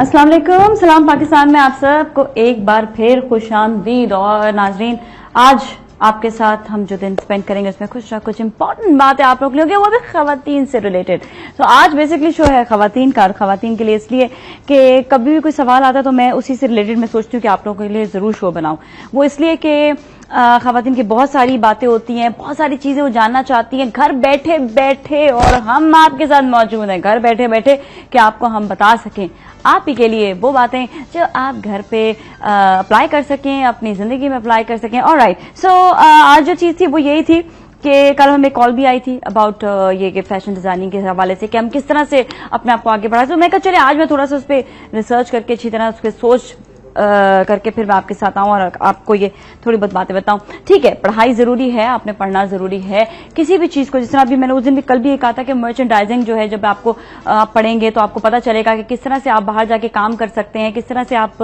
अस्सलाम वालेकुम, सलाम पाकिस्तान में आप सबको एक बार फिर खुशामदीद। और नाजरीन, आज आपके साथ हम जो दिन स्पेंड करेंगे उसमें कुछ इंपॉर्टेंट बातें आप लोग लेंगे, वो भी खवातीन से रिलेटेड। तो आज बेसिकली शो है खवातीन का, और खवातीन के लिए इसलिए कि कभी भी कोई सवाल आता है तो मैं उसी से रिलेटेड मैं सोचती हूँ कि आप लोगों के लिए जरूर शो बनाऊं। वो इसलिए कि खवातीन की बहुत सारी बातें होती हैं, बहुत सारी चीजें वो जानना चाहती हैं घर बैठे बैठे, और हम आपके साथ मौजूद हैं घर बैठे बैठे कि आपको हम बता सकें आप ही के लिए वो बातें जो आप घर पे अप्लाई कर सकें, अपनी जिंदगी में अप्लाई कर सकें। ऑलराइट, सो आज जो चीज थी वो यही थी कि कल हमें कॉल भी आई थी अबाउट ये कि फैशन डिजाइनिंग के हवाले से कि हम किस तरह से अपने आप को आगे बढ़ा। तो मैं कहा चले आज मैं थोड़ा सा उस पर रिसर्च करके अच्छी तरह उस पर सोच करके फिर मैं आपके साथ आऊं और आपको ये थोड़ी बहुत बातें बताऊं। ठीक है, पढ़ाई जरूरी है, आपने पढ़ना जरूरी है किसी भी चीज को। जिस तरह अभी मैंने उस दिन भी कल भी ये कहा था कि मर्चेंडाइजिंग जो है, जब आपको पढ़ेंगे तो आपको पता चलेगा कि किस तरह से आप बाहर जाके काम कर सकते हैं, किस तरह से आप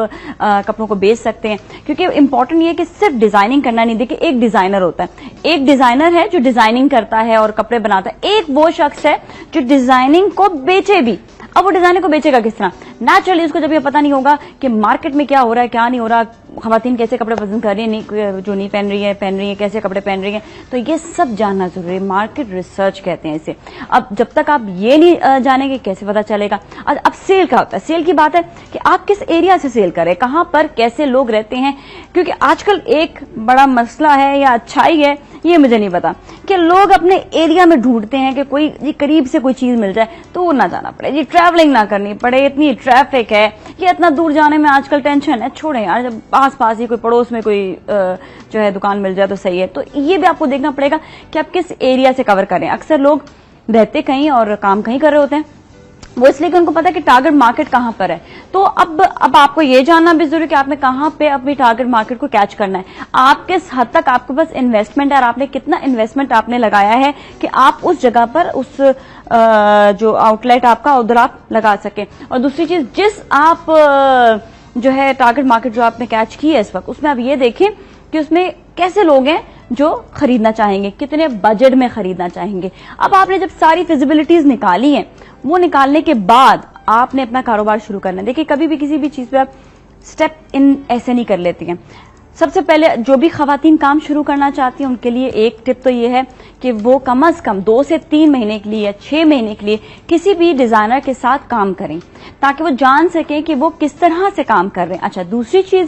कपड़ों को बेच सकते हैं। क्योंकि इंपॉर्टेंट ये है कि सिर्फ डिजाइनिंग करना नहीं। देखिए, एक डिजाइनर होता है, एक डिजाइनर है जो डिजाइनिंग करता है और कपड़े बनाता है, एक वो शख्स है जो डिजाइनिंग को बेचे भी। अब वो डिजाइनर को बेचेगा किस तरह? नेचुरली उसको जब ये पता नहीं होगा कि मार्केट में क्या हो रहा है, क्या नहीं हो रहा, खवातीन कैसे कपड़े पसंद कर रही है, नहीं जो नहीं पहन रही है, कैसे कपड़े पहन रही है, तो ये सब जानना जरूरी है। मार्केट रिसर्च कहते हैं इसे। अब जब तक आप ये नहीं जानेंगे कैसे पता चलेगा। अब सेल का होता है, सेल की बात है कि आप किस एरिया से सेल करें, कहां पर कैसे लोग रहते हैं। क्योंकि आजकल एक बड़ा मसला है या अच्छाई है, ये मुझे नहीं पता, कि लोग अपने एरिया में ढूंढते हैं कि कोई ये करीब से कोई चीज मिल जाए तो वो ना जाना पड़े, ये ट्रैवलिंग ना करनी पड़े, इतनी ट्रैफिक है, ये इतना दूर जाने में आजकल टेंशन है। छोड़े यार, जब पास ही कोई पड़ोस में कोई जो है दुकान मिल जाए तो सही है। तो ये भी आपको देखना पड़ेगा कि आप किस एरिया से कवर करें। अक्सर लोग रहते कहीं और काम कहीं कर रहे होते हैं, वो इसलिए कि उनको पता है कि टारगेट मार्केट कहां पर है। तो अब आपको ये जानना भी जरूरी है कि आपने कहां पे अपनी टारगेट मार्केट को कैच करना है। आप किस हद तक आपके पास इन्वेस्टमेंट है और आपने कितना इन्वेस्टमेंट आपने लगाया है कि आप उस जगह पर उस जो आउटलेट आपका उधर आप लगा सकें। और दूसरी चीज, जिस आप जो है टारगेट मार्केट जो आपने कैच की है इस वक्त, उसमें आप ये देखें कि उसमें कैसे लोग हैं जो खरीदना चाहेंगे, कितने बजट में खरीदना चाहेंगे। अब आपने जब सारी फिजिबिलिटीज निकाली हैं, वो निकालने के बाद आपने अपना कारोबार शुरू करना है। देखिए, कभी भी किसी भी चीज पे आप स्टेप इन ऐसे नहीं कर लेती हैं। सबसे पहले जो भी खवातीन काम शुरू करना चाहती हैं उनके लिए एक टिप तो ये है कि वो कम से कम 2 से 3 महीने के लिए या 6 महीने के लिए किसी भी डिजाइनर के साथ काम करें, ताकि वो जान सकें कि वो किस तरह से काम कर रहे हैं। अच्छा, दूसरी कि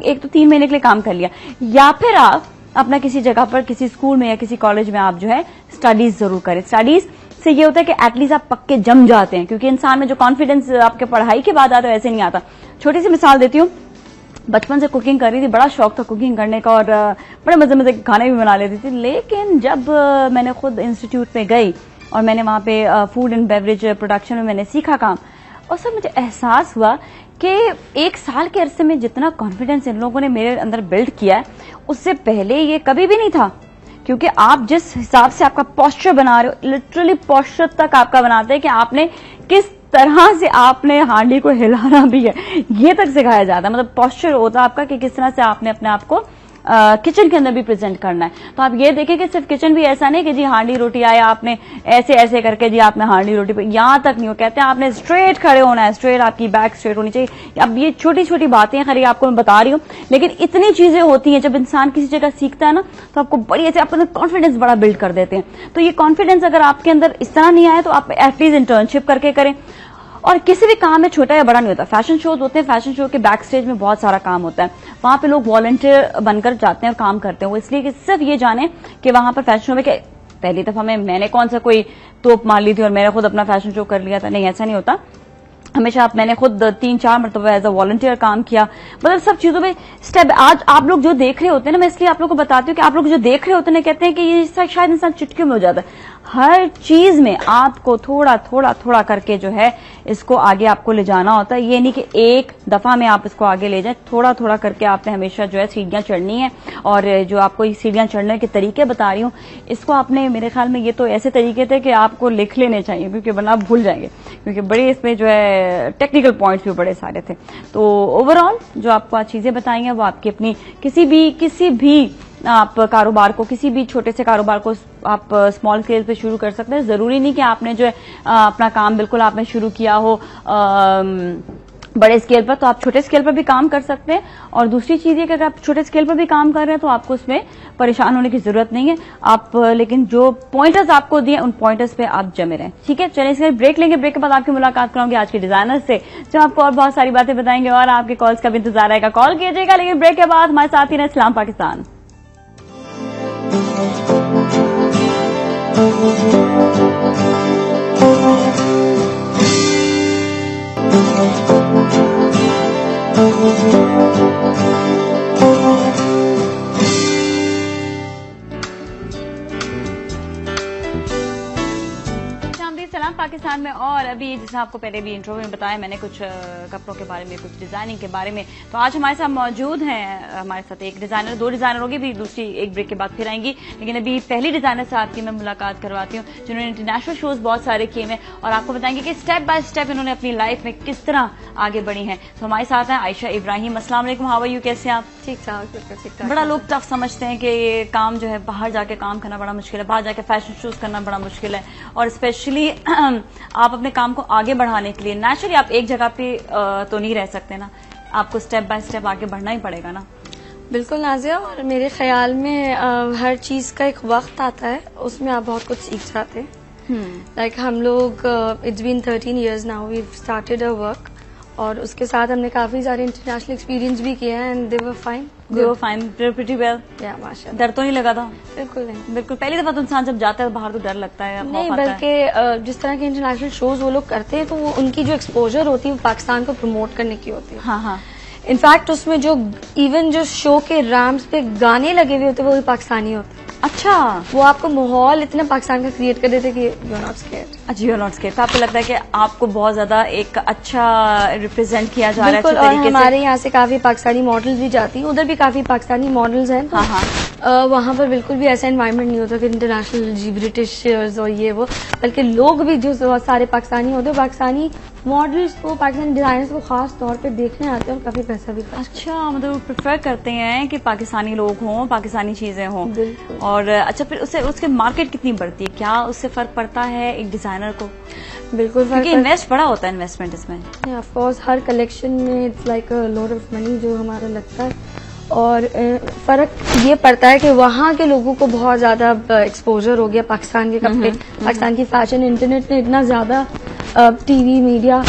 एक तो 3 महीने के लिए काम कर लिया, या फिर आप अपना किसी जगह पर किसी स्कूल में या किसी कॉलेज में आप जो है स्टडीज जरूर करें। स्टडीज से ये होता है कि एटलीस्ट आप पक्के जम जाते हैं, क्योंकि इंसान में जो कॉन्फिडेंस आपके पढ़ाई के बाद आता है वैसे नहीं आता। छोटी सी मिसाल देती हूँ, बचपन से कुकिंग कर रही थी, बड़ा शौक था कुकिंग करने का और बड़े मजे के खाने भी बना लेती थी। लेकिन जब मैंने खुद इंस्टीट्यूट में गई और मैंने वहां पे फूड एंड बेवरेज प्रोडक्शन में मैंने सीखा काम, और सर मुझे एहसास हुआ कि 1 साल के अरसे में जितना कॉन्फिडेंस इन लोगों ने मेरे अंदर बिल्ड किया है, उससे पहले ये कभी भी नहीं था। क्योंकि आप जिस हिसाब से आपका पोस्चर बना रहे हो, लिटरली पोस्चर तक आपका बनाते हैं कि आपने किस तरह से आपने हांडी को हिलाना भी है, ये तक सिखाया जाता है। मतलब पोस्चर होता है आपका कि किस तरह से आपने अपने आप को किचन के अंदर भी प्रेजेंट करना है। तो आप ये देखें कि सिर्फ किचन भी ऐसा नहीं कि जी हांडी रोटी आया आपने ऐसे ऐसे करके जी आपने हांडी रोटी पे, यहां तक नहीं हो। कहते हैं आपने स्ट्रेट खड़े होना है, स्ट्रेट आपकी बैक स्ट्रेट होनी चाहिए। अब ये छोटी छोटी बातें हैं, खैर आपको मैं बता रही हूँ, लेकिन इतनी चीजें होती हैं जब इंसान किसी जगह सीखता है ना, तो आपको बड़ी ऐसे अपना कॉन्फिडेंस बड़ा बिल्ड कर देते हैं। तो ये कॉन्फिडेंस अगर आपके अंदर इस तरह नहीं आया तो आप एटलीस्ट इंटर्नशिप करके करें। और किसी भी काम में छोटा या बड़ा नहीं होता। फैशन शोज होते हैं, फैशन शो के बैक स्टेज में बहुत सारा काम होता है, वहां पे लोग वॉलंटियर बनकर जाते हैं और काम करते हैं। वो इसलिए कि सिर्फ ये जाने कि वहां पर फैशन शो में पहली दफा मैंने कौन सा कोई तोप मार ली थी और मैंने खुद अपना फैशन शो कर लिया था, नहीं, ऐसा नहीं होता। हमेशा मैंने खुद 3-4 मरतबा एज अ वॉलंटियर काम किया। मतलब सब चीजों में स्टेप। आज आप लोग जो देख रहे होते हैं ना, मैं इसलिए आप लोग को बताती हूँ कि आप लोग जो देख रहे होते हैं ना, कहते हैं कि ये शायद इंसान चुटकी में हो जाता है। हर चीज में आपको थोड़ा थोड़ा थोड़ा करके जो है इसको आगे आपको ले जाना होता है। ये नहीं कि एक दफा में आप इसको आगे ले जाए, थोड़ा थोड़ा करके आपने हमेशा जो है सीढ़ियां चढ़नी है। और जो आपको ये सीढ़ियां चढ़ने के तरीके बता रही हूँ, इसको आपने, मेरे ख्याल में ये तो ऐसे तरीके थे कि आपको लिख लेने चाहिए, क्योंकि वरना आप भूल जाएंगे, क्योंकि बड़े इसमें जो है टेक्निकल पॉइंट्स भी बड़े सारे थे। तो ओवरऑल जो आपको आज चीजें बताई हैं वो आपकी अपनी किसी भी आप कारोबार को, किसी भी छोटे से कारोबार को आप स्मॉल स्केल पे शुरू कर सकते हैं। जरूरी नहीं कि आपने जो है अपना काम बिल्कुल आपने शुरू किया हो बड़े स्केल पर, तो आप छोटे स्केल पर भी काम कर सकते हैं। और दूसरी चीज ये कि अगर आप छोटे स्केल पर भी काम कर रहे हैं तो आपको उसमें परेशान होने की जरूरत नहीं है। आप लेकिन जो पॉइंटर्स आपको दिए उन पॉइंटर्स पे आप जमे रहें, ठीक है। चलिए इसके ब्रेक लेंगे, ब्रेक के बाद आपकी मुलाकात कराऊंगी आज के डिजाइनर से, जो आपको और बहुत सारी बातें बताएंगे और आपके कॉल्स का भी इंतजार रहेगा। कॉल कीजिएगा, लेकिन ब्रेक के बाद हमारे साथ ही रहे सलाम पाकिस्तान। सलाम पाकिस्तान में। और अभी जैसे आपको पहले भी इंट्रो में बताया मैंने कुछ कपड़ों के बारे में, कुछ डिजाइनिंग के बारे में, तो आज हमारे साथ मौजूद हैं, हमारे साथ एक डिजाइनर, दो डिजाइनर होगी, भी दूसरी एक ब्रेक के बाद फिर आएंगी। लेकिन अभी पहली डिजाइनर से आपकी मैं मुलाकात करवाती हूँ जिन्होंने इंटरनेशनल शोज बहुत सारे किए हैं और आपको बताएंगे कि स्टेप बाय स्टेप इन्होंने अपनी लाइफ में किस तरह आगे बढ़ी हैं। तो हमारे साथ हैं आयशा इब्राहिम। अस्सलाम वालेकुम, हाउ आर यू, कैसे हैं आप? ठीक ठाक। बड़ा लोग टफ समझते हैं कि ये काम जो है बाहर जाके काम करना बड़ा मुश्किल है, बाहर जाके फैशन शोज करना बड़ा मुश्किल है, और स्पेशली आप अपने काम को आगे बढ़ाने के लिए नेचुरली आप एक जगह पे तो नहीं रह सकते ना, आपको स्टेप बाय स्टेप आगे बढ़ना ही पड़ेगा ना। बिल्कुल नाजिया, और मेरे ख्याल में हर चीज का एक वक्त आता है, उसमें आप बहुत कुछ सीख जाते हैं। लाइक हम लोग it's been 13 years now we started our work, और उसके साथ हमने काफी सारे इंटरनेशनल एक्सपीरियंस भी किए हैं and they were fine. Pretty well. या माशाल्लाह। डर तो नहीं लगा था? बिल्कुल नहीं। बिल्कुल, पहली दफा तो इंसान जब जाता है बाहर तो डर लगता है, नहीं, बल्कि जिस तरह के इंटरनेशनल शोज वो लोग करते हैं तो वो उनकी जो एक्सपोजर होती है वो पाकिस्तान को प्रमोट करने की होती है। हाँ हाँ। इनफैक्ट उसमें जो इवन जो शो के रैम्प्स पे गाने लगे हुए होते हैं वो भी पाकिस्तानी होते हैं। अच्छा, वो आपको माहौल इतना पाकिस्तान का क्रिएट कर देते कि यू आर नॉट स्केयर्ड। अच्छा, यू आर नॉट स्केयर्ड। तो आपको लगता है कि आपको बहुत ज्यादा एक अच्छा रिप्रेजेंट किया जा रहा है? बिल्कुल, और हमारे यहाँ से काफी पाकिस्तानी मॉडल्स भी जाती हैं, उधर भी काफी पाकिस्तानी मॉडल्स हैं। हाँ हाँ। वहाँ पर बिल्कुल भी ऐसा एनवायरनमेंट नहीं होता कि इंटरनेशनल जी ब्रिटिशर्स और ये वो, बल्कि लोग भी जो बहुत सारे पाकिस्तानी होते हैं, पाकिस्तानी मॉडल्स को, पाकिस्तानी डिजाइनर्स को खास तौर पे देखने आते हैं और काफी पैसा भी। अच्छा, मतलब प्रेफर करते हैं कि पाकिस्तानी लोग हों, पाकिस्तानी चीजें हों। और अच्छा, फिर उसके मार्केट कितनी बढ़ती है? क्या उससे फर्क पड़ता है एक डिजाइनर को? बिल्कुल, क्योंकि इन्वेस्ट बड़ा होता है, इन्वेस्टमेंट इसमें। ऑफ कोर्स हर कलेक्शन में it's like a lot of money जो हमारा लगता है, और फर्क ये पड़ता है कि वहाँ के लोगों को बहुत ज्यादा एक्सपोजर हो गया पाकिस्तान के कपड़े, पाकिस्तान की फैशन, इंटरनेट ने इतना ज्यादा, टीवी मीडिया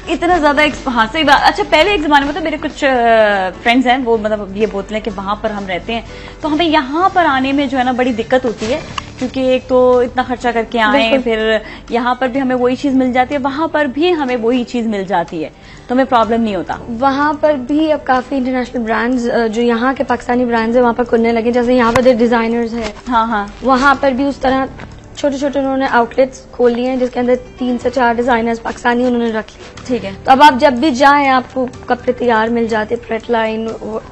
इतना ज्यादा। हाँ, सही बात। अच्छा, पहले एक जमाने में तो मेरे कुछ फ्रेंड्स हैं, वो मतलब ये बोलते हैं कि वहां पर हम रहते हैं तो हमें यहाँ पर आने में जो है ना बड़ी दिक्कत होती है, क्योंकि एक तो इतना खर्चा करके आए, फिर यहाँ पर भी हमें वही चीज मिल जाती है, वहां पर भी हमें वही चीज मिल जाती है, तो हमें प्रॉब्लम नहीं होता। वहाँ पर भी अब काफी इंटरनेशनल ब्रांड्स जो यहाँ के पाकिस्तानी ब्रांड्स है वहाँ पर खुलने लगे, जैसे यहाँ पर डिजाइनर्स है। हाँ हाँ। वहाँ पर भी उस तरह छोटे छोटे उन्होंने आउटलेट्स खोल लिए हैं जिसके अंदर 3 से 4 डिजाइनर्स पाकिस्तानी उन्होंने रख लिए। ठीक है। तो अब आप जब भी जाएं आपको कपड़े तैयार मिल जाते, pret line,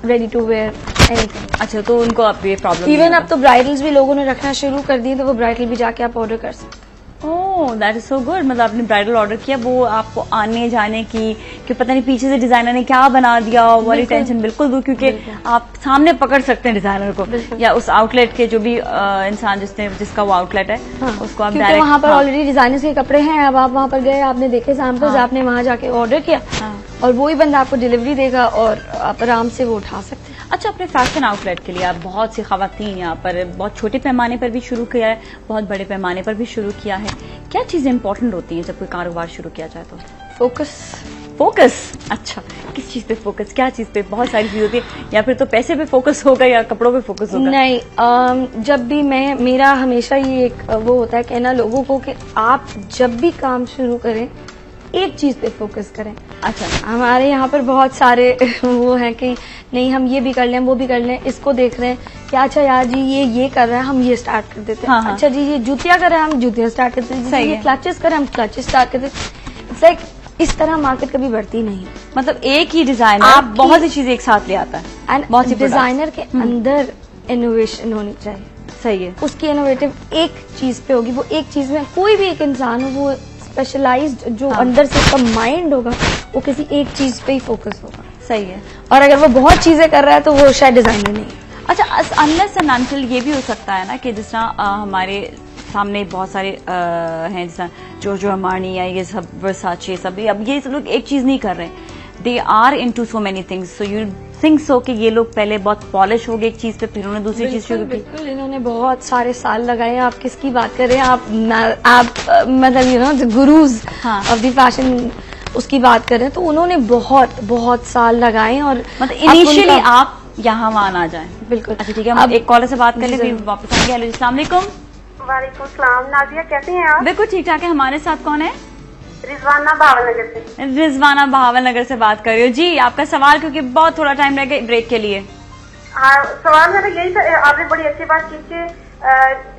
ready to wear, anything. अच्छा, तो उनको अब ये प्रॉब्लम इवन अब तो ब्राइडल्स भी लोगों ने रखना शुरू कर दिए, तो वो ब्राइडल भी जाके आप ऑर्डर कर सकते। ओह, दैट इज सो गुड। मतलब आपने ब्राइडल ऑर्डर किया, वो आपको आने जाने की कि पता नहीं पीछे से डिजाइनर ने क्या बना दिया वाली टेंशन बिल्कुल दूर, क्योंकि आप सामने पकड़ सकते हैं डिजाइनर को या उस आउटलेट के जो भी इंसान जिसका वो आउटलेट है। हाँ, उसको आप डायरेक्ट, वहाँ पर ऑलरेडी डिजाइनर्स के कपड़े हैं, अब आप वहाँ पर गए, आपने देखे सैंपल्स, आपने वहाँ जाके ऑर्डर किया और वही बंदा आपको डिलीवरी देगा और आप आराम से वो उठा सकते हैं। अच्छा, अपने फैशन आउटलेट के लिए आप बहुत सी खवातीन यहाँ पर बहुत छोटे पैमाने पर भी शुरू किया है, बहुत बड़े पैमाने पर भी शुरू किया है। क्या चीजें इंपॉर्टेंट होती हैं जब कोई कारोबार शुरू किया जाए? तो फोकस। अच्छा, किस चीज पे फोकस? क्या चीज पे? बहुत सारी चीज होती है, या फिर तो पैसे पे फोकस होगा या कपड़ों पे फोकस होगा? नहीं, जब भी मेरा हमेशा ये एक वो होता है कहना लोगों को कि आप जब भी काम शुरू करें एक चीज पे फोकस करें। अच्छा, हमारे यहाँ पर बहुत सारे वो है कि नहीं हम ये भी कर लें, वो भी कर लें, इसको देख रहे हैं कि अच्छा यार जी ये कर रहे हैं, हम ये स्टार्ट कर देते हैं। हाँ, अच्छा जी ये जूतियां कर रहे हैं, हम जूतियां स्टार्ट करते हैं। ये क्लचेस कर रहे हैं, हम क्लचेस स्टार्ट करते हैं। इट्स लाइक इस तरह मार्केट कभी बढ़ती नहीं। मतलब एक ही डिजाइनर आप बहुत सी चीजें एक साथ ले आता है, एंड बहुत सी डिजाइनर के अंदर इनोवेशन होनी चाहिए। सही है। उसकी इनोवेटिव एक चीज पे होगी, वो एक चीज में कोई भी एक इंसान हो, वो स्पेशलाइज्ड जो अंदर से उसका माइंड होगा वो किसी एक चीज पे ही फोकस होगा। सही है। और अगर वो बहुत चीजें कर रहा है तो वो शायद डिजाइनर नहीं है। अच्छा, अनलेस एंड अनटिल ये भी हो सकता है ना कि जिस तरह हमारे सामने बहुत सारे हैं, जिस तरह जोजो अमानी या ये सब वर्साचे सब, अब ये सब लोग एक चीज नहीं कर रहे, they are into so many things, so you think so कि ये लोग पहले बहुत पॉलिश हो गए एक चीज पे, फिर उन्होंने दूसरी चीज शुरू की। बिल्कुल, इन्होंने बहुत सारे साल लगाए। आप किसकी बात कर रहे हैं? आप मतलब you know the gurus of the fashion उसकी बात कर रहे हैं, तो उन्होंने बहुत बहुत साल लगाए। और मतलब इनिशियली आप यहाँ वहाँ ना जाए। बिल्कुल। अच्छा ठीक है, हम एक कॉलर से बात कर ले, फिर वापस आएंगे। हेलो, अस्सलाम वालेकुम। वालेकुम सलाम। नाजिया कैसे हैं आप? बिल्कुल ठीक ठाक है। हमारे साथ कौन है? रिजवाना भावलनगर से। रिजवाना भावलनगर से बात कर रही हो जी। आपका सवाल, क्योंकि बहुत थोड़ा टाइम रह गया ब्रेक के लिए। हाँ, सवाल मेरा यही था, आपने बड़ी अच्छी बात की कि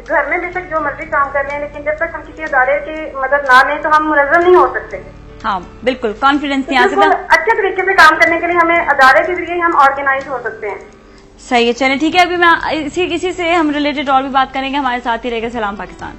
घर में बेशक जो मर्जी काम कर लें, लेकिन जब तक हम किसी अदारे की मदद ना लें तो हम मुलज़्ज़म नहीं हो सकते। हाँ बिल्कुल, कॉन्फिडेंस नहीं आ सकता। अच्छे तरीके से काम करने के लिए हमें अदारे के जरिए हम ऑर्गेनाइज हो सकते हैं। सही है, चले ठीक है। अभी मैं इसी से हम रिलेटेड और भी बात करेंगे। हमारे साथ ही रहेगा सलाम पाकिस्तान।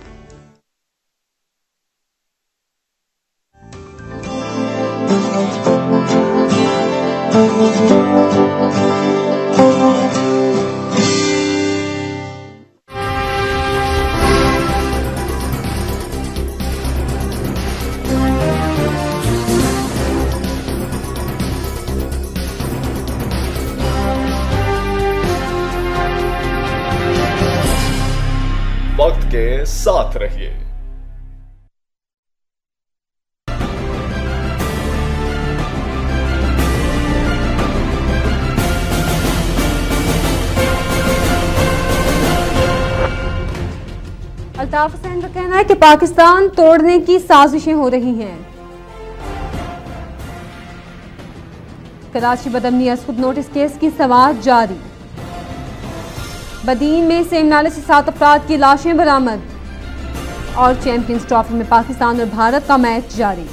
वक्त के साथ रहिए। अल्ताफ हुसैन का कहना है कि पाकिस्तान तोड़ने की साजिशें हो रही हैं। कराची बदमनी असद नोटिस केस की समाअत जारी। बदीन में सेम नाले से 7 अफराद की लाशें बरामद। और चैंपियंस ट्रॉफी में पाकिस्तान और भारत का मैच जारी।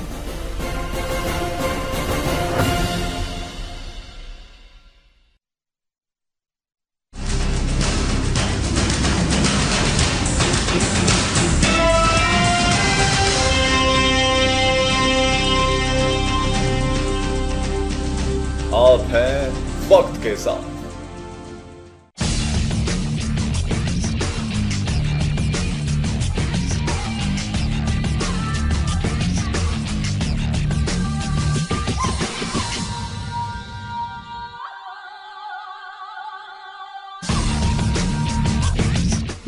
आप हैं वक्त के साथ।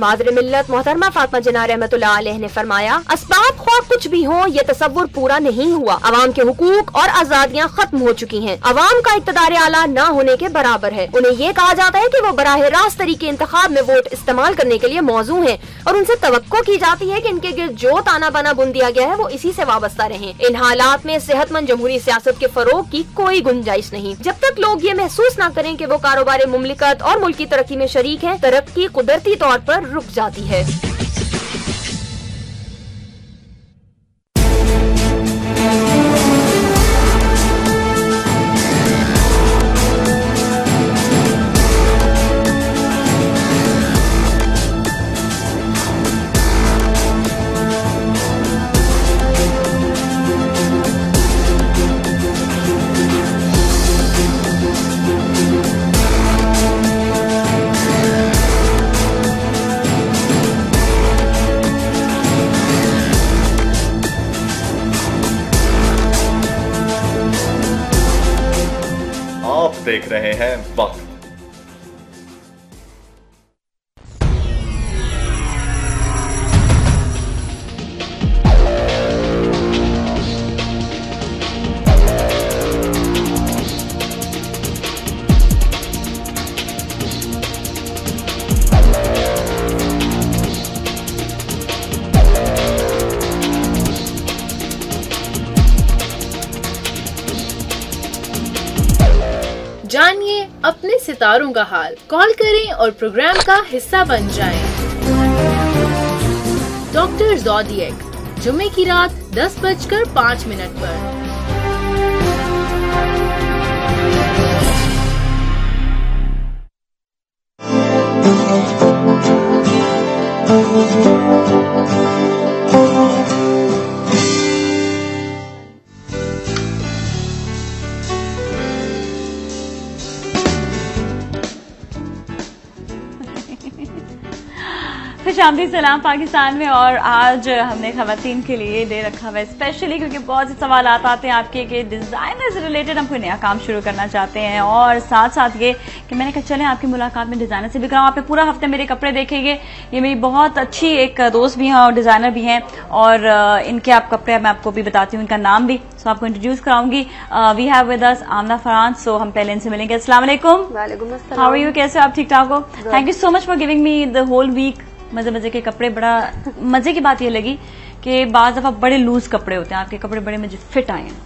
मादर मिल्लत मोहतरमा फातिमा जिन्ना रहमतुल्लाह अलैह ने फरमाया, असबाब ख्वाह कुछ भी हो, ये तसव्वुर पूरा नहीं हुआ। अवाम के हुकूक और आजादियाँ खत्म हो चुकी हैं। अवाम का इक़्तिदार आला न होने के बराबर है। उन्हें ये कहा जाता है कि वो बराह रास्त तरीके इंतखाब में वोट इस्तेमाल करने के लिए मौजू हैं और उनसे तवक्को की जाती है कि इनके गिर्द जो ताना बाना बुन दिया गया है वो इसी से वाबस्ता रहे। इन हालात में सेहतमंद जमहूरी सियासत के फरोग की कोई गुंजाइश नहीं। जब तक लोग ये महसूस न करें कि वो कारोबार मुमलिकत और मुल्क की तरक्की में शरीक है, तरक्की कुदरती तौर पर रुक जाती है। देख रहे हैं वक्त। जानिए अपने सितारों का हाल। कॉल करें और प्रोग्राम का हिस्सा बन जाएं। डॉक्टर ज़ोडिएक, जुम्मे की रात 10:05 पर। खुशामदीद सलाम पाकिस्तान में। और आज हमने खवातीन के लिए डे रखा हुआ है स्पेशली, क्योंकि बहुत से सवाल आते हैं आपके कि डिजाइनर से रिलेटेड हम कोई नया काम शुरू करना चाहते हैं, और साथ साथ ये कि मैंने कहा चलें आपकी मुलाकात में डिजाइनर से भी कराऊं। आप पूरा हफ्ते मेरे कपड़े देखेंगे। ये मेरी बहुत अच्छी एक दोस्त भी हैं और डिजाइनर भी हैं, और इनके आप कपड़े मैं आपको भी बताती हूँ, इनका नाम भी सो आपको इंट्रोड्यूस कराऊंगी। We have with us Aamna Farhan. So हम पहले इनसे मिलेंगे। अस्सलाम वालेकुम। वालेकुम अस्सलाम। How are you? कैसे हो आप? ठीक ठाक हो? Thank you so much for giving me the whole week मजे मजे के कपड़े। बड़ा मजे की बात ये लगी कि बाज दफा बड़े लूज कपड़े होते हैं, आपके कपड़े बड़े मुझे फिट आए हैं,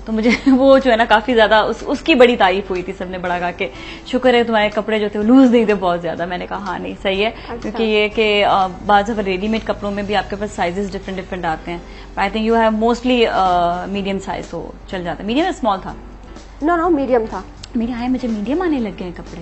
तो मुझे वो जो है ना काफी ज्यादा उसकी बड़ी तारीफ हुई थी, सबने बड़ा कहा कि शुक्र है तुम्हारे कपड़े जो थे वो लूज नहीं थे बहुत ज्यादा। मैंने कहा हाँ नहीं सही है। अच्छा। क्योंकि ये कि बाज दफा रेडीमेड कपड़ों में भी आपके पास साइजेस डिफरेंट डिफरेंट आते हैं। I think you have mostly medium size, तो चल जाता है। मीडियम या स्मॉल था? नो मीडियम था। मेरे आए मुझे मीडियम आने लग गए हैं कपड़े।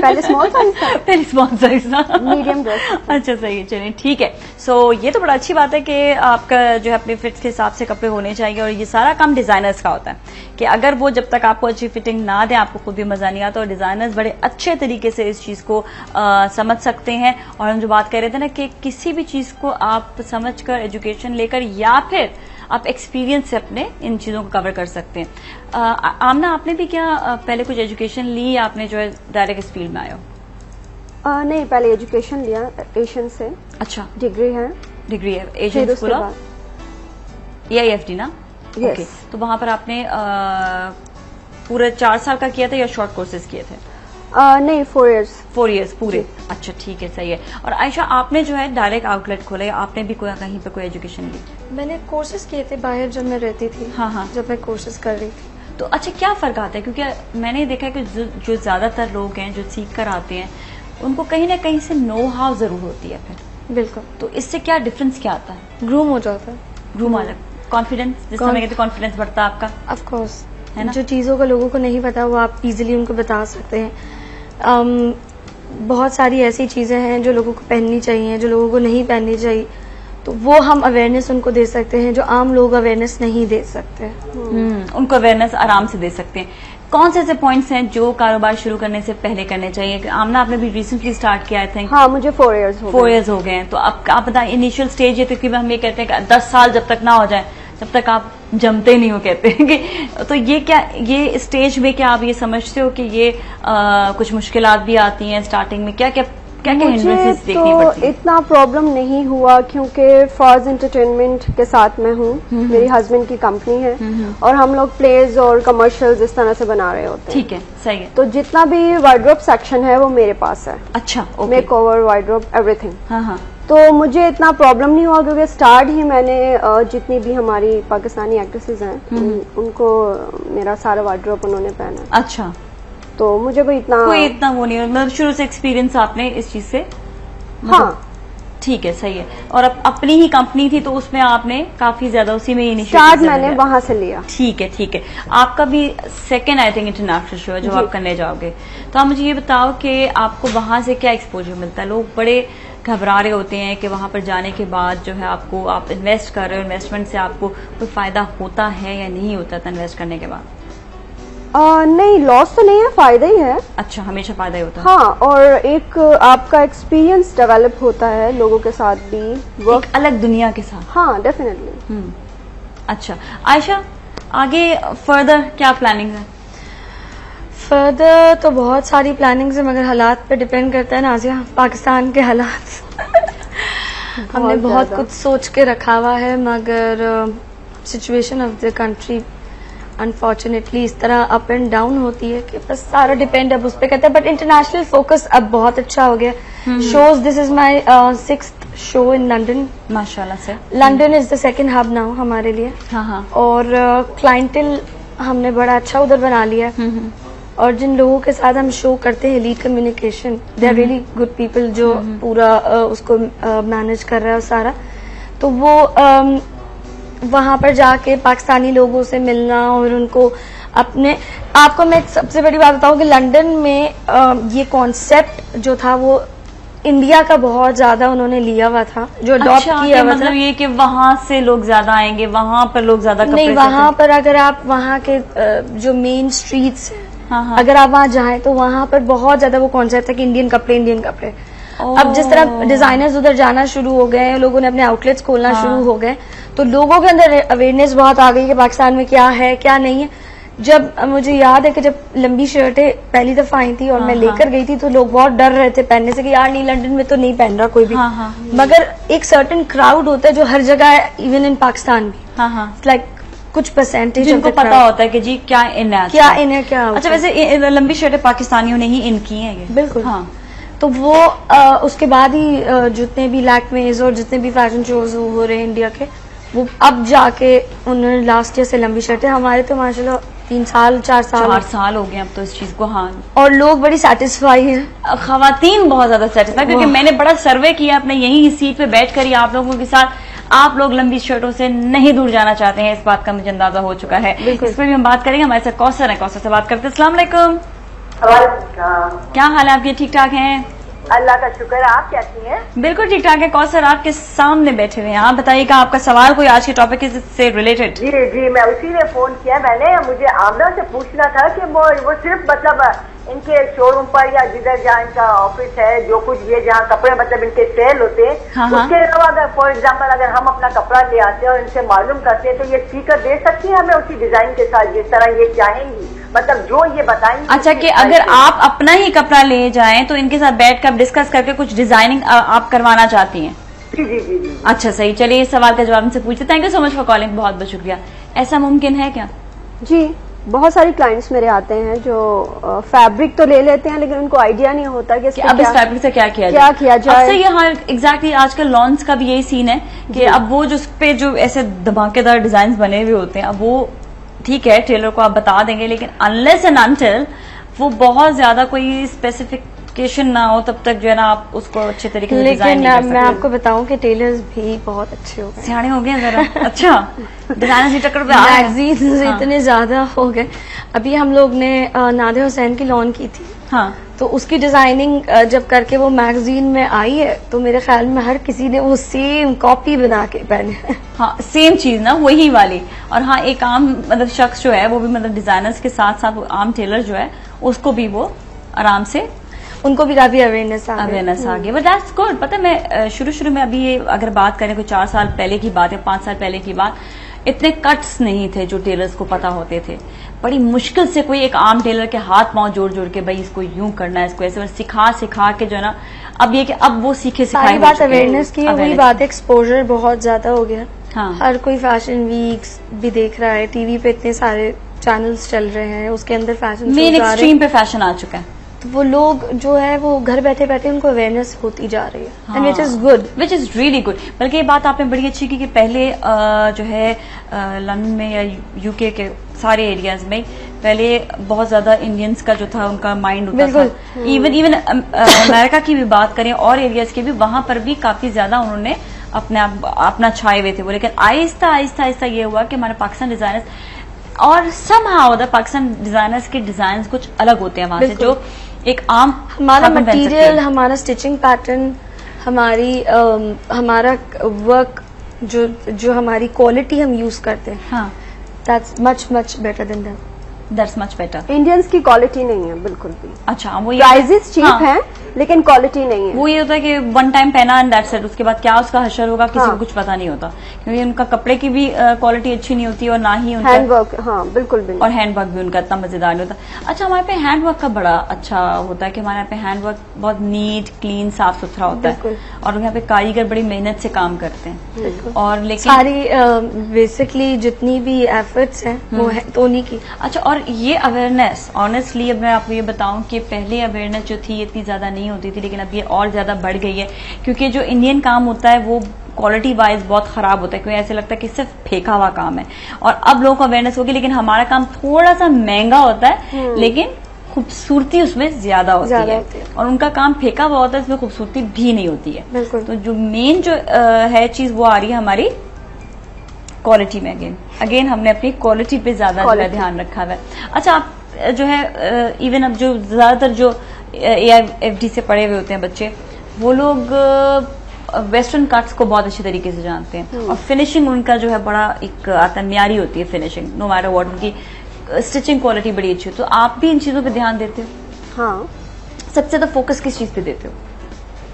पहले स्मॉल साइज था। पहले स्मॉल साइज था, मीडियम ड्रेस। अच्छा सही है, चलिए ठीक है। सो ये तो बड़ा अच्छी बात है कि आपका जो है अपने फिट के हिसाब से कपड़े होने चाहिए, और ये सारा काम डिजाइनर्स का होता है कि अगर वो जब तक आपको अच्छी फिटिंग ना दे आपको खुद भी मजा नहीं आता, और डिजाइनर्स बड़े अच्छे तरीके से इस चीज को समझ सकते हैं। और हम जो बात कर रहे थे ना कि किसी भी चीज को आप समझ कर एजुकेशन लेकर या फिर आप एक्सपीरियंस से अपने इन चीजों को कवर कर सकते हैं। आमना आपने भी क्या पहले कुछ एजुकेशन ली या आपने जो है डायरेक्ट इस फील्ड में आए हो? नहीं, पहले एजुकेशन लिया एशियन से। अच्छा, डिग्री है? डिग्री है एशियन स्कूल ऑफ EIFT ना? Yes. Okay. तो वहां पर आपने पूरे 4 साल का किया था या शॉर्ट कोर्सेज किए थे? नहीं, 4 इयर्स। 4 इयर्स पूरे। अच्छा ठीक है, सही है। और आयशा आपने जो है डायरेक्ट आउटलेट खोला या आपने भी कहीं पे कोई एजुकेशन ली? मैंने कोर्सेज किए थे बाहर जब मैं रहती थी। हाँ। जब मैं कोर्सेज कर रही थी। तो अच्छा क्या फर्क आता है? क्योंकि मैंने देखा है कि जो ज्यादातर लोग हैं जो सीख कर आते हैं उनको कहीं ना कहीं से नो हाउ जरूर होती है फिर। बिल्कुल। तो इससे क्या डिफरेंस क्या आता है? ग्रूम हो जाता है। ग्रूम अलग, कॉन्फिडेंस, जिस समय कहते कॉन्फिडेंस बढ़ता है आपका। ऑफ कोर्स है ना? जो चीजों का लोगों को नहीं पता वो आप इजीली उनको बता सकते हैं। बहुत सारी ऐसी चीजें हैं जो लोगों को पहननी चाहिए, जो लोगों को नहीं पहननी चाहिए, तो वो हम अवेयरनेस उनको दे सकते हैं जो आम लोग अवेयरनेस नहीं दे सकते। उनको अवेयरनेस आराम से दे सकते हैं। कौन से ऐसे पॉइंट्स हैं जो कारोबार शुरू करने से पहले करने चाहिए? आमना आपने भी रिसेंटली स्टार्ट किया, आई थिंक। हाँ, मुझे 4 इयर्स हो गए। 4 इयर्स हो गए हैं। तो आप बताएं इनिशियल स्टेज है, क्योंकि हम ये कहते हैं कि 10 साल जब तक ना हो जाए जब तक आप जमते नहीं हो, कहते हैं कि तो ये स्टेज में क्या आप ये समझते हो कि ये कुछ मुश्किलात भी आती हैं स्टार्टिंग में? क्या हिंड्रेंसेस देखनी पड़ती है? इतना प्रॉब्लम नहीं हुआ क्योंकि फॉर्ज एंटरटेनमेंट के साथ मैं हूँ। मेरी हस्बैंड की कंपनी है और हम लोग प्लेज और कमर्शियल्स इस तरह से बना रहे होते हैं। ठीक है, सही है। तो जितना भी वार्डरोब सेक्शन है वो मेरे पास है। अच्छा, ओके। Makeover, wardrobe, everything. हाँ। तो मुझे इतना प्रॉब्लम नहीं हुआ क्योंकि स्टार्ट ही मैंने जितनी भी हमारी पाकिस्तानी एक्ट्रेसेस हैं उनको मेरा सारा वार्डरोब उन्होंने पहना। अच्छा, तो मुझे कोई इतना वो नहीं, मतलब शुरू से एक्सपीरियंस आपने इस चीज से? हाँ, ठीक है, सही है। और अपनी ही कंपनी थी तो उसमें आपने काफी ज्यादा उसी में स्टार्ट मैंने वहां से लिया। ठीक है। आपका भी second I think international show है जो आप करने जाओगे, तो आप मुझे ये बताओ कि आपको वहां से क्या एक्सपोजर मिलता है? लोग बड़े घबरा रहे होते हैं कि वहां पर जाने के बाद जो है आप इन्वेस्ट कर रहे हो, इन्वेस्टमेंट से आपको कोई फायदा होता है या नहीं होता था इन्वेस्ट करने के बाद? नहीं, लॉस तो नहीं है, फायदा ही है। अच्छा, हमेशा फायदा ही होता है। हाँ, और एक आपका एक्सपीरियंस डेवलप होता है लोगों के साथ भी, एक अलग दुनिया के साथ। हाँ, डेफिनेटली। अच्छा आयशा, आगे फर्दर क्या प्लानिंग है? फर्दर तो बहुत सारी प्लानिंग्स है मगर हालात पे डिपेंड करता है नाजिया, पाकिस्तान के हालात। हमने बहुत कुछ सोच के रखा हुआ है मगर situation of the country unfortunately इस तरह अप एंड डाउन होती है कि बस सारा डिपेंड अब उस पर करता है। बट इंटरनेशनल फोकस अब बहुत अच्छा हो गया। Shows, this is my 6th show in London. माशाल्लाह से। London is the second hub now हमारे लिए। हाँ। और क्लाइंटल हमने बड़ा अच्छा उधर बना लिया है। और जिन लोगों के साथ हम शो करते हैं, lead communication, they are really good people जो पूरा उसको मैनेज कर रहा है सारा। तो वो वहां पर जाके पाकिस्तानी लोगों से मिलना और उनको आपको मैं एक सबसे बड़ी बात बताऊं कि लंदन में ये कॉन्सेप्ट जो था वो इंडिया का बहुत ज्यादा उन्होंने लिया हुआ था, जो अडॉप्ट किया हुआ मतलब ये कि वहां से लोग ज्यादा आएंगे, वहां पर लोग ज्यादा नहीं, वहां पर अगर आप वहां के जो मेन स्ट्रीट्स हैं, हाँ। अगर आप वहां जाएं तो वहां पर बहुत ज्यादा वो कॉन्सेप्ट है कि इंडियन कपड़े। अब जिस तरह डिजाइनर्स उधर जाना शुरू हो गए, लोगों ने अपने आउटलेट्स खोलना शुरू हो गए, तो लोगों के अंदर अवेयरनेस बहुत आ गई कि पाकिस्तान में क्या है क्या नहीं है। जब मुझे याद है कि जब लंबी शर्टें पहली दफा आई थी और मैं लेकर गई थी, तो लोग बहुत डर रहे थे पहनने से कि यार नहीं, लंदन में तो नहीं पहन रहा कोई भी। मगर एक सर्टेन क्राउड होता है जो हर जगह है, इवन इन पाकिस्तान भी, लाइक कुछ परसेंटेज जिनको पता होता है कि जी क्या इन है, क्या इन है, क्या। अच्छा, वैसे लंबी शर्टें पाकिस्तानियों ने ही इन की है। बिल्कुल। हाँ, तो वो उसके बाद ही जितने भी लैक्मेज और जितने भी फैशन शोज हो रहे हैं इंडिया के, वो अब जाके उन्होंने लास्ट ईयर से लंबी शर्टें, हमारे तो माशाल्लाह 3 साल 4 साल हो गए अब तो इस चीज को। हाँ, और लोग बड़ी सेटिस्फाई हैं, खवातीन बहुत ज्यादा सेटिस्फाई, क्योंकि मैंने बड़ा सर्वे किया अपने यही सीट पे बैठ कर ही आप लोगों के साथ, आप लोग लंबी शर्टों से नहीं दूर जाना चाहते हैं, इस बात का मुझे अंदाजा हो चुका है। इस पर भी हम बात करेंगे। हमारे साथ कौसर है, कौसर से बात करते हैं। अस्सलाम वालेकुम, क्या हाल है आपके? ठीक ठाक हैं? अल्लाह का शुक्र। आप कैसी हैं? बिल्कुल ठीक ठाक है। कौसर आपके सामने बैठे हुए हैं, आप बताइएगा आपका सवाल कोई आज के टॉपिक से रिलेटेड? जी, मैं उसी ने फोन किया। मैंने मुझे आमना से पूछना था कि वो सिर्फ मतलब इनके शोरूम पर या जिधर जहाँ इनका ऑफिस है, जो कुछ ये जहाँ कपड़े मतलब इनके सेल होते हैं, उसके अलावा अगर फॉर एग्जाम्पल अगर हम अपना कपड़ा ले आते हैं और इनसे मालूम करते हैं, तो ये स्पीकर दे सकती है हमें उसी डिजाइन के साथ जिस तरह ये चाहेंगी, मतलब जो ये बताएंगे। अच्छा, कि अगर आप अपना ही कपड़ा ले जाएं तो इनके साथ बैठकर डिस्कस करके कुछ डिजाइनिंग आप करवाना चाहती हैं? जी। अच्छा, सही। चलिए, इस सवाल का जवाब इनसे पूछते। Thank you so much for calling, बहुत बहुत शुक्रिया। ऐसा मुमकिन है क्या? जी, बहुत सारे क्लाइंट्स मेरे आते हैं जो फैब्रिक तो ले लेते हैं, लेकिन उनको आइडिया नहीं होता कि अब इस फैब्रिक से क्या किया जाए। अक्सर यहाँ एग्जैक्टली आजकल लॉन्च का भी यही सीन है कि अब वो जो पे जो ऐसे धमाकेदार डिजाइन बने हुए होते हैं, अब वो ठीक है टेलर को आप बता देंगे, लेकिन अनलेस एंड अनटिल वो बहुत ज्यादा कोई स्पेसिफिकेशन ना हो तब तक जो है ना आप उसको अच्छे तरीके से डिजाइन नहीं कर सकते। मैं आपको बताऊं कि टेलर्स भी बहुत अच्छे हो गए, सियाने हो गए जरा। अच्छा, डिजाइनर्स की टक्कर पे मैगजीन इतने ज्यादा हो गए। अभी हम लोग ने नादिर हुसैन की लॉन्च की थी, हाँ, तो उसकी डिजाइनिंग जब करके वो मैगजीन में आई है, तो मेरे ख्याल में हर किसी ने वो सेम कॉपी बना के पहने है। हाँ, सेम चीज ना, वही वाली। और हाँ, एक आम मतलब शख्स जो है वो भी मतलब डिजाइनर्स के साथ साथ आम टेलर जो है उसको भी वो आराम से, उनको भी काफी अवेयरनेस आ गई। But that's good. पता है, मैं शुरू में अभी ये अगर बात करें कोई 4 साल पहले की बात है, 5 साल पहले की बात, इतने कट्स नहीं थे जो टेलर्स को पता होते थे। बड़ी मुश्किल से कोई एक आम टेलर के हाथ पांव जोड़ के भाई इसको यूं करना है, इसको ऐसे सिखा के जो है ना, अब ये कि अब वो सिखाई बात अवेयरनेस की है, वही बात, एक्सपोजर बहुत ज्यादा हो गया। हाँ, हर कोई फैशन वीक्स भी देख रहा है, टीवी पे इतने सारे चैनल्स चल रहे हैं, उसके अंदर फैशन मेन एक्सट्रीम पे फैशन आ चुका है, तो वो लोग जो है वो घर बैठे बैठे उनको अवेयरनेस होती जा रही है, and which is good, which is really good. बल्कि ये बात आपने बड़ी अच्छी की कि पहले जो है लंदन में या यूके के सारे एरियाज में पहले बहुत ज्यादा इंडियंस का जो था उनका माइंड होता था। इवन अमेरिका की भी बात करें और एरियाज की भी, वहां पर भी काफी ज्यादा उन्होंने अपना छाए हुए थे वो। लेकिन आहिस्ता आहिस्ता ये हुआ कि हमारे पाकिस्तान डिजाइनर्स और समहाउ द पाकिस्तान डिजाइनर्स के डिजाइन कुछ अलग होते हैं वहां से, जो एक आम हमारा मटेरियल, हमारा स्टिचिंग पैटर्न, हमारा वर्क, जो हमारी क्वालिटी हम यूज करते हैं, हाँ, that's much better than that. That's much better. Indians की क्वालिटी नहीं है बिल्कुल भी। अच्छा, वो प्राइजेस चीप हैं लेकिन क्वालिटी नहीं है। वो ये होता है कि वन टाइम पहना एंड दैट्स इट, उसके बाद क्या उसका हशर होगा किसी को कुछ पता नहीं होता, क्योंकि उनका कपड़े की भी क्वालिटी अच्छी नहीं होती और ना ही उनका हैंडवर्क, हाँ बिल्कुल भी, और हैंडवर्क भी उनका इतना मजेदार नहीं होता। अच्छा, हमारे पे हैंडवर्क का बड़ा अच्छा होता है कि हमारे यहाँ पे हैंडवर्क बहुत नीट क्लीन साफ सुथरा होता है, और यहाँ पे कारीगर बड़ी मेहनत से काम करते हैं, और लेकिन सारी बेसिकली जितनी भी एफर्ट्स हैं वो है तो उन्हीं की। अच्छा, और ये अवेयरनेस ऑनेस्टली अब मैं आपको ये बताऊं कि पहले अवेयरनेस जो थी इतनी ज्यादा नहीं होती थी, लेकिन अब ये और ज्यादा बढ़ गई है, क्योंकि जो इंडियन काम होता है वो क्वालिटी वाइज बहुत खराब होता है, क्योंकि ऐसे लगता है कि सिर्फ फेंका हुआ काम है, और अब लोगों को अवेयरनेस होगी, लेकिन हमारा काम थोड़ा सा महंगा होता है लेकिन खूबसूरती उसमें ज्यादा होती है, और उनका काम फेंका हुआ होता है, इसमें खूबसूरती भी नहीं होती है। तो जो मेन जो है चीज वो आ रही है हमारी क्वालिटी में। अगेन हमने अपनी क्वालिटी पे ज्यादा ध्यान रखा हुआ है। अच्छा, आप जो है इवन अब जो ज्यादातर जो AIFD से पढ़े हुए होते हैं बच्चे, वो लोग वेस्टर्न कट्स को बहुत अच्छे तरीके से जानते हैं, और फिनिशिंग उनका जो है बड़ा एक आता न्यारी होती है फिनिशिंग, नो मैटर व्हाट, उनकी स्टिचिंग क्वालिटी बड़ी अच्छी है। तो आप भी इन चीजों पे ध्यान देते हो? हाँ। सबसे ज्यादा फोकस किस चीज पे देते हो?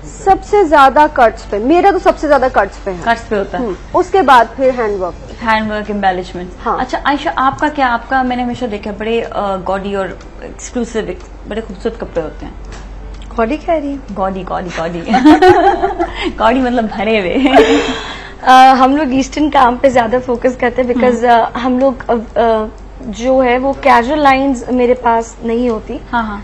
सबसे ज्यादा कट्स पे, मेरा तो सबसे ज्यादा कट्स पे है। कट्स पे होता है। उसके बाद फिर हैंडवर्क एम्बेलिशमेंट। हाँ। अच्छा आयशा, आपका क्या? आपका मैंने हमेशा देखा बड़े गॉडी और एक्सक्लूसिव बड़े खूबसूरत कपड़े होते हैं। गॉडी कह रही है? गॉडी गॉडी मतलब भरे हुए। हम लोग ईस्टर्न काम पे ज्यादा फोकस करते हैं बिकॉज हम लोग जो है वो कैजुअल लाइंस मेरे पास नहीं होती। हाँ।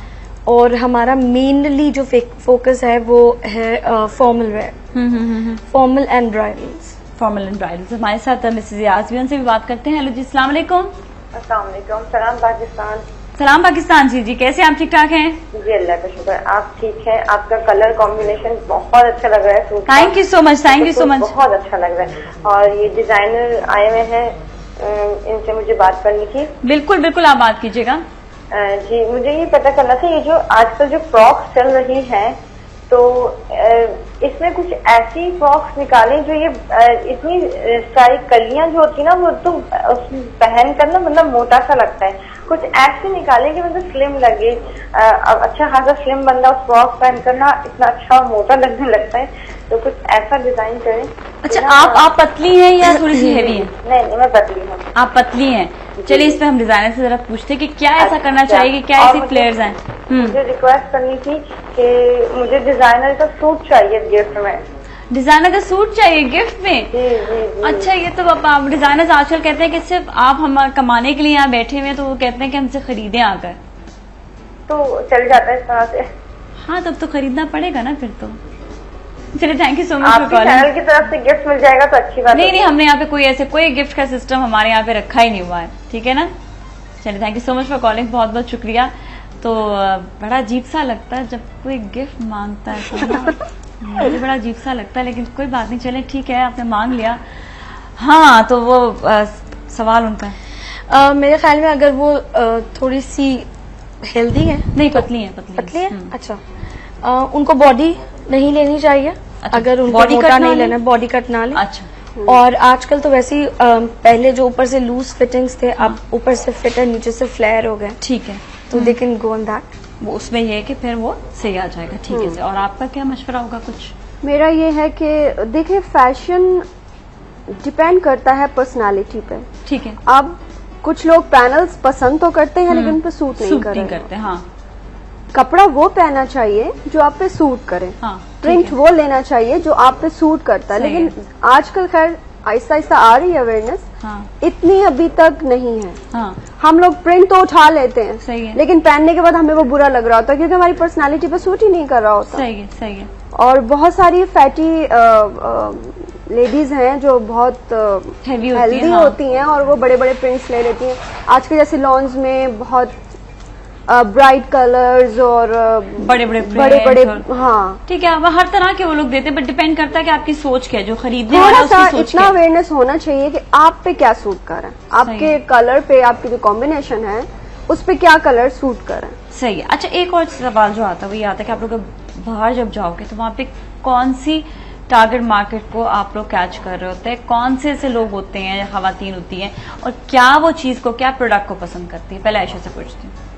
और हमारा मेनली जो फोकस है वो है formal wear, formal and bridals. हमारे साथ मिसेज याज भी, उनसे भी बात करते हैं। हेलो जी, अस्सलाम वालेकुम। अस्सलाम वालेकुम। सलाम पाकिस्तान। सलाम पाकिस्तान। जी कैसे आप? ठीक ठाक हैं? जी अल्लाह का शुक्र, आप ठीक हैं? आपका कलर कॉम्बिनेशन बहुत अच्छा लग रहा है। Thank you so much, thank you so much. बहुत अच्छा लग रहा है। और ये डिजाइनर आए हुए हैं, इनसे मुझे बात करनी थी। बिल्कुल बिल्कुल, आप बात कीजिएगा। जी मुझे ये पता करना था, ये जो आजकल जो फ्रॉक्स चल रही हैं तो इसमें कुछ ऐसी फ्रॉक्स निकालें जो ये इतनी सारी कलियां जो होती है ना वो तो पहन कर ना मतलब मोटा सा लगता है। कुछ ऐसे निकालें कि मतलब स्लिम लगे। अच्छा खासा स्लिम बंदा उस फ्रॉक पहन कर ना इतना अच्छा और मोटा लगने लगता है, तो कुछ ऐसा डिजाइन करें। अच्छा आप पतली हैं या थोड़ी सी हैवी हैं? नहीं मैं पतली हूँ। आप पतली हैं। चलिए इस पे हम डिजाइनर से जरा पूछते हैं कि क्या ऐसा करना चाहिए, कि क्या ऐसी फ्लेयर्स हैं। मुझे रिक्वेस्ट करनी थी कि मुझे डिजाइनर का सूट चाहिए गिफ्ट में। डिजाइनर का सूट चाहिए गिफ्ट में? जी। अच्छा, ये तो आप डिजाइनर्स आजकल कहते हैं कि सिर्फ आप हम कमाने के लिए यहाँ बैठे हुए हैं, तो वो कहते हैं कि हमसे खरीदें आकर, तो चल जाता है इस तरह से। हाँ तब तो खरीदना पड़ेगा ना फिर तो। चलिए thank you so much for calling. Channel की तरफ से गिफ्ट मिल जाएगा तो अच्छी बात। नहीं हमने यहाँ पे कोई गिफ्ट का सिस्टम हमारे यहाँ पे रखा ही नहीं हुआ है, ठीक है ना। चलिए thank you so much for calling, बहुत बहुत शुक्रिया। तो बड़ा अजीब सा लगता है जब कोई गिफ्ट मांगता है तो मुझे बड़ा अजीब सा लगता है, लेकिन कोई बात नहीं, चले ठीक है, आपने मांग लिया। हाँ तो वो सवाल उनका है। मेरे ख्याल में अगर वो थोड़ी सी हेल्दी है, नहीं पतली है। अच्छा उनको बॉडी नहीं लेनी चाहिए। अच्छा, अगर उनको बॉडी कट नहीं लेना, बॉडी कट ना ले। अच्छा। और आजकल तो वैसे ही पहले जो ऊपर से लूज फिटिंग्स थे अब ऊपर से फिट है, नीचे से फ्लेयर हो गए। ठीक है, तो they can go on that. वो उसमें ये है कि फिर वो सही आ जाएगा। ठीक है। और आपका क्या मशवरा होगा? कुछ मेरा ये है कि देखिए फैशन डिपेंड करता है पर्सनालिटी पे। ठीक है। अब कुछ लोग पैनल्स पसंद तो करते हैं लेकिन उन पे सूट नहीं करते। हाँ, कपड़ा वो पहनना चाहिए जो आप पे सूट करे। हाँ, प्रिंट वो लेना चाहिए जो आप पे सूट करता है। लेकिन आजकल खैर आहिस्ता आहिस्ता आ रही है अवेयरनेस। हाँ, इतनी अभी तक नहीं है। हाँ, हम लोग प्रिंट तो उठा लेते हैं, सही है, लेकिन पहनने के बाद हमें वो बुरा लग रहा होता है क्योंकि हमारी पर्सनालिटी पे सूट ही नहीं कर रहा होता। सही है, सही है। और बहुत सारी फैटी लेडीज हैं जो बहुत हेल्दी होती हैं और वो बड़े बड़े प्रिंट्स ले लेती हैं। आज के जैसे लॉन्स में बहुत ब्राइट कलर्स और बड़े बड़े हाँ ठीक है। अब हर तरह के वो लोग देते हैं, बट डिपेंड करता है कि आपकी सोच क्या है, जो खरीदने वाला थोड़ा उसकी सा सोच इतना अवेयरनेस होना चाहिए कि आप पे क्या सूट कर रहा है, आपके कलर पे, आपकी जो कॉम्बिनेशन है उस पे क्या कलर सूट कर रहा है। सही है। अच्छा, एक और सवाल जो आता है वो ये आता है कि आप लोग बाहर जब जाओगे तो वहाँ पे कौन सी टारगेट मार्केट को आप लोग कैच कर रहे होते हैं, कौन से ऐसे लोग होते हैं या खवातीन होती हैं, और क्या वो चीज को, क्या प्रोडक्ट को पसंद करती है? पहले आयशा से पूछती हूँ।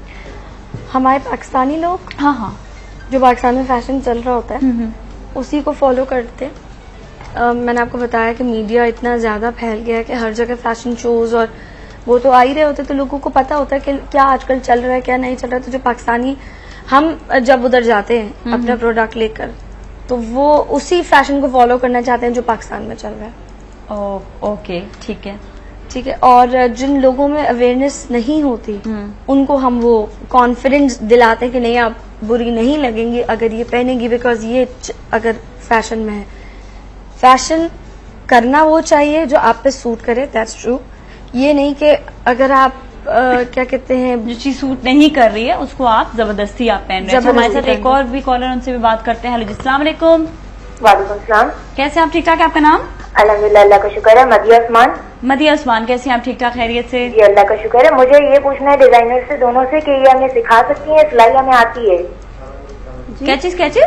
हमारे पाकिस्तानी लोग, हाँ, जो पाकिस्तान में फैशन चल रहा होता है उसी को फॉलो करते हैं। मैंने आपको बताया कि मीडिया इतना ज्यादा फैल गया है कि हर जगह फैशन शोज और वो तो आ ही रहे होते, तो लोगों को पता होता है कि क्या आजकल चल रहा है क्या नहीं चल रहा है। तो जो पाकिस्तानी, हम जब उधर जाते हैं अपना प्रोडक्ट लेकर, तो वो उसी फैशन को फॉलो करना चाहते हैं जो पाकिस्तान में चल रहा है। ओके, ठीक है, ठीक है। और जिन लोगों में अवेयरनेस नहीं होती उनको हम वो कॉन्फिडेंस दिलाते हैं कि नहीं, आप बुरी नहीं लगेंगी अगर ये पहनेंगी, बिकॉज ये अगर फैशन में है। फैशन करना वो चाहिए जो आप पे सूट करे, दैट्स ट्रू। ये नहीं कि अगर आप क्या कहते हैं, जो चीज सूट नहीं कर रही है उसको आप जबरदस्ती आप पहन रहे हैं। हमारे साथ एक और भी कॉलर, उनसे भी बात करते हैं। हेलो जी, अस्सलाम वालेकुम। वालेकुम सलाम। कैसे आप? ठीक ठाक है। आपका नाम? अल्हम्दुलिल्लाह, अल्लाह का शुक्र है। मदिया उस्मान। मदिया उस्मान, कैसी हैं आप? ठीक ठाक, खैरियत से? जी अल्लाह का शुक्र है। मुझे ये पूछना है डिजाइनर से, दोनों से, कि ये हमें सिखा सकती हैं, सिलाई हमें आती है? क्या चीज?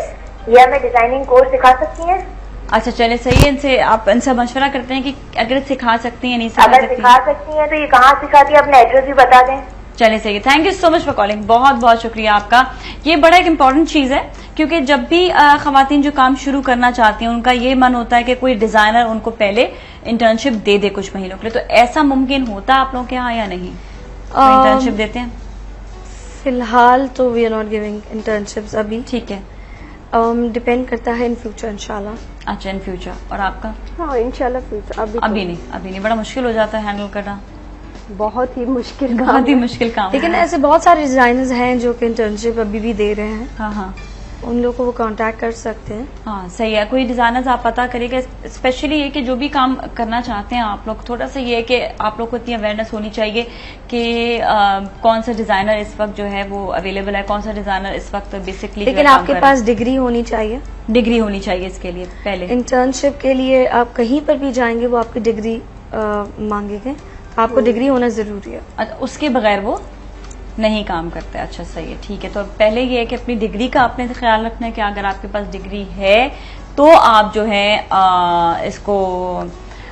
ये हमें डिजाइनिंग कोर्स सिखा सकती हैं? अच्छा, चले सही है। इनसे आप इनसे मशवरा करते हैं कि अगर सिखा सकती हैं, नहीं सिखा अगर सिखा सकती हैं तो ये कहाँ सिखाती है, अपना एड्रेस भी बता दें। चले सही है। Thank you so much for calling, बहुत बहुत शुक्रिया आपका। ये बड़ा एक इम्पोर्टेंट चीज है क्योंकि जब भी खवातीन जो काम शुरू करना चाहती हैं उनका ये मन होता है कि कोई डिजाइनर उनको पहले इंटर्नशिप दे दे कुछ महीनों के लिए, तो ऐसा मुमकिन होता है आप लोगों के यहाँ या नहीं? इंटर्नशिप देते हैं? फिलहाल तो we are not giving internships अभी। ठीक है, डिपेंड करता है इन फ्यूचर इंशाल्लाह। अच्छा, इन फ्यूचर। और आपका? हाँ इंशाल्लाह फ्यूचर। अभी नहीं। बड़ा मुश्किल हो जाता है हैंडल करना, बहुत ही मुश्किल काम। लेकिन ऐसे बहुत सारे डिजाइनर्स हैं जो कि इंटर्नशिप अभी भी दे रहे हैं। हाँ, उन लोगों को वो कांटेक्ट कर सकते हैं। हाँ सही है, कोई डिजाइनर्स आप पता करिएगा। स्पेशली ये कि जो भी काम करना चाहते हैं आप लोग, थोड़ा सा ये है कि आप लोग को इतनी अवेयरनेस होनी चाहिए कि कौन सा डिजाइनर इस वक्त जो है वो अवेलेबल है, कौन सा डिजाइनर इस वक्त बेसिकली। लेकिन आपके पास डिग्री होनी चाहिए। डिग्री होनी चाहिए इसके लिए पहले। इंटर्नशिप के लिए आप कहीं पर भी जाएंगे वो आपकी डिग्री मांगेंगे, आपको डिग्री होना जरूरी है। अच्छा, उसके बगैर वो नहीं काम करते। अच्छा सही है, ठीक है। तो पहले ये है कि अपनी डिग्री का आपने ख्याल रखना है कि अगर आपके पास डिग्री है तो आप जो है इसको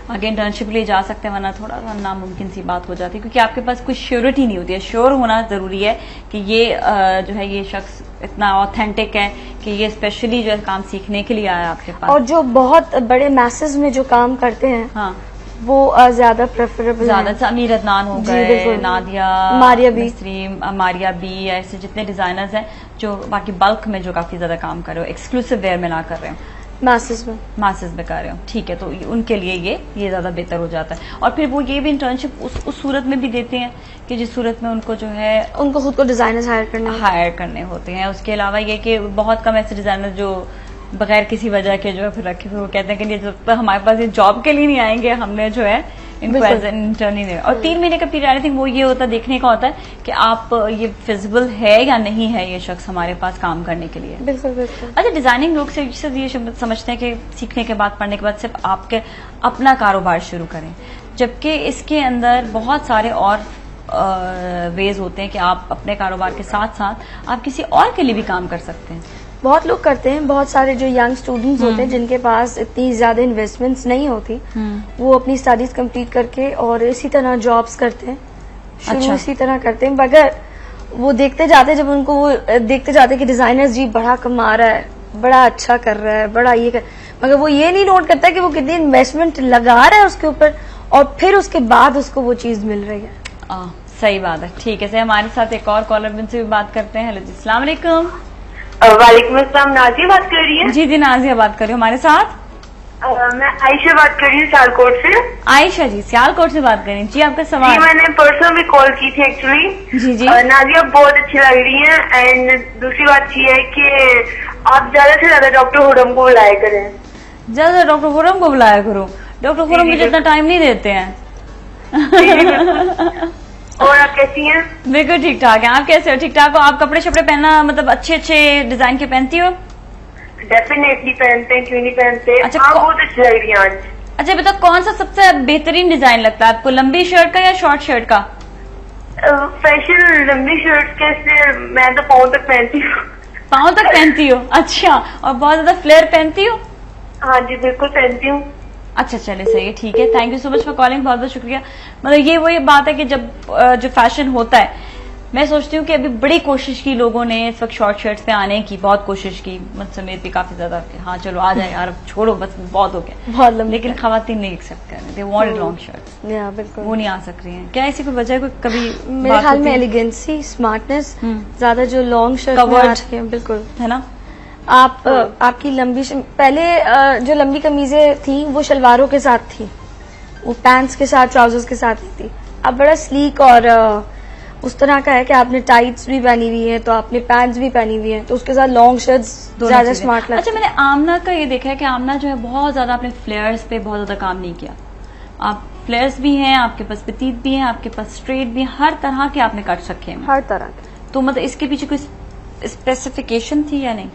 आगे इंटर्नशिप के लिए जा सकते हैं, वरना थोड़ा सा नामुमकिन सी बात हो जाती है क्योंकि आपके पास कोई श्योरिटी नहीं होती है। श्योर होना जरूरी है कि ये जो है ये शख्स इतना ऑथेंटिक है कि ये स्पेशली जो है काम सीखने के लिए आया आपके पास। और जो बहुत बड़े मैसेज में जो काम करते हैं, हाँ, वो ज्यादा प्रेफरेबल, ज्यादा अमीर अदनान हो गए, नादिया, मारिया बी, ऐसे जितने डिजाइनर्स हैं जो बाकी बल्क में जो काफी ज्यादा काम कर रहे हो, एक्सक्लूसिव वेयर में ना कर रहे हो, मैसेज में कर रहे हो। ठीक है, तो उनके लिए ये ज्यादा बेहतर हो जाता है। और फिर वो ये भी इंटर्नशिप उस सूरत में भी देते हैं कि जिस सूरत में उनको जो है उनको खुद को डिजाइनर्स हायर करने होते हैं। उसके अलावा ये कि बहुत कम ऐसे डिजाइनर जो बगैर किसी वजह के जो है फिर रखे, फिर वो कहते हैं कि जब तक हमारे पास ये जॉब के लिए नहीं आएंगे हमने जो है इनको एज एन इंटर्न ही नहीं। और 3 महीने का पीरियड आई थिंक वो ये होता है, देखने का होता है कि आप ये फिजिबल है या नहीं है ये शख्स हमारे पास काम करने के लिए। बिल्कुल बिल्कुल। अच्छा, डिजाइनिंग लोग से ये समझते हैं कि सीखने के बाद, पढ़ने के बाद सिर्फ आपके अपना कारोबार शुरू करें, जबकि इसके अंदर बहुत सारे और वेज होते हैं कि आप अपने कारोबार के साथ साथ आप किसी और के लिए भी काम कर सकते हैं। बहुत लोग करते हैं, बहुत सारे जो यंग स्टूडेंट्स होते हैं जिनके पास इतनी ज्यादा इन्वेस्टमेंट्स नहीं होती, वो अपनी स्टडीज कंप्लीट करके और इसी तरह जॉब्स करते हैं, शुरू इसी तरह करते हैं, मगर वो देखते जाते, जब उनको वो देखते जाते कि डिजाइनर जी बड़ा कमा रहा है, बड़ा अच्छा कर रहा है, बड़ा ये कर, मगर वो ये नहीं नोट करता कि वो कितनी इन्वेस्टमेंट लगा रहा है उसके ऊपर और फिर उसके बाद उसको वो चीज मिल रही है। सही बात है। ठीक है, हमारे साथ एक और कॉलर से भी बात करते हैं। हेलो जी, अस्सलाम वालेकुम। वालेकुम अस्सलाम। नाजिया बात कर रही है? जी जी, नाजिया बात कर रही हूँ। हमारे साथ मैं आयशा बात कर रही हूँ सियालकोट से। आयशा जी, सियालकोट से बात कर रही हैं जी, आपका सवाल? जी, मैंने परसों भी कॉल की थी एक्चुअली। जी जी। नाजिया बहुत अच्छी लग रही है। एंड दूसरी बात ये है कि आप ज्यादा से ज्यादा डॉक्टर खुरम को बुलाया करें। ज्यादा डॉक्टर खुरम को बुलाया करो। डॉक्टर खुरम मुझे इतना टाइम नहीं देते हैं। और आप कैसी हैं? बिल्कुल ठीक ठाक है। आप कैसे हो? ठीक ठाक हो? आप कपड़े शपड़े पहनना मतलब अच्छे अच्छे डिजाइन के पहनती हो? डेफिनेटली पहनते हैं, क्यों नहीं पहनते। अच्छा, बहुत अच्छी लग रही है आज। अच्छा बताओ, कौन सा सबसे बेहतरीन डिजाइन लगता है आपको, लंबी शर्ट का या शॉर्ट शर्ट का? फैशन लंबी शर्ट के, इसलिए मैं तो पाँव तक पहनती हूँ। पाँव तक पहनती हो? अच्छा, और बहुत ज्यादा फ्लेयर पहनती हो? हाँ जी, बिल्कुल पहनती हूँ। अच्छा चले, सही है, ठीक है। Thank you so much for calling, बहुत बहुत शुक्रिया। मतलब ये वही बात है कि जब जो फैशन होता है, मैं सोचती हूँ कि अभी बड़ी कोशिश की लोगों ने इस वक्त शॉर्ट शर्ट्स पे आने की, बहुत कोशिश की, मुझ समेत भी काफी ज्यादा। हाँ चलो आ जाए यार, छोड़ो बस, बहुत हो गया, बहुत लंबी। लेकिन खवातीन नहीं एक्सेप्ट कर रहे, दे वांट लॉन्ग शर्ट्स। बिल्कुल, वो नहीं आ सक रही हैं। क्या ऐसी कोई वजह, कोई कभी? मेरे ख्याल में एलिगेंसी, स्मार्टनेस, ज्यादा जो लॉन्ग शर्ट, बिल्कुल है ना। आपकी लंबी पहले जो लंबी कमीजें थी वो शलवारों के साथ थी, वो पैंट्स के साथ, ट्राउजर्स के साथ नहीं थी। अब बड़ा स्लीक और उस तरह का है कि आपने टाइट्स भी पहनी हुई है, तो आपने पैंट्स भी पहनी हुई है, तो उसके साथ लॉन्ग शर्ट्स ज्यादा स्मार्ट लगता है। अच्छा, मैंने आमना का ये देखा है कि आमना जो है बहुत ज्यादा अपने फ्लेयर्स पे बहुत ज्यादा काम नहीं किया। आप फ्लेयर्स भी हैं, आपके पास पेटीट भी हैं, आपके पास स्ट्रेट भी हैं, हर तरह के आपने कट रखे हैं, हर तरह के। तो मतलब इसके पीछे कोई स्पेसिफिकेशन थी या नहीं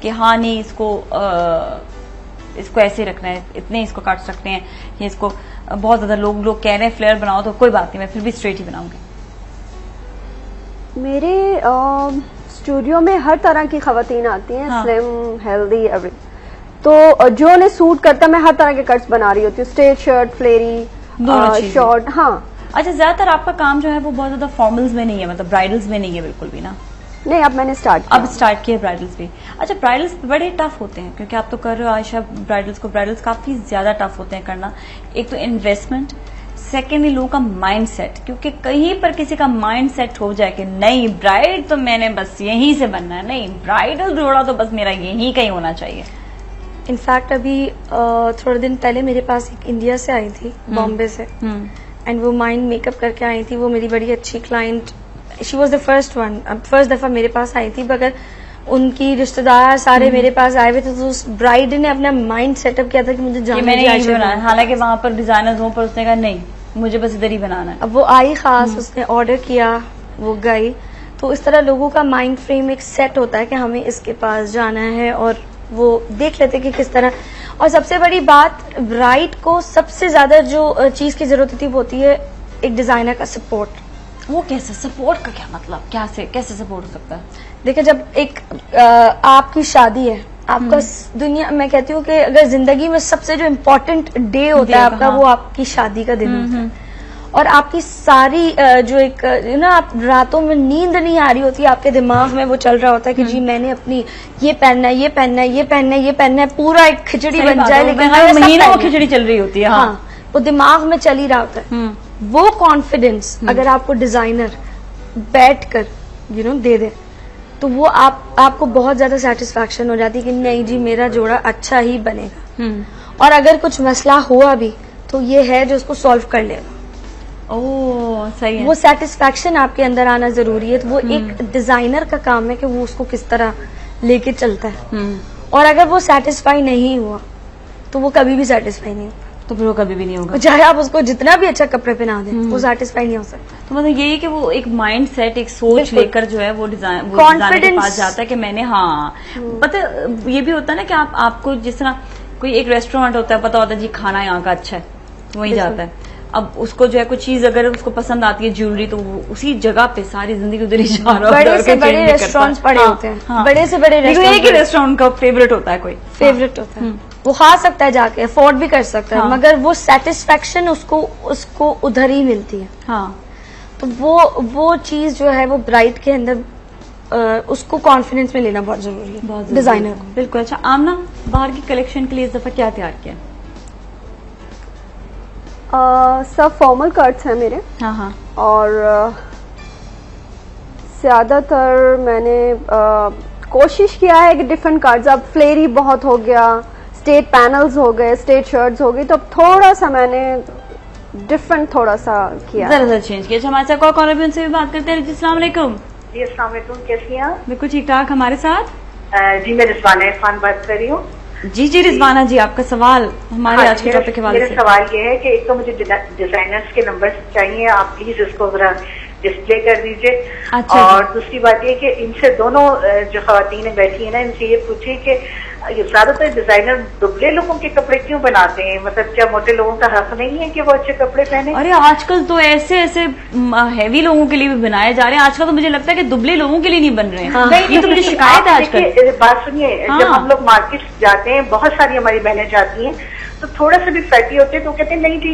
कि हाँ नहीं इसको ऐसे रखना है, इतने इसको कट्स रखने हैं, या इसको बहुत ज्यादा लोग कह रहे हैं फ्लेयर बनाओ, तो कोई बात नहीं, मैं फिर भी स्ट्रेट ही बनाऊंगी? मेरे स्टूडियो में हर तरह की खवातीन आती हैं, हाँ। स्लिम, हेल्दी, एवरी, तो जो उन्हें सूट करता, मैं हर तरह के कट्स बना रही होती हूँ, स्ट्रेट शर्ट, फ्लेरी, शॉर्ट। हाँ। अच्छा, ज्यादातर आपका काम जो है वो बहुत ज्यादा फॉर्मल्स में नहीं है, मतलब ब्राइडल्स में नहीं है बिल्कुल भी ना? नहीं, अब मैंने स्टार्ट किया ब्राइडल्स भी। अच्छा, ब्राइडल्स बड़े टफ होते हैं क्योंकि आप तो कर रहे हो आयशा ब्राइडल्स काफी ज्यादा टफ होते हैं करना। एक तो इन्वेस्टमेंट, सेकेंडली लोगों का माइंड सेट, क्योंकि कहीं पर किसी का माइंड सेट हो जाए कि नहीं ब्राइड तो मैंने बस यहीं से बनना है, नहीं ब्राइडल जोड़ा तो बस मेरा यहीं कहीं होना चाहिए। इनफैक्ट अभी थोड़े दिन पहले मेरे पास एक इंडिया से आई थी, बॉम्बे से, एंड वो माइंड मेकअप करके आई थी। वो मेरी बड़ी अच्छी client, she was the first one, first दफा मेरे पास आई थी, मगर उनकी रिश्तेदार सारे मेरे पास आए हुए थे, तो उस ब्राइड ने अपना माइंड सेटअप किया था कि मुझे जाना है। हालांकि वहां पर डिजाइनर्स हों, पर उसने कहा नहीं मुझे बस इधर ही बनाना है। अब वो आई खास, उसने ऑर्डर किया, वो गई। तो इस तरह लोगों का माइंड फ्रेम एक सेट होता है कि हमें इसके पास जाना है, और वो देख लेते कि किस तरह। और सबसे बड़ी बात, ब्राइड को सबसे ज्यादा जो चीज की जरूरत होती है वो होती है एक डिजाइनर का सपोर्ट। वो कैसे सपोर्ट का क्या मतलब, कैसे सपोर्ट हो सकता है? देखिए, जब एक आपकी शादी है, आपका दुनिया, मैं कहती हूँ कि अगर जिंदगी में सबसे जो इम्पोर्टेंट डे होता है आपका, वो आपकी शादी का दिन होता है। और आपकी सारी जो एक ना, आप रातों में नींद नहीं आ रही होती, आपके दिमाग में वो चल रहा होता है कि जी मैंने अपनी ये पहनना है, ये पहनना है, ये पहनना है, ये पहनना है, पूरा एक खिचड़ी बन जाए, लेकिन महीनों वो खिचड़ी चल रही होती है। हाँ, वो दिमाग में चल ही रहा होता है। वो कॉन्फिडेंस अगर आपको डिजाइनर बैठ कर दे दे, तो वो आपको बहुत ज्यादा सेटिस्फैक्शन हो जाती है कि नहीं जी मेरा जोड़ा अच्छा ही बनेगा। और अगर कुछ मसला हुआ भी तो ये है जो उसको सॉल्व कर लेगा। ओह, सही है। वो सेटिस्फैक्शन आपके अंदर आना जरूरी है। तो वो एक डिजाइनर का काम है कि वो उसको किस तरह लेके चलता है। और अगर वो सेटिस्फाई नहीं हुआ तो वो कभी भी सेटिस्फाई नहीं होगा, तो फिर वो कभी भी नहीं होगा, चाहे आप उसको जितना भी अच्छा कपड़े पहना दें, वो सेटिस्फाई नहीं हो सकता। तो मतलब यही है कि वो एक माइंड सेट, एक सोच लेकर जो है वो डिजाइनर के पास जाता है कि मैंने, हाँ पता ये भी होता है ना कि आपको जिस तरह कोई एक रेस्टोरेंट होता है, पता होता है जी खाना यहाँ का अच्छा है, वहीं जाता है। अब उसको जो है कोई चीज अगर उसको पसंद आती है, ज्वेलरी, तो वो उसी जगह पे सारी जिंदगी उधर ही जा रहा है। बड़े से बड़े रेस्टोरेंट्स पड़े होते हैं, बड़े से बड़े रेस्टोरेंट का फेवरेट होता है, कोई फेवरेट होता है, वो खा सकता है जाके, अफोर्ड भी कर सकता है, मगर वो सेटिस्फेक्शन उसको उधर ही मिलती है। हाँ, तो वो चीज जो है वो ब्राइड के अंदर उसको कॉन्फिडेंस में लेना बहुत जरूरी है डिजाइनर को। बिल्कुल। अच्छा आमना, बाहर की कलेक्शन के लिए इस दफा क्या तैयार किया? सब फॉर्मल कट्स हैं मेरे। हाँ। और ज्यादातर मैंने कोशिश किया है कि डिफरेंट कार्ड्स, अब फ्लेरी बहुत हो गया, स्टेट पैनल्स हो गए, स्टेट शर्ट्स हो गई, तो अब थोड़ा सा मैंने डिफरेंट थोड़ा सा किया, जरा चेंज किया। हमारे साथ कॉलर भी, उनसे भी बात करते हैं। अस्सलाम वालेकुम। जी अस्सलाम वालेकुम, कैसी हैं आप? बिल्कुल ठीक ठाक। हमारे साथ जी मैं रिजवाना इरफान बात कर रही हूँ। जी रिजवाना जी, आपका सवाल हमारे आज के टॉपिक के हवाले से। मेरा सवाल ये है कि एक तो मुझे डिजाइनर्स के नंबर चाहिए, आप प्लीज इसको जरा डिस्प्ले कर दीजिए। अच्छा, और दूसरी बात ये कि इनसे दोनों जो खवातीन बैठी है ना, इनसे ये पूछिए कि ज्यादातर डिजाइनर दुबले लोगों के कपड़े क्यों बनाते हैं? मतलब क्या मोटे लोगों का हक नहीं है कि वो अच्छे कपड़े पहने? अरे आजकल तो ऐसे हैवी लोगों के लिए भी बनाए जा रहे हैं। आजकल तो मुझे लगता है कि दुबले लोगों के लिए नहीं बन रहे हैं। हाँ। ये तो मुझे शिकायत है आजकल। बात सुनिए, जब हम लोग मार्केट जाते हैं, बहुत सारी हमारी बहनें जाती हैं, तो थोड़ा सा भी फैटी होते हैं तो कहते हैं नहीं जी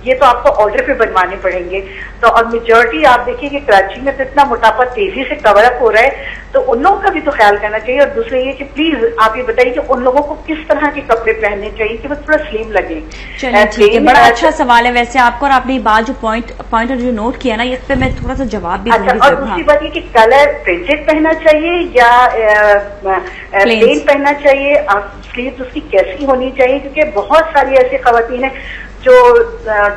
ये तो आपको ऑर्डर पे बनवाने पड़ेंगे। तो और मेजॉरिटी आप देखिए कि कराची में तो इतना मोटापा तेजी से कवर अप हो रहा है, तो उन लोगों का भी तो ख्याल करना चाहिए। और दूसरा ये कि प्लीज आप ये बताइए कि उन लोगों को किस तरह के कपड़े पहनने चाहिए कि वो थोड़ा स्लिम लगे। चलिए ठीक है, बड़ा अच्छा सवाल है वैसे आपको, और आपने बात जो पॉइंट जो नोट किया ना, इस पे मैं थोड़ा सा जवाब भी दूंगी। और दूसरी बात ये कि कलर प्रिंटेड पहनना चाहिए या प्लेन पहनना चाहिए, स्लीव्स उसकी कैसी होनी चाहिए? क्योंकि बहुत सारी ऐसी खवातीन हैं जो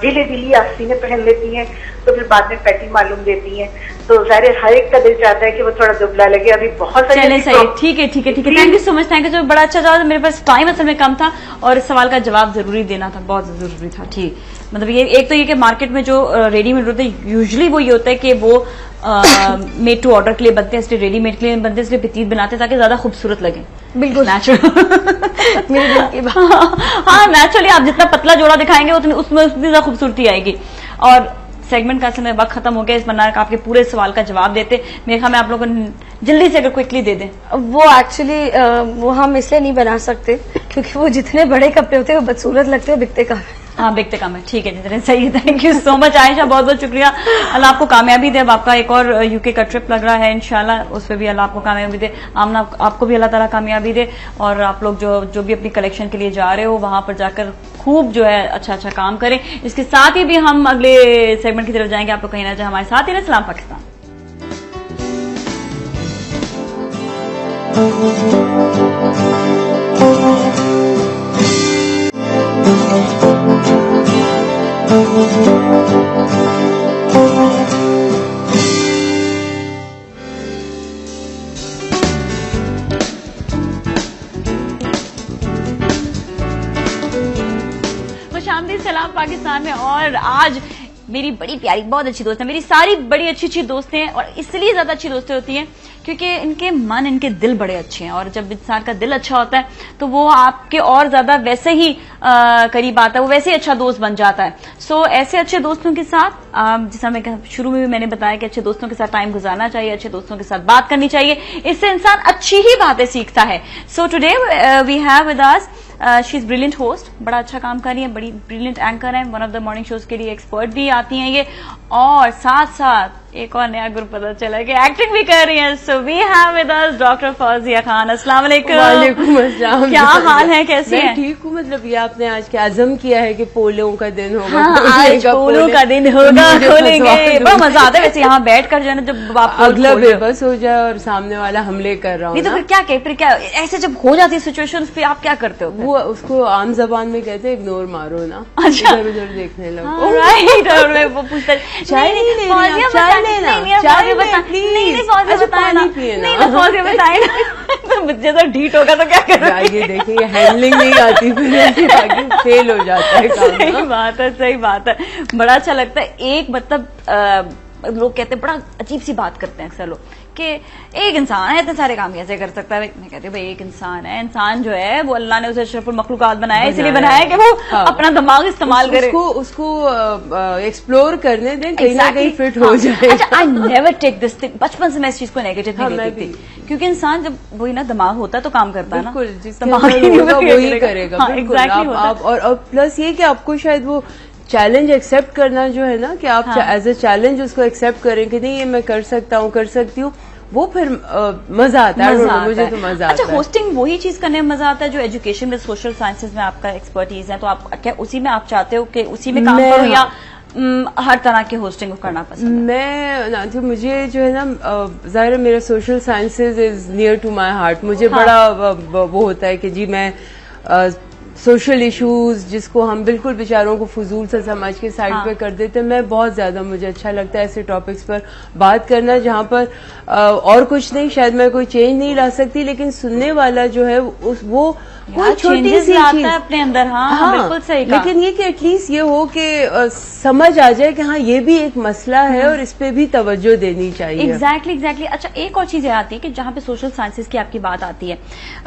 ढीले ढीली आस्तीनें पहन लेती हैं, तो फिर बाद में फैटी मालूम देती हैं। तो जाहिर हर एक का दिल चाहता है कि वो थोड़ा दुबला लगे। अभी बहुत सारी चले सही, ठीक है thank you so much, thank you. बड़ा अच्छा जवाब, मेरे पास टाइम असल में कम था और इस सवाल का जवाब जरूरी देना था, बहुत जरूरी था। ठीक, मतलब ये एक तो ये कि मार्केट में जो रेडीमेड होते हैं यूजुअली वो ये होता है कि वो मेड टू ऑर्डर के लिए बनते हैं, इसलिए रेडीमेड के लिए बनते हैं, इसलिए petite बनाते हैं ताकि ज्यादा खूबसूरत लगे। बिल्कुल नेचुरल मेरे दिल की बात। हाँ नेचुरली आप जितना पतला जोड़ा दिखाएंगे उसमें उतनी ज्यादा खूबसूरती आएगी। और सेगमेंट का समय वक्त खत्म हो गया, इस मन्नार का आपके पूरे सवाल का जवाब देते मेरे ख्याल में आप लोगों को जल्दी से अगर क्विकली दे दें। वो एक्चुअली वो हम इसलिए नहीं बना सकते क्योंकि वो जितने बड़े कपड़े होते हैं वो बदसूरत लगते हैं, बिकते कहाँ। हाँ बिकते कम है, ठीक है जितने सही है। Thank you so much Ayesha, बहुत बहुत शुक्रिया। अल्लाह आपको कामयाबी दे। अब आपका एक और यूके का ट्रिप लग रहा है इंशाल्लाह, उस पर भी अल्लाह आपको कामयाबी दे। आमना आपको भी अल्लाह ताला कामयाबी दे। और आप लोग जो भी अपनी कलेक्शन के लिए जा रहे हो वहां पर जाकर खूब जो है अच्छा काम करें। इसके साथ ही भी हम अगले सेगमेंट की तरफ जाएंगे। आप लोग कहीं ना जाए, हमारे साथ ही रहे। सलाम पाकिस्तान। खुशामदीद सलाम पाकिस्तान में। और आज मेरी बड़ी प्यारी बहुत अच्छी दोस्त है, मेरी सारी बड़ी अच्छी दोस्तें हैं और इसलिए ज्यादा अच्छी दोस्तें होती हैं क्योंकि इनके मन इनके दिल बड़े अच्छे हैं। और जब इंसान का दिल अच्छा होता है तो वो आपके और ज्यादा वैसे ही करीब आता है, वो वैसे ही अच्छा दोस्त बन जाता है। सो ऐसे अच्छे दोस्तों के साथ जिस समय शुरू में भी मैंने बताया कि अच्छे दोस्तों के साथ टाइम गुजारना चाहिए, अच्छे दोस्तों के साथ बात करनी चाहिए, इससे इंसान अच्छी ही बातें सीखता है। So today we have with us she is brilliant host, बड़ा अच्छा काम कर रही है, बड़ी ब्रिलियंट एंकर है, one of the morning shows के लिए एक्सपर्ट भी आती हैं ये, और साथ साथ एक और नया ग्रुप पता चला कि एक्टिंग भी कर रही है। So we have with us doctor Fauzia Khan. अस्सलाम वालेकुम। वालेकुम अस्सलाम। क्या हाल है, कैसे हैं? ठीक हूँ। मतलब ये आपने आज क्या अज़म किया है कि पोलो का दिन होगा। हाँ, आज पोलो का दिन होगा, खोलेंगे। बड़ा मजा आता है वैसे यहाँ बैठ कर जो है ना, जब आप अगला बेबस हो जाए और सामने वाला हमले कर रहा हो। नहीं तो फिर क्या ऐसे जब हो जाती है सिचुएशन, फिर आप क्या करते हो? वो उसको आम जबान में कहते हैं इग्नोर मारो ना। अच्छा, इधर उधर देखने लगो। राइट। और मैं वो पूछता चाय नहीं लेना, चाय लेना, मुझे तो ढीट होगा तो क्या करोगे? ये देखिए हैंडलिंग नहीं आती, फिर फेल हो जाता है काम। सही बात है। बड़ा अच्छा लगता है। एक मतलब लोग कहते हैं, बड़ा अजीब सी बात करते हैं अक्सर लोग कि एक इंसान है इतने सारे काम कैसे कर सकता है। मैं कहती हूँ भाई एक इंसान है, इंसान जो है वो अल्लाह ने उसे अशरफुल मखलूकात बनाया है, इसलिए बनाया है कि वो अपना दिमाग इस्तेमाल करे, उसको एक्सप्लोर करने दें, कहीं ना कहीं फिट हो जाए। अच्छा, I never take this thing. बचपन से मैं इस चीज को नेगेटिव नहीं लेती थी, क्योंकि इंसान जब वही ना दिमाग होता है तो काम करता है ना, दिमाग वही करेगा। और प्लस ये कि आपको शायद वो चैलेंज एक्सेप्ट करना जो है ना, कि आप एज ए चैलेंज उसको एक्सेप्ट करें कि नहीं ये मैं कर सकता हूँ, कर सकती हूँ, वो फिर मजा आता है। मुझे तो मजा आता है। अच्छा, होस्टिंग वही चीज करने में मजा आता है जो एजुकेशन में, सोशल साइंसेज में आपका एक्सपर्टीज है, तो आप क्या उसी में आप चाहते हो कि उसी में काम करो या हर तरह के होस्टिंग को करना पसंद? मैं तो मुझे जो है ना, जाहिर है मेरा social sciences is near to my heart. मुझे बड़ा वो होता है कि जी मैं सोशल इश्यूज जिसको हम बिल्कुल बेचारों को फजूल से समझ के साइड पे कर देते हैं, मैं बहुत ज्यादा मुझे अच्छा लगता है ऐसे टॉपिक्स पर बात करना जहाँ पर और कुछ नहीं, शायद मैं कोई चेंज नहीं ला सकती, लेकिन सुनने वाला जो है वो कोई छोटी सी चीज अपने अंदर। हाँ, बिल्कुल सही कहा। लेकिन ये कि एटलीस्ट ये हो कि समझ आ जाए कि हाँ ये भी एक मसला है और इस पे भी तवज्जो देनी चाहिए। एग्जैक्टली। अच्छा, एक और चीज आती है कि जहाँ पे सोशल साइंसेज की आपकी बात आती है,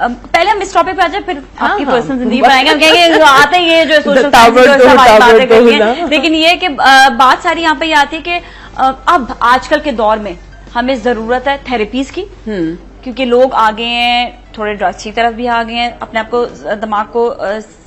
पहले हम इस टॉपिक पे आ जाए, फिर आपकी पर्सनल जिंदगी बनाएंगे। हम कहेंगे आते ही ये जो सोशल बातें करती है, लेकिन ये कि बात सारी यहाँ पे ये आती है कि अब आजकल के दौर में हमें जरूरत है थेरेपीज की, क्योंकि लोग आ गए हैं, थोड़े ड्रग्स की तरफ भी आ गए हैं, अपने आप को दिमाग को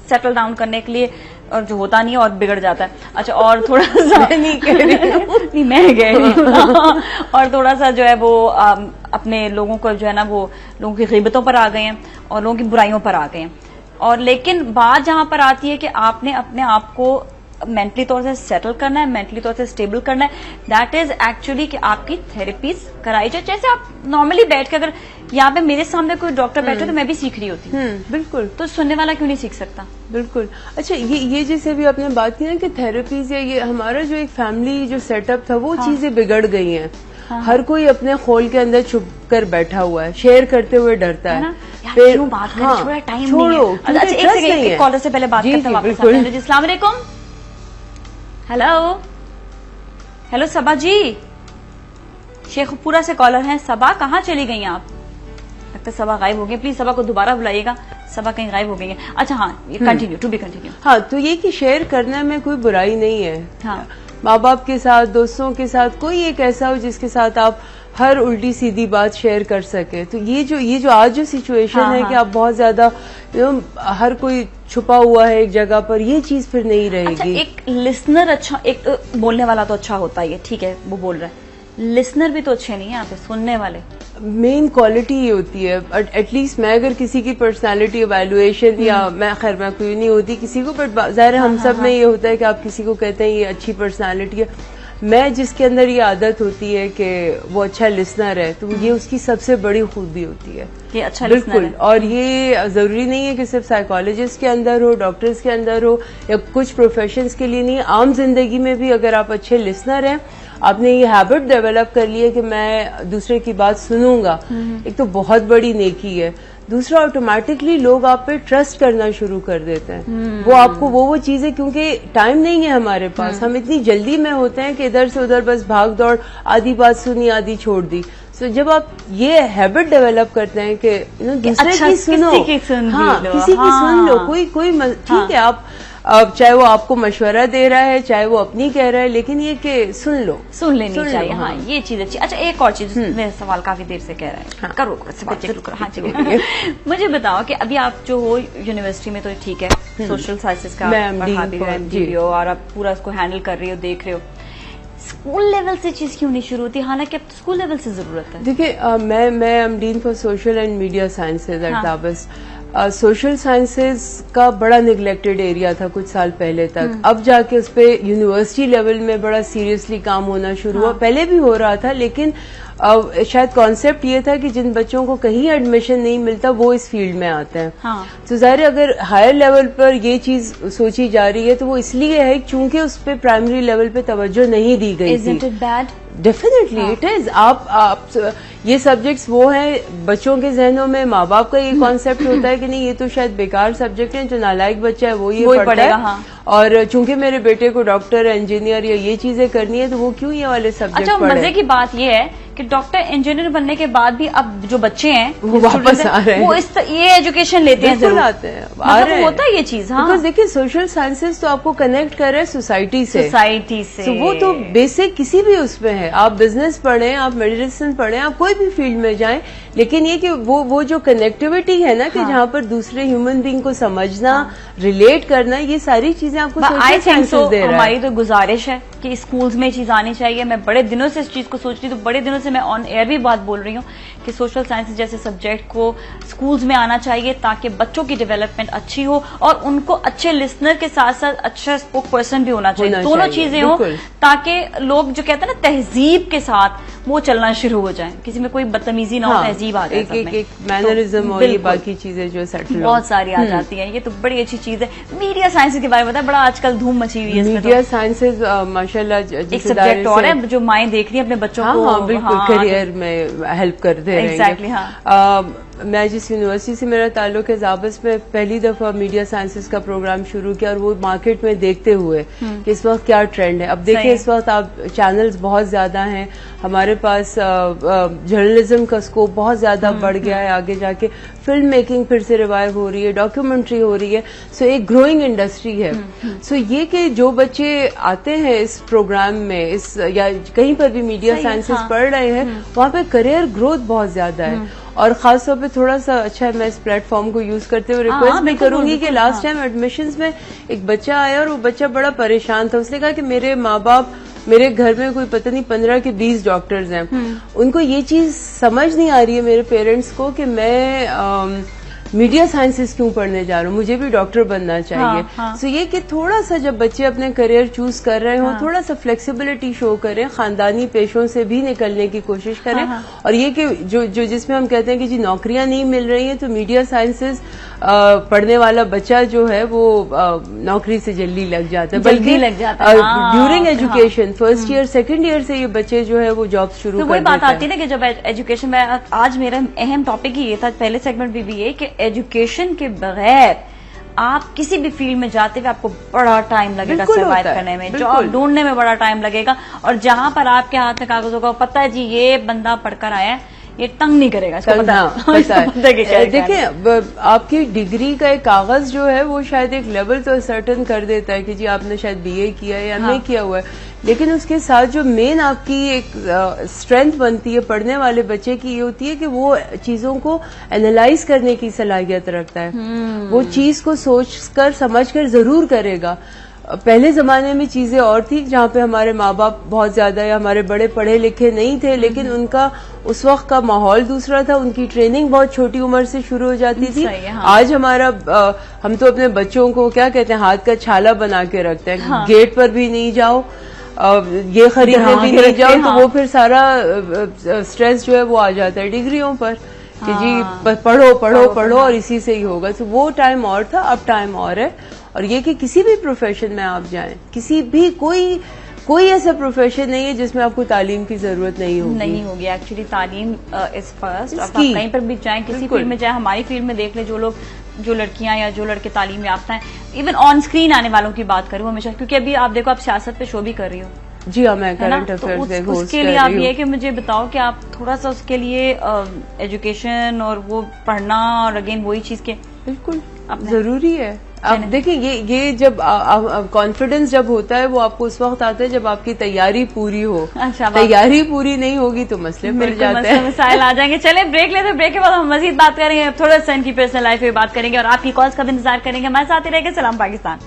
सेटल डाउन करने के लिए, और जो होता नहीं है और बिगड़ जाता है। अच्छा, और थोड़ा सा नहीं कह रही नहीं, मैं कह रही हूँ। और थोड़ा सा जो है वो अपने लोगों को जो है ना, वो लोगों की ग़ीबतों पर आ गए हैं और लोगों की बुराइयों पर आ गए हैं। और लेकिन बात जहां पर आती है कि आपने अपने आप को मेंटली तौर से सेटल करना है, मेंटली तौर से स्टेबल करना है, दैट इज एक्चुअली कि आपकी थेरेपीज कराई जाए। जैसे आप नॉर्मली बैठ के, अगर यहाँ पे मेरे सामने कोई डॉक्टर बैठे तो मैं भी सीख रही होती हूँ। बिल्कुल। तो सुनने वाला क्यों नहीं सीख सकता? बिल्कुल। अच्छा, ये जैसे भी आपने बात की ना कि थेरेपीज या ये हमारा जो एक फैमिली जो सेटअप था, वो चीजें बिगड़ गई हैं। हर कोई अपने खोल के अंदर छुप कर बैठा हुआ है, शेयर करते हुए डरता है। फिर बात करें, टाइम छोड़ो। अच्छा, एक कॉलर से पहले बात करते हैं वापस। अस्सलाम वालेकुम। हेलो सबा जी, शेखपुरा से कॉलर हैं। सबा, कहाँ चली गई आप? लगता है सबा गायब हो गई। प्लीज सबा को दोबारा बुलाइएगा, सबा कहीं गायब हो गई है। अच्छा, हाँ, कंटिन्यू, टू बी कंटिन्यू। हाँ, तो ये कि शेयर करने में कोई बुराई नहीं है। हाँ, माँ बाप के साथ, दोस्तों के साथ, कोई एक ऐसा हो जिसके साथ आप हर उल्टी सीधी बात शेयर कर सके। तो ये जो आज जो सिचुएशन है कि आप बहुत ज्यादा हर कोई छुपा हुआ है एक जगह पर, ये चीज फिर नहीं रहेगी। अच्छा, एक लिसनर अच्छा, एक बोलने वाला तो अच्छा होता है, ठीक है वो बोल रहा है, लिसनर भी तो अच्छे नहीं है यहाँ पे, सुनने वाले। मेन क्वालिटी ये होती है, एटलीस्ट मैं अगर किसी की पर्सनालिटी इवैल्यूएशन या मैं कोई नहीं होती किसी को, बट जाहिर है हम सब में ये होता है कि आप किसी को कहते हैं ये अच्छी पर्सनालिटी है। मैं जिसके अंदर ये आदत होती है कि वो अच्छा लिसनर है, तो ये उसकी सबसे बड़ी खूबी होती है, ये अच्छा बिल्कुल। और ये जरूरी नहीं है कि सिर्फ साइकोलॉजिस्ट के अंदर हो, डॉक्टर्स के अंदर हो, या कुछ प्रोफेशंस के लिए नहीं, आम जिंदगी में भी अगर आप अच्छे लिसनर हैं, आपने ये हैबिट डेवलप कर ली है कि मैं दूसरे की बात सुनूंगा, एक तो बहुत बड़ी नेकी है। दूसरा, ऑटोमेटिकली लोग आप पे ट्रस्ट करना शुरू कर देते हैं। वो आपको वो चीजें, क्योंकि टाइम नहीं है हमारे पास, हम इतनी जल्दी में होते हैं कि इधर से उधर बस भाग दौड़, आधी बात सुनी आधी छोड़ दी। तो जब आप ये हैबिट डेवलप करते हैं कि दूसरे की सुनो, किसी की सुन लो, कोई ठीक है, आप चाहे वो आपको मशवरा दे रहा है, चाहे वो अपनी कह रहा है, लेकिन ये कि सुन लेनी चाहिए। हाँ, ये चीज अच्छी। अच्छा, एक और चीज, मेरा सवाल काफी देर से कह रहा है, हाँ, करो हाँ चलो मुझे बताओ कि अभी आप जो हो यूनिवर्सिटी में, तो ठीक है सोशल साइंसेज का पढ़ा भी रहे हो और आप पूरा उसको हैंडल कर रही हो, देख रहे हो, स्कूल लेवल से चीज क्यों नहीं शुरू होती? हालांकि अब स्कूल लेवल से जरूरत है। देखिए, मैं am dean for social and media sciences at दावस। सोशल साइंसेज का बड़ा निगलेक्टेड एरिया था कुछ साल पहले तक, अब जाके उस पे यूनिवर्सिटी लेवल में बड़ा सीरियसली काम होना शुरू हुआ। पहले भी हो रहा था, लेकिन शायद कॉन्सेप्ट ये था कि जिन बच्चों को कहीं एडमिशन नहीं मिलता वो इस फील्ड में आते हैं। तो जाहिर अगर हायर लेवल पर ये चीज सोची जा रही है तो वो इसलिए है क्योंकि उस पे प्राइमरी लेवल पे तवज्जो नहीं दी गई थी। Isn't it bad? Definitely it is. आप ये सब्जेक्ट्स वो हैं, बच्चों के जहनों में माँ बाप का ये कॉन्सेप्ट होता है कि नहीं ये तो शायद बेकार सब्जेक्ट है, जो नालायक बच्चा है वो ये पढ़ेगा। हाँ। और चूंकि मेरे बेटे को डॉक्टर, इंजीनियर या ये चीजें करनी है, तो वो क्यों ये वाले सब्जेक्ट पढ़े। अच्छा, मजे की बात ये है कि डॉक्टर इंजीनियर बनने के बाद भी अब जो बच्चे हैं वो वापस आ रहे हैं, वो ये एजुकेशन लेते हैं, जरूर आते हैं, आ रहे हैं। होता है ये चीज। हाँ, बिकॉज देखिए सोशल साइंसेज तो आपको कनेक्ट कर रहे हैं सोसाइटी से, तो वो तो बेसिक किसी भी उसमें है, आप बिजनेस पढ़ें, आप मेडिसिन पढ़ें, आप कोई भी फील्ड में जाएं, लेकिन ये कि वो जो कनेक्टिविटी है ना, कि जहाँ पर दूसरे ह्यूमन बीइंग को समझना, रिलेट करना, ये सारी चीजें आपको सोशल साइंसेज दे रहा है। हमारी तो गुजारिश है कि स्कूल्स में ये चीज आनी चाहिए। मैं बड़े दिनों से इस चीज को सोच रही हूँ, तो बड़े दिनों से मैं ऑन एयर भी बात बोल रही हूँ कि सोशल साइंसेज जैसे सब्जेक्ट को स्कूल्स में आना चाहिए, ताकि बच्चों की डेवलपमेंट अच्छी हो और उनको अच्छे लिसनर के साथ साथ अच्छा स्पोक पर्सन भी होना चाहिए, दोनों चीजें हो, ताकि लोग जो कहते हैं ना तहजीब के साथ वो चलना शुरू हो जाए, किसी में कोई बदतमीजी ना हो, तहजीब आ जाए, एक मैनरिज्म और ये बाकी चीजें जो सेटल बहुत सारी आ जाती हैं। ये तो बड़ी अच्छी चीज है। मीडिया साइंसेज के बारे में बताया, बड़ा आजकल धूम मची हुई है। मीडिया साइंसेज माशाल्लाह एक सब्जेक्ट और है जो माएँ देख रही है अपने बच्चों को, हाँ, बिल्कुल करियर में हेल्प करते हैं। एग्जैक्टली। हाँ, मैं जिस यूनिवर्सिटी से मेरा ताल्लुक है, जाबस में पहली दफा मीडिया साइंसेज का प्रोग्राम शुरू किया, और वो मार्केट में देखते हुए कि इस वक्त क्या ट्रेंड है। अब देखिए इस वक्त आप चैनल्स बहुत ज्यादा हैं, हमारे पास जर्नलिज्म का स्कोप बहुत ज्यादा बढ़ गया है, आगे जाके फिल्म मेकिंग फिर से रिवाइव हो रही है, डॉक्यूमेंट्री हो रही है, सो एक ग्रोइंग इंडस्ट्री है। सो ये कि जो बच्चे आते हैं इस प्रोग्राम में, इस या कहीं पर भी मीडिया साइंसेज पढ़ रहे हैं, वहाँ पे करियर ग्रोथ बहुत ज्यादा है। और खासतौर पे थोड़ा सा अच्छा है, मैं इस प्लेटफॉर्म को यूज करते हुए रिक्वेस्ट भी करूंगी कि लास्ट टाइम एडमिशंस में एक बच्चा आया और वो बच्चा बड़ा परेशान था। उसने कहा कि मेरे माँ बाप, मेरे घर में कोई पता नहीं 15 के 20 डॉक्टर्स हैं, उनको ये चीज समझ नहीं आ रही है मेरे पेरेंट्स को कि मैं मीडिया साइंसेस क्यों पढ़ने जा रहा हूँ, मुझे भी डॉक्टर बनना चाहिए। सो ये कि थोड़ा सा जब बच्चे अपने करियर चूज कर रहे हो, थोड़ा सा फ्लेक्सिबिलिटी शो करें, खानदानी पेशों से भी निकलने की कोशिश करें। और ये कि जो जिसमें हम कहते हैं कि जी नौकरियां नहीं मिल रही हैं, तो मीडिया साइंसेज पढ़ने वाला बच्चा जो है वो नौकरी से जल्दी लग जाता है, बल्कि लग जाता है during education, first year second year से ये बच्चे जो है वो जॉब शुरू कर देते हैं। तो वही बात आती है ना कि जब एजुकेशन में, आज मेरा अहम टॉपिक ही ये था पहले सेगमेंट में भी ये कि एजुकेशन के बगैर आप किसी भी फील्ड में जाते हुए आपको बड़ा टाइम लगेगा सर्वाइव करने में, जॉब ढूंढने में बड़ा टाइम लगेगा। और जहां पर आपके हाथ में कागज होगा, पता है जी ये बंदा पढ़कर आया है, ये तंग नहीं करेगा, इसको पता है। देखिए, आपकी डिग्री का एक कागज जो है वो शायद एक लेवल तो सर्टन कर देता है कि जी आपने शायद बीए किया है या नहीं किया हुआ है, लेकिन उसके साथ जो मेन आपकी एक स्ट्रेंथ बनती है पढ़ने वाले बच्चे की, ये होती है कि वो चीजों को एनालाइज करने की सलाहियत रखता है। वो चीज को सोचकर समझकर जरूर करेगा। पहले जमाने में चीजें और थी, जहाँ पे हमारे माँ बाप बहुत ज्यादा या हमारे बड़े पढ़े लिखे नहीं थे, लेकिन उनका उस वक्त का माहौल दूसरा था, उनकी ट्रेनिंग बहुत छोटी उम्र से शुरू हो जाती थी। आज हमारा हम तो अपने बच्चों को क्या कहते हैं, हाथ का छाला बना के रखते हैं। गेट पर भी नहीं जाओ, ये खरीदने भी नहीं जाओ, तो वो फिर सारा स्ट्रेस जो है वो आ जाता है डिग्रियों पर कि जी पढ़ो पढ़ो पढ़ो और इसी से ही होगा। तो वो टाइम और था, अब टाइम और है। और ये कि किसी भी प्रोफेशन में आप जाएं, किसी भी कोई ऐसा प्रोफेशन नहीं है जिसमें आपको तालीम की जरूरत नहीं होगी। एक्चुअली तालीम इज फर्स्ट। आप कहीं पर भी जाएं, किसी फील्ड में जाएं, हमारी फील्ड में देख ले, जो लड़कियां या जो लड़के तालीम याफ्ता हैं, इवन ऑन स्क्रीन आने वालों की बात करूं हमेशा, क्योंकि अभी आप देखो, आप सियासत पे शो भी कर रही हो। जी हाँ, मैं करंट अफेयर्स तो उसके लिए आप ये कि मुझे बताओ कि आप थोड़ा सा उसके लिए एजुकेशन और वो पढ़ना और अगेन वही चीज के बिल्कुल जरूरी है। अब देखिए, ये जब कॉन्फिडेंस जब होता है वो आपको उस वक्त आता है जब आपकी तैयारी पूरी हो। अच्छा, तैयारी पूरी नहीं होगी तो मसले बढ़ जाते हैं, मसाइल आ जाएंगे। चले ब्रेक लेते, ब्रेक के बाद हम मजीद बात करेंगे, थोड़ा सा इनकी पर्सनल लाइफ पे बात करेंगे और आपकी कॉल्स का भी इंतजार करेंगे। हमारे साथ ही रहेंगे। सलाम पाकिस्तान।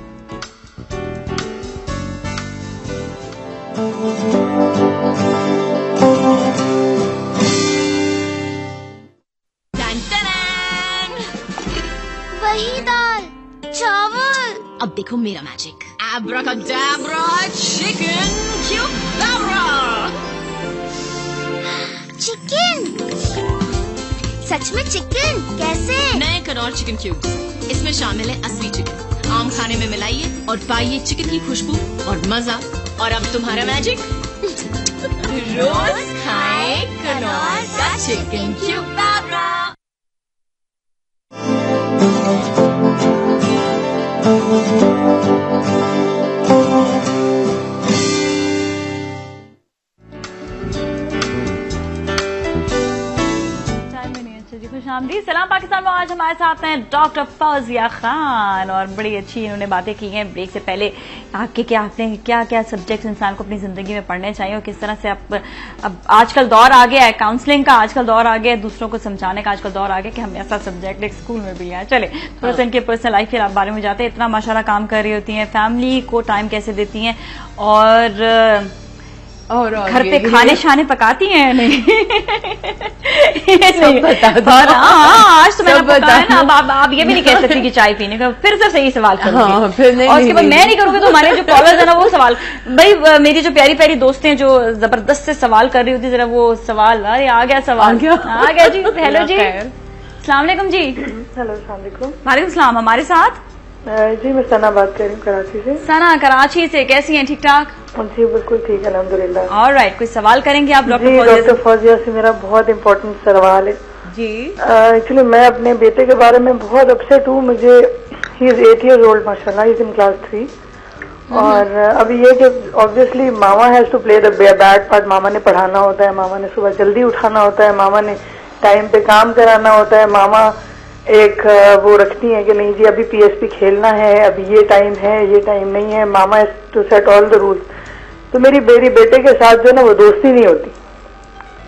वही दाल चावल। अब देखो मेरा मैजिक, एब्राकाडाब्रा चिकन क्यूबाब्रा। चिकन, सच में चिकन? कैसे? नए कनौर चिकन क्यूब्स, इसमें शामिल है असली चिकन। आम खाने में मिलाइए और पाइए चिकन की खुशबू और मजा। और अब तुम्हारा मैजिक, रोज खाए कनौर का चिकन क्यूबाब्रा। खुशामदीद। सलाम पाकिस्तान में आज हमारे साथ हैं डॉक्टर फौजिया खान और बड़ी अच्छी इन्होंने बातें की हैं ब्रेक से पहले आपके आपने क्या क्या सब्जेक्ट्स इंसान को अपनी जिंदगी में पढ़ने चाहिए और किस तरह से अब आजकल दौर आ गया है काउंसलिंग का, आजकल दौर आ गया है दूसरों को समझाने का, आजकल दौर आ गया कि हम ऐसा सब्जेक्ट एक स्कूल में भी है। चले थोड़ा सा इनके पर्सनल लाइफ के बारे में जाते हैं। इतना माशाल्लाह काम कर रही होती हैं, फैमिली को टाइम कैसे देती हैं और घर पे खाने शाने पकाती हैं नहीं? सब बता दो। आज तो मैंने बताया ना, अब आप ये भी नहीं कह सकती कि चाय पीने का। फिर से सही सवाल करूंगी फिर नहीं, और उसके बाद मैं नहीं करूंगी तो हमारे जो कॉलर्स है ना वो सवाल, भाई मेरी जो प्यारी प्यारी दोस्तें हैं जो जबरदस्त से सवाल कर रही होती, जरा वो सवाल, अरे आ गया सवाल, आ गया जी। हेलो जी, अस्सलाम वालेकुम जी। हेलो, अस्सलाम वालेकुम। वालेकुम सलाम। हमारे साथ जी मैं सना बात कर रही हूँ कराची से। सना कराची से, कैसी हैं? ठीक ठाक? जी बिल्कुल ठीक है, अल्हम्दुलिल्लाह। ऑलराइट, कोई सवाल करेंगे आप डॉक्टर फौजिया से? मेरा बहुत इम्पोर्टेंट सवाल है जी। एक्चुअली मैं अपने बेटे के बारे में बहुत अपसेट हूँ। मुझे ही इज 8 years old माशाल्लाह, ही इज इन क्लास 3 और अभी ये कि ऑब्वियसली मामा has to play the bad part. मामा ने पढ़ाना होता है, मामा ने सुबह जल्दी उठाना होता है, मामा ने टाइम पे काम कराना होता है, मामा एक वो रखती है कि नहीं जी अभी पीएसपी खेलना है, अभी ये टाइम है, ये टाइम नहीं है, मामा has to set all the rules. तो मेरी बेटे के साथ जो है ना वो दोस्ती नहीं होती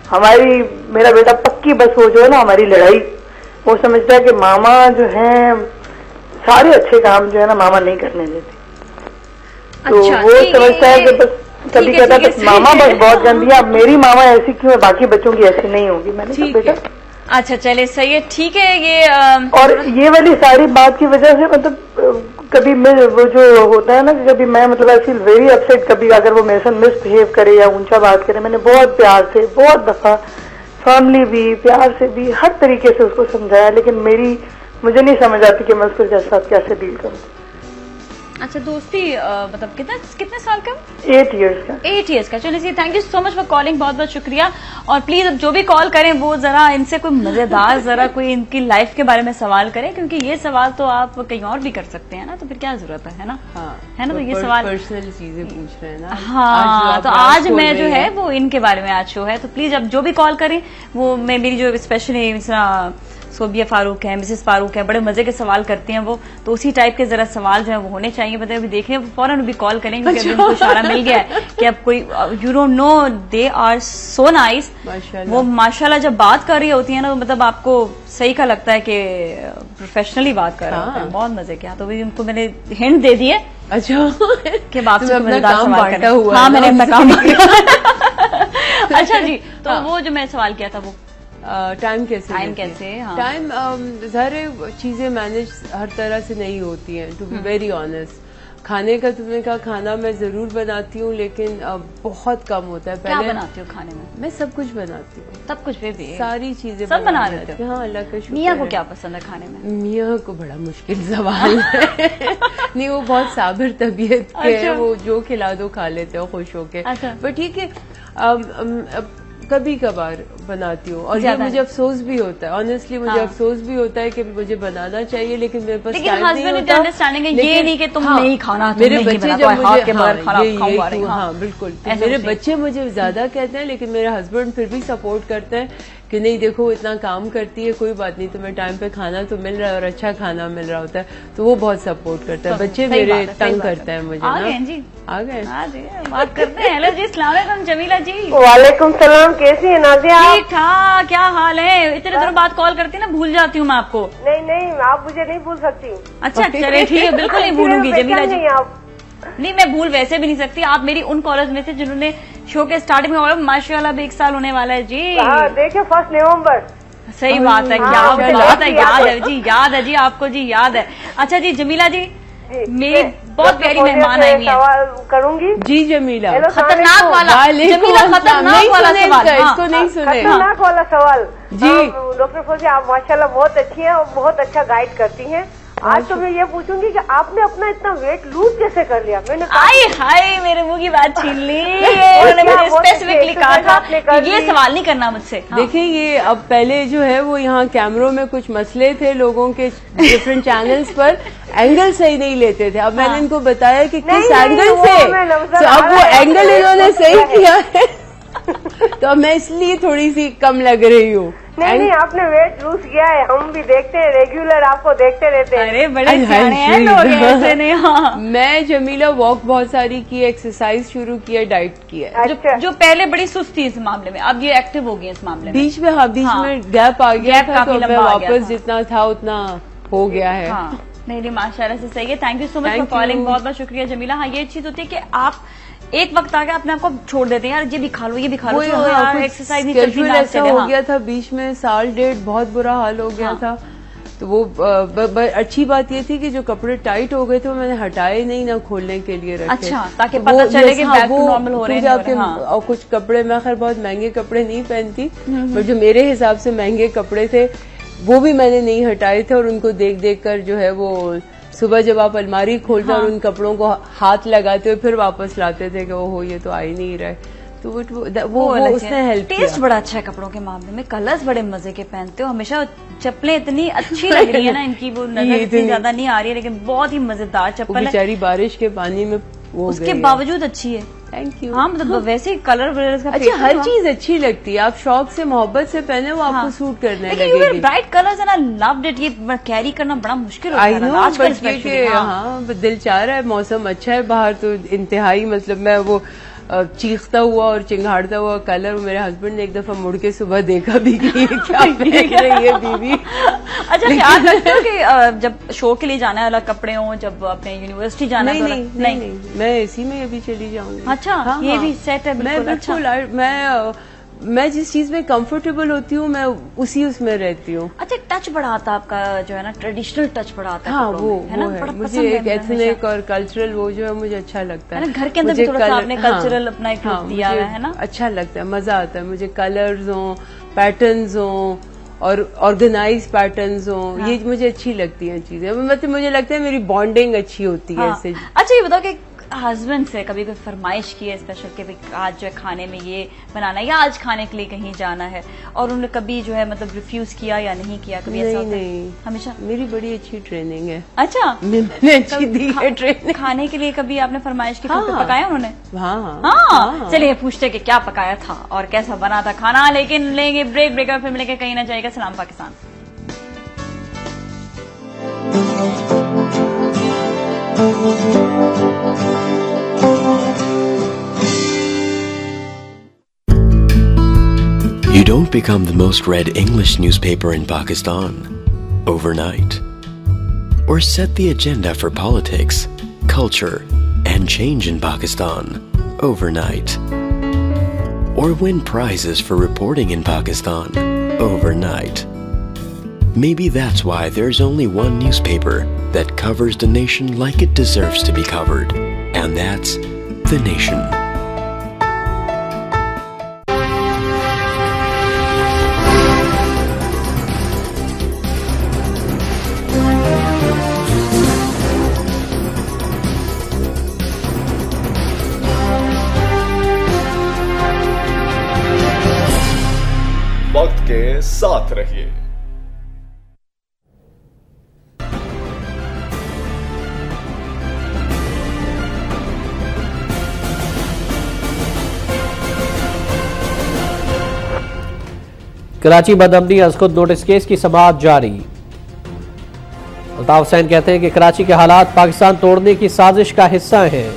हमारी। मेरा बेटा पक्की बस वो जो है ना हमारी लड़ाई, वो समझता है कि मामा जो है सारे अच्छे काम जो है ना मामा नहीं करने देती। तो वो समझता है कि बस कभी कहता है कि मामा बस बहुत गंदी है, अब मेरी मामा ऐसी क्यों है, बाकी बच्चों की ऐसी नहीं होगी। मैंने कहा बेटा अच्छा चले सही है, ठीक है। ये और ये वाली सारी बात की वजह से मतलब कभी वो जो होता है ना कि कभी मैं मतलब आई फील वेरी अपसेट कभी अगर वो मेरे साथ मिसबिहेव करे या ऊंचा बात करे। मैंने बहुत प्यार से, बहुत दफा फैमिली भी प्यार से भी हर तरीके से उसको समझाया, लेकिन मुझे नहीं समझ आती कि मैं उसके साथ कैसे डील करूँ। अच्छा, दोस्ती मतलब कितने साल का? 8 years का। 8 years का। चलिए, thank you so much for calling, बहुत बहुत शुक्रिया। और प्लीज अब जो भी कॉल करें वो जरा इनसे कोई मजेदार जरा कोई इनकी लाइफ के बारे में सवाल करें, क्योंकि ये सवाल तो आप कहीं और भी कर सकते हैं ना, तो फिर क्या जरूरत है ना? हाँ, है ना? तो ये सवाल पर्सनल चीजें पूछ रहे हैं ना। हाँ, तो आज मैं जो है वो इनके बारे में आज शो है, तो प्लीज अब जो भी कॉल करें वो मैं मेरी जो स्पेशली सोबिया फारूक है, मिसेस फारूक है, बड़े मजे के सवाल करती हैं वो, तो उसी टाइप के जरा सवाल जो है वो होने चाहिए। मतलब अभी देख रहे हैं फौरन भी कॉल करेंगे, क्योंकि अभी उनको इशारा मिल गया है कि अब कोई you don't know they are so nice. वो माशाल्लाह जब बात कर रही होती है ना, मतलब आपको सही का लगता है कि प्रोफेशनली बात कर रहे हैं, बहुत मजे के। तो भी उनको मैंने हिंट दे दी है। अच्छा, कि बात से मजेदार सवाल करें। हाँ, मैंने अपना काम बांटा। अच्छा जी, तो वो जो मैं सवाल किया था वो टाइम कैसे? हाँ। टाइम सारे चीजें मैनेज हर तरह से नहीं होती हैं, टू बी वेरी ऑनेस्ट। खाने का तुमने कहा, खाना मैं जरूर बनाती हूँ, लेकिन बहुत कम होता है। क्या बनाती हूँ खाने में? मैं सब कुछ बनाती हूँ। सब कुछ? भी सारी चीजें सब बना लेते हो? हाँ, अल्लाह का शुक्र। मियाँ को क्या पसंद है खाने में? मियाँ को बड़ा मुश्किल सवाल है। नहीं, वो बहुत साबिर तबीयत के हैं, वो जो खिला दो खा लेते हो खुश होके। पर ठीक है, कभी कभार बनाती हूँ, और ये मुझे अफसोस भी होता है, ऑनेस्टली मुझे अफसोस भी होता है कि मुझे बनाना चाहिए, लेकिन मेरे पास टाइम नहीं होता। अंडरस्टैंडिंग है, ये नहीं कि तुम नहीं खाना, मेरे बच्चे जब मुझे हाँ बिल्कुल, मेरे बच्चे मुझे ज्यादा कहते हैं, लेकिन मेरे हस्बैंड फिर भी सपोर्ट करते हैं कि नहीं देखो इतना काम करती है, कोई बात नहीं, तुम्हें टाइम पे खाना तो मिल रहा है और अच्छा खाना मिल रहा होता है, तो वो बहुत सपोर्ट करता है। बच्चे मेरे तंग करते हैं मुझे। आ गए जी, आ गए बात करते हैं। हेलो जी, अस्सलाम वालेकुम जमीला जी। वालेकुम सलाम, कैसी है नाज़िया? ठीक ठाक, क्या हाल है? इतने देर बाद कॉल करती ना, भूल जाती हूँ मैं आपको। नहीं, आप मुझे नहीं भूल सकती। अच्छा, चले ठीक है, बिल्कुल नहीं भूलूंगी जमीला जी। नहीं, मैं भूल वैसे भी नहीं सकती। आप मेरी उन कॉलर्स में से जिन्होंने शो के स्टार्टिंग में माशाल्लाह भी 1 साल होने वाला है जी। देखिए 1 नवंबर। सही बात है, याद है जी, याद है जी आपको जी, याद है। अच्छा जी जमीला जी, मेरी बहुत प्यारी मेहमान आई है, सवाल करूंगी जी। जमीला, खतरनाक वाला जमीला, खतरनाक वाला सवाल, इसको नहीं सुने, खतरनाक वाला सवाल जी। डॉक्टर फौजी, आप माशाल्लाह बहुत अच्छी हैं और बहुत अच्छा गाइड करती हैं। आज तो मैं ये पूछूंगी कि आपने अपना इतना वेट लूज कैसे कर लिया? मैंने हाय मेरे मुंह की बात छीन ली। उन्होंने मुझे स्पेसिफिकली कहा था कि ये सवाल नहीं करना मुझसे। देखिए, ये अब पहले जो है वो यहाँ कैमरों में कुछ मसले थे, लोगों के डिफरेंट चैनल्स पर एंगल सही नहीं लेते थे। अब मैंने इनको बताया कि किस एंगल से, तो अब वो एंगल इन्होंने सही किया है। तो मैं इसलिए थोड़ी सी कम लग रही हूँ। नहीं, आपने वेट लूज किया है, हम भी देखते हैं, रेगुलर आपको देखते रहते हैं। अरे बड़े सियाने हैं लोग ऐसे नहीं। हाँ, मैं जमीला वॉक बहुत सारी की, एक्सरसाइज शुरू किया, डाइट किया। अच्छा। जो पहले बड़ी सुस्त थी इस मामले में, अब ये एक्टिव हो गई इस मामले में। बीच में में गैप आ गया था, तो मैं वापस जितना था उतना हो गया है। नहीं, माशाल्लाह से सही है। Thank you so much for calling, बहुत बहुत शुक्रिया जमीला। हाँ, ये चीज होती है कि आप एक वक्त आके अपने आपको छोड़ देते हैं, यार ये भी खा लो, ये भी खा लो, यार एक्सरसाइज नहीं चलती। ऐसा हो गया था बीच में, 1.5 साल बहुत बुरा हाल हो गया था। तो वो अच्छी बात ये थी कि जो कपड़े टाइट हो गए थे वो मैंने हटाए नहीं, ना खोलने के लिए रखे। अच्छा, ताकि पता चले कि बैक टू नॉर्मल हो रहे हैं। और कुछ कपड़े, मैं खैर बहुत महंगे कपड़े नहीं पहनती, पर जो मेरे हिसाब से महंगे कपड़े थे वो भी मैंने नहीं हटाए थे, और उनको देख देख कर जो है वो सुबह जब आप अलमारी खोलते और उन कपड़ों को हाथ लगाते हुए फिर वापस लाते थे कि वो ये तो आ ही नहीं रहा है, तो वो उसने हेल्प किया। टेस्ट बड़ा अच्छा है कपड़ों के मामले में, कलर्स बड़े मजे के पहनते हो हमेशा। चप्पलें इतनी अच्छी लग रही है ना इनकी, वो नजर इतनी ज्यादा नहीं आ रही है, लेकिन बहुत ही मजेदार चप्पल है। बेचारी बारिश के पानी में उसके बावजूद अच्छी है। Thank you. हाँ, मतलब वैसे ही कलर का अच्छा, हर चीज अच्छी लगती है, आप शौक से मोहब्बत से पहने वो आपको सूट करने लगेगी। Bright colours and I loved it, ये कैरी करना बड़ा मुश्किल होता है आजकल। हाँ, दिल चाह रहा है, मौसम अच्छा है बाहर, तो इंतहाई मतलब मैं वो चीखता हुआ और चिंगाड़ता हुआ कलर, मेरे हस्बैंड ने एक दफा मुड़ के सुबह देखा भी कि क्या देख रही है बीवी। अच्छा, ख्याल रखते हो कि जब शो के लिए जाना है अलग कपड़े हों, जब अपने यूनिवर्सिटी जाना है? नहीं, मैं इसी में अभी चली जाऊंगी। अच्छा, ये भी सेट है बिल्कुल। मैं जिस चीज में कंफर्टेबल होती हूँ मैं उसमें रहती हूँ। अच्छा, टच बड़ा आता है आपका जो है ना, ट्रेडिशनल टच बड़ा आता है। हाँ, वो है मुझे एक एथनिक और कल्चरल वो जो है मुझे अच्छा लगता है। घर के अंदर भी थोड़ा सा आपने कल्चरल अपना एक लुक दिया है ना, अच्छा लगता है, मजा आता है मुझे। कलर्स हो, पैटर्न्स हो, और ऑर्गेनाइज पैटर्न्स हो, ये मुझे अच्छी लगती हैं चीजें। मतलब मुझे लगता है मेरी बॉन्डिंग अच्छी होती है इससे। अच्छा ये बताओ कि हस्बैंड से कभी कोई फरमाइश की है स्पेशल कि आज जो है खाने में ये बनाना है या आज खाने के लिए कहीं जाना है, और उन्होंने कभी जो है मतलब रिफ्यूज किया या नहीं किया? कभी ऐसा होता है? हमेशा मेरी बड़ी अच्छी ट्रेनिंग है। अच्छा मैंने अच्छी दी है ट्रेनिंग। खाने के लिए कभी आपने फरमाइश की? पकाया उन्होंने? हाँ। चलिए पूछते कि क्या पकाया था और कैसा बना था खाना, लेकिन लेंगे ब्रेक और फिर मिलेंगे कहीं ना जाएगा सलाम Pakistan. You don't become the most read English newspaper in Pakistan overnight, or set the agenda for politics, culture, and change in Pakistan overnight, or win prizes for reporting in Pakistan overnight. Maybe that's why there's only one newspaper that covers the nation like it deserves to be covered, and that's The Nation. वक्त के साथ रहिए। कराची बदअमनी अज खुद notice case की समाअत जारी। अल्ताफ हुसैन कहते हैं कि कराची के हालात पाकिस्तान तोड़ने की साजिश का हिस्सा हैं।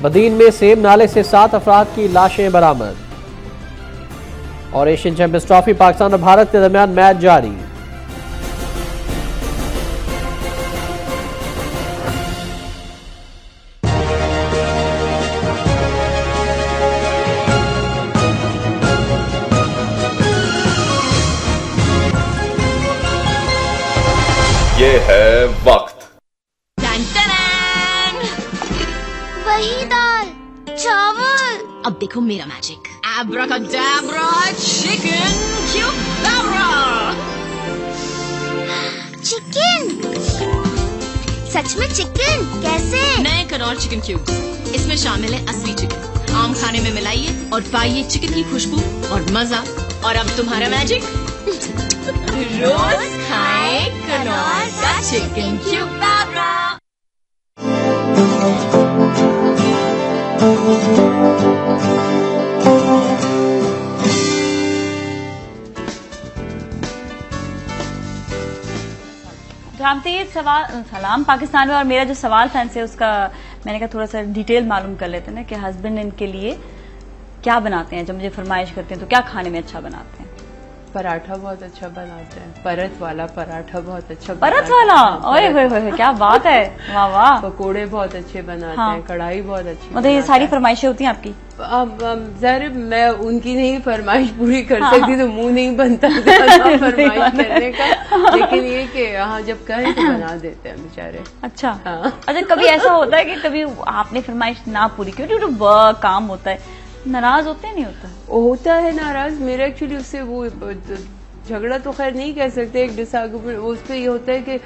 बदीन में सेम नाले से 7 अफराद की लाशें बरामद। और एशियन चैंपियंस ट्रॉफी पाकिस्तान और भारत के दरमियान मैच जारी। ये है वक्त। वही दाल चावल। अब देखो मेरा magic. Abracadabra chicken cubabra। Chicken, सच में चिकन कैसे? नए कनौर चिकन क्यूब्स, इसमें शामिल है असली चिकन। आम खाने में मिलाइए और पाइए चिकन की खुशबू और मजा। और अब तुम्हारा मैजिक, रोज खाए कनौर का चिकन क्यूबाब्रा। जानते ये सलाम पाकिस्तान में, और मेरा जो सवाल था इनसे उसका मैंने कहा थोड़ा सा डिटेल मालूम कर लेते हैं ना कि हस्बैंड इनके लिए क्या बनाते हैं जब मुझे फरमाइश करते हैं, तो क्या खाने में अच्छा बनाते हैं? पराठा बहुत अच्छा बनाते हैं, परत वाला पराठा बहुत अच्छा। परत वाला? ओए होए क्या बात है, वाह वाह। पकोड़े बहुत अच्छे बनाते हैं, कढ़ाई बहुत अच्छी। मतलब ये सारी फरमाइशें होती हैं आपकी? जरा मैं उनकी नहीं फरमाइश पूरी कर सकती तो मुंह नहीं बनता फरमाइश करने का, लेकिन ये कि हाँ जब कहें तो बना देते हैं बेचारे। अच्छा अच्छा, कभी ऐसा होता है कि कभी आपने फरमाइश ना पूरी की, ड्यू टू वर्क काम होता है, नाराज होते हैं? नहीं होता है नाराज। मेरा एक्चुअली उससे वो झगड़ा तो खैर नहीं कह सकते, एक डिसएग्रीमेंट उस पर ये होता है कि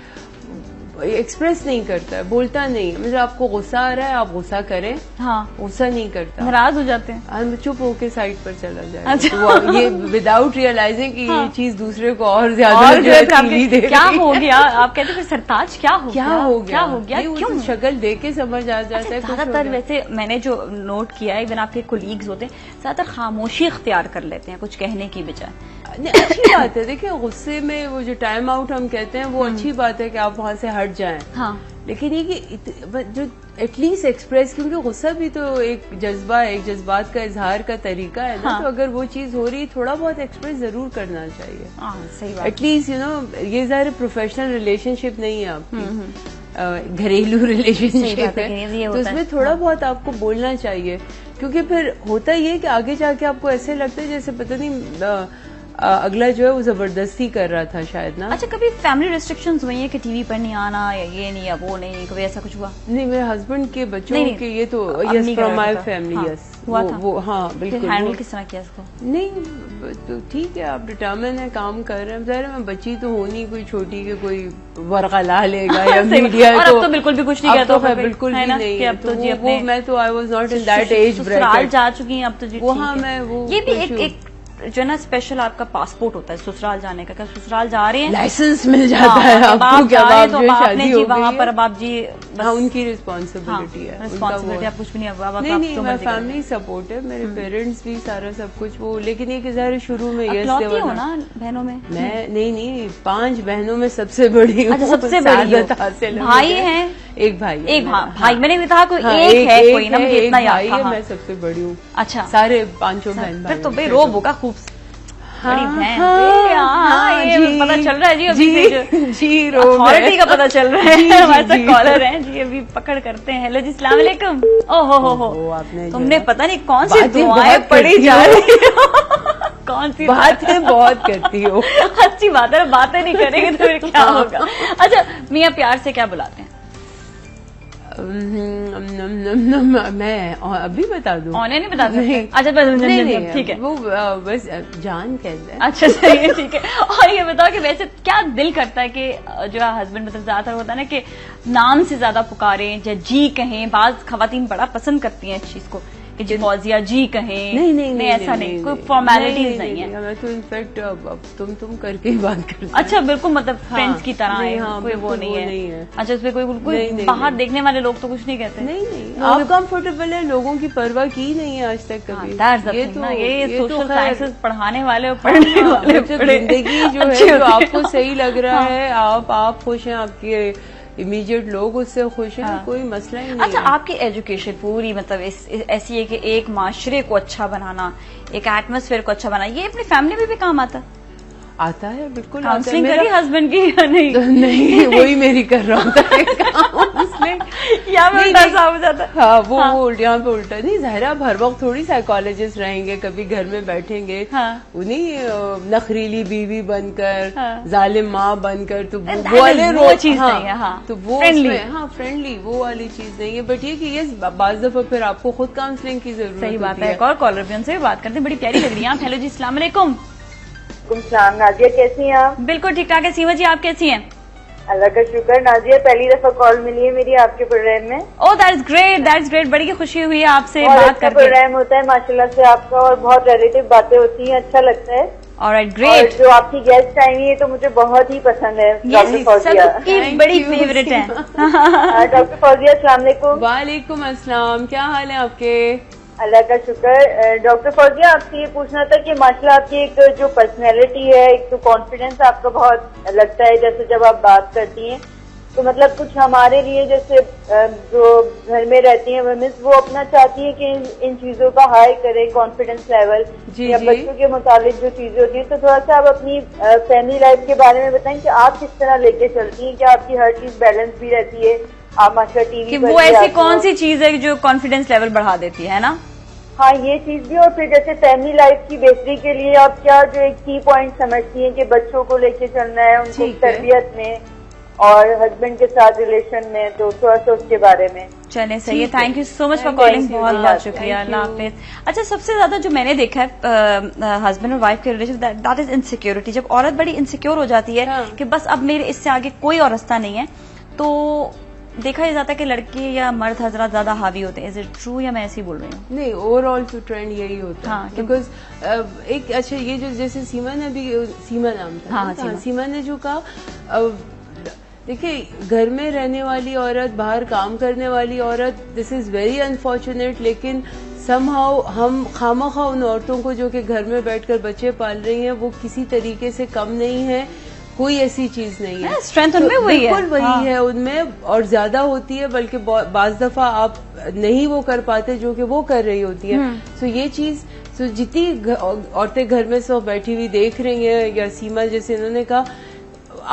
एक्सप्रेस नहीं करता है, बोलता नहीं। मतलब आपको गुस्सा आ रहा है, आप गुस्सा करें, हाँ गुस्सा नहीं करता, नाराज हो जाते हैं, हम चुप होके साइड पर चला जाए। अच्छा। तो ये विदाउट रियलाइजिंग कि ये चीज दूसरे को और ज्यादा क्या हो गया। आप कहते हैं सरताज क्या हो गया क्यों? शक्ल देख के समझ आ जाता है। ज्यादातर वैसे मैंने जो नोट किया है, इवन आपके कोलीग्स होते हैं ज्यादातर खामोशी इख्तियार कर लेते हैं कुछ कहने की बजाय। अच्छी बात है, देखिए गुस्से में वो जो टाइम आउट हम कहते हैं वो अच्छी बात है कि आप वहां से हट जाएं। हाँ। लेकिन ये कि जो एटलीस्ट एक्सप्रेस, क्योंकि गुस्सा भी तो एक जज्बा है, एक जज्बात का इजहार का तरीका है ना। हाँ। तो अगर वो चीज हो रही, थोड़ा बहुत एक्सप्रेस जरूर करना चाहिए। सही बात। एटलीस्ट ये ज़ाहिर प्रोफेशनल रिलेशनशिप नहीं है आपकी, घरेलू रिलेशनशिप है, तो उसमें थोड़ा बहुत आपको बोलना चाहिए। क्योंकि फिर होता ये कि आगे जाके आपको ऐसे लगता है जैसे पता नहीं अगला जो है वो जबरदस्ती कर रहा था शायद ना। अच्छा, कभी फैमिली रिस्ट्रिक्शंस हुई है कि टीवी पर नहीं आना या ये नहीं या वो नहीं, कभी ऐसा कुछ हुआ? नहीं, मेरे हस्बैंड के बच्चों के ये तो yes from my family yes हुआ था। वो हाँ बिल्कुल। हैंडल किस तरह किया इसको? नहीं तो ठीक है, आप डिटर्मिन है, काम कर रहे हैं। ज़ाहिर मैं बच्ची तो हो नहीं कोई छोटी के कोई वर्का ला लेगा या मीडिया और अब तो बिल्कुल भी कुछ नहीं कहता, तो बिल्कुल भी नहीं है। अब तो जी अपने मैं तो I was not in that age bracket, जा चुकी हैं अब तो जी। वो हाँ मैं वो ये भी एक जो है ना स्पेशल आपका पासपोर्ट होता है ससुराल जाने का। क्या ससुराल जा रहे हैं लाइसेंस मिल जाता है आपको? क्या बाप तो आपने जी वहाँ पर अब आप जी हाँ उनकी रिस्पॉन्सिबिलिटी है। रिस्पॉन्सिबिलिटी आप कुछ भी नहीं। नहीं मैं फैमिली सपोर्ट है, मेरे पेरेंट्स भी सारा सब कुछ वो। लेकिन ये ज़ाहिर शुरू में ये हो ना बहनों में? मैं नहीं 5 बहनों में सबसे बड़ी हूँ। सबसे बड़ी भाई है? एक भाई मैंने भी कहा कोई एक है कोई ना, मुझे इतना याद था। मैं सबसे बड़ी हूँ। अच्छा, सारे 5 बहन फिर तो भाई रोब होगा खूब बड़ी बहन। ये पता चल रहा है जी अभी जी अथॉरिटी का पता चल रहा है। हमारे साथ कॉलर हैं जी, अभी पकड़ करते हैं। हेलो जी, अस्सलाम वालेकुम। ओहो हो तुमने पता नहीं कौन सी दुआएं पढ़ी जा रही कौन सी बातें बहुत करती हो। अच्छी बात है, बातें नहीं करेंगे तो फिर क्या होगा। अच्छा, मियाँ प्यार से क्या बुलाते हैं? मैं अभी बता दूं? नहीं बता सकते। अच्छा ठीक है, वो बस जान कहते हैं। अच्छा सही है, ठीक है। और ये बताओ कि वैसे क्या दिल करता है कि जो हस्बैंड मतलब ज्यादातर होता है ना कि नाम से ज्यादा पुकारें या जी कहें? बाज खवातीन बड़ा पसंद करती हैं इस चीज को कि जी फौजिया जी कहें। नहीं ऐसा नहीं, कोई फॉर्मेलिटीज नहीं है। मैं तो इनफैक्ट तुम करके ही बात करती हूँ। अच्छा बिल्कुल, मतलब फ्रेंड्स की तरह है, कोई वो नहीं है। अच्छा, उसमें कोई बाहर देखने वाले लोग तो कुछ नहीं कहते? नहीं आप कंफर्टेबल है, लोगों की परवाह की नहीं है आज तक कभी। ये सोशल साइंसेस पढ़ाने वाले और पढ़ने वाले जिंदगी जो है जो आपको सही लग रहा है, आप खुश हैं, आपके इमीडिएट लोग उससे खुश हैं, कोई मसला ही नहीं। अच्छा, आपकी एजुकेशन पूरी मतलब ऐसी है कि एक माशरे को अच्छा बनाना, एक एटमॉस्फेयर को अच्छा बनाना, ये अपनी फैमिली में भी काम आता है बिल्कुल। काउंसलिंग करी हस्बैंड की या नहीं वही मेरी कर रहा होता है यहाँ पे उल्टा सा हो जाता है। हाँ वो यहाँ पे उल्टा नहीं। ज़ाहिर आप हर वक्त थोड़ी साइकोलॉजिस्ट रहेंगे, कभी घर में बैठेंगे उन्हीं नखरीली बीवी बनकर, जालिम माँ बनकर, तो वो वाले वो चीज नहीं है। तो वो फ्रेंडली वो वाली चीज नहीं है। बट ये कि ये बाज़ दफा फिर आपको खुद काउंसलिंग की जरूरत है। सही बात है। एक और कॉलर भी उनसे भी बात करते हैं, बड़ी प्यारी लग रही है आप। हेलो जी, अस्सलाम वालेकुम। नाजिया कैसी हैं आप? बिल्कुल ठीक ठाक है। सीमा जी आप कैसी हैं? अल्लाह का शुक्र। नाजिया पहली दफा कॉल मिली है मेरी आपके प्रोग्राम में। ओह दैट्स ग्रेट, बड़ी खुशी हुई है आपसे बात करके। प्रोग्राम होता है माशाल्लाह से आपका, और बहुत रिलेटिव बातें होती हैं, अच्छा लगता है। Alright, great. जो आपकी गेस्ट आई है तो मुझे बहुत ही पसंद है, डॉक्टर फौजिया। सबकी बड़ी फेवरेट है। डॉक्टर फौजिया, अस्सलाम वालेकुम। वालेकुम अस्सलाम, क्या हाल है आपके? अल्लाह का शुक्र। डॉक्टर फौजिया, आपसे ये पूछना था कि माशाल्लाह आपकी एक जो पर्सनैलिटी है, एक तो कॉन्फिडेंस आपका बहुत लगता है जैसे जब आप बात करती हैं, तो मतलब कुछ हमारे लिए जैसे जो घर में रहती हैं वुमेन्स, वो अपना चाहती है कि इन चीजों का हाई करे कॉन्फिडेंस लेवल या बच्चों के मुताबिक जो चीजें होती हैं। तो थोड़ा सा आप अपनी फैमिली लाइफ के बारे में बताएं कि आप किस तरह लेके चलती हैं, क्या आपकी हर चीज बैलेंस भी रहती है? आप माशाल्लाह टीवी वो ऐसी कौन सी चीज है जो कॉन्फिडेंस लेवल बढ़ा देती है ना? हाँ, ये चीज भी। और फिर जैसे फैमिली लाइफ की बेहतरी के लिए आप क्या जो एक की पॉइंट समझती हैं कि बच्चों को लेके चलना है, उनको तरबियत में और हस्बैंड के साथ रिलेशन में, तो थोड़ा सा उसके बारे में। चले सही है। Thank you so much for calling, बहुत बहुत शुक्रिया। अल्लाह हाफिज। अच्छा, सबसे ज्यादा जो मैंने देखा है हस्बैंड और वाइफ के रिलेशन, दैट इज इनसिक्योरिटी। जब औरत बड़ी इनसिक्योर हो जाती है कि बस अब मेरे इससे आगे कोई और रास्ता नहीं है, तो देखा जाता है कि लड़की या मर्द हजरात ज्यादा हावी होते हैं। इज इट ट्रू या मैं ऐसे ही बोल रही हूँ? नहीं, ओवरऑल तो ट्रेंड यही होता है। बिकॉज एक अच्छा ये जो जैसे सीमा ने अभी, सीमा नाम था, सीमा ने जो कहा, देखिए घर में रहने वाली औरत, बाहर काम करने वाली औरत, दिस इज वेरी अनफॉर्चुनेट। लेकिन समहाउ हम खामखा उन औरतों को जो कि घर में बैठकर बच्चे पाल रही हैं, वो किसी तरीके से कम नहीं है, कोई ऐसी चीज नहीं है। स्ट्रेंथ उनमें वही है, बिल्कुल वही है उनमें, और ज्यादा होती है, बल्कि बाज दफा आप नहीं वो कर पाते जो कि वो कर रही होती है। सो ये चीज, सो जितनी औरतें घर में सब बैठी हुई देख रही हैं, या सीमा जैसे इन्होंने कहा,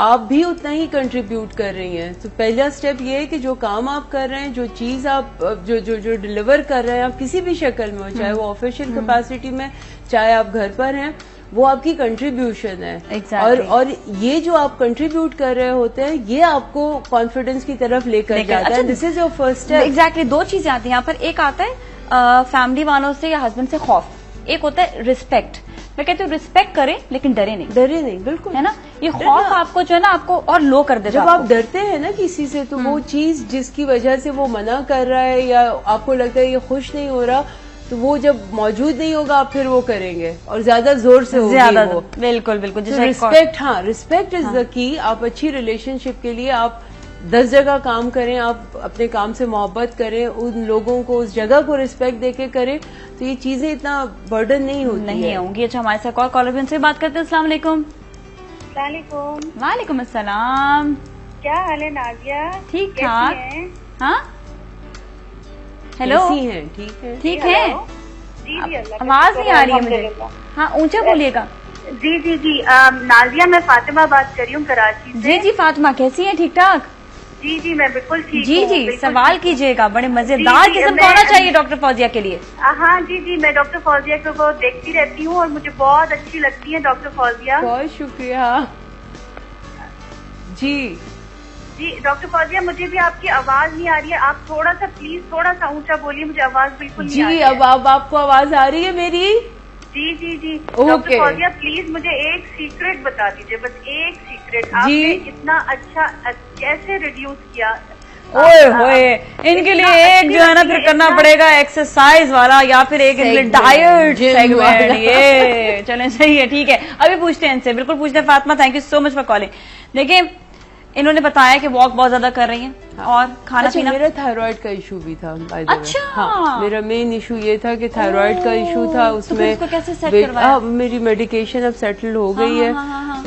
आप भी उतना ही कंट्रीब्यूट कर रही हैं। तो पहला स्टेप ये है कि जो काम आप कर रहे हैं, जो चीज आप जो डिलीवर कर रहे हैं, आप किसी भी शक्ल में हो, चाहे वो ऑफिशियल कैपेसिटी में, चाहे आप घर पर हैं, वो आपकी कंट्रीब्यूशन है। exactly. और ये जो आप कंट्रीब्यूट कर रहे होते हैं ये आपको कॉन्फिडेंस की तरफ लेकर जाता है। This is your first step. Exactly, दो चीजें आती हैं यहाँ पर। एक आता है फैमिली वालों से या हस्बैंड से खौफ, एक होता है रिस्पेक्ट। मैं कहती हूँ रिस्पेक्ट करें लेकिन डरे नहीं, बिल्कुल, है ना। ये खौफ आपको जो है ना आपको और लो कर देता है। जब आप डरते हैं ना किसी से तो वो चीज जिसकी वजह से वो मना कर रहा है या आपको लगता है ये खुश नहीं हो रहा, तो वो जब मौजूद नहीं होगा आप फिर वो करेंगे और ज्यादा जोर से होगी वो। बिल्कुल बिल्कुल। जैसे रिस्पेक्ट, हाँ, रिस्पेक्ट इज द की। आप अच्छी रिलेशनशिप के लिए आप 10 जगह काम करें, आप अपने काम से मोहब्बत करें, उन लोगों को उस जगह को रिस्पेक्ट देके करें, तो ये चीजें इतना बर्डन नहीं होंगी। अच्छा, हमारे साथ कॉलर भी उनसे बात करते हैं। अस्सलाम वालेकुम। वालेकुम अस्सलाम। क्या हाल है नाजिया? ठीक ठाक। हाँ, हेलो, ठीक है। आवाज नहीं आ रही है मुझे। हाँ, ऊंचा बोलिएगा। जी नाजिया, मैं फातिमा बात कर रही हूँ कराची से। जी फातिमा, कैसी है? ठीक ठाक। जी मैं बिल्कुल ठीक हूँ। जी सवाल कीजिएगा। बड़े मजेदार किस्म का होना चाहिए डॉक्टर फौजिया के लिए। हाँ जी मैं डॉक्टर फौजिया को बहुत देखती रहती हूँ और मुझे बहुत अच्छी लगती है डॉक्टर फौजिया। बहुत शुक्रिया। जी डॉक्टर फौजिया, मुझे भी आपकी आवाज नहीं आ रही है। आप थोड़ा सा प्लीज थोड़ा सा ऊंचा बोलिए, मुझे आवाज बिल्कुल नहीं आ रही है। अब आपको आवाज आ रही है मेरी? जी डॉक्टर फौजिया, प्लीज मुझे एक सीक्रेट बता दीजिए, बस एक सीक्रेट। आपने इतना अच्छा कैसे रिड्यूस किया? ओए होए, इनके लिए एक जो है ना फिर करना पड़ेगा एक्सरसाइज वाला या फिर एक डाइट सेगमेंट। ये चलें, सही है, ठीक है। अभी पूछते हैं इनसे, बिल्कुल पूछते हैं। Fatima, thank you so much for calling. देखिए, इन्होंने बताया कि वॉक बहुत ज्यादा कर रही हैं और खाना पीना। मेरा थायराइड का इशू भी था। अच्छा, हाँ, मेरा मेन इशू ये था कि थायराइड का इशू था। उसमें तो कैसे सेट करवाया? मेरी मेडिकेशन अब सेटल हो गई है,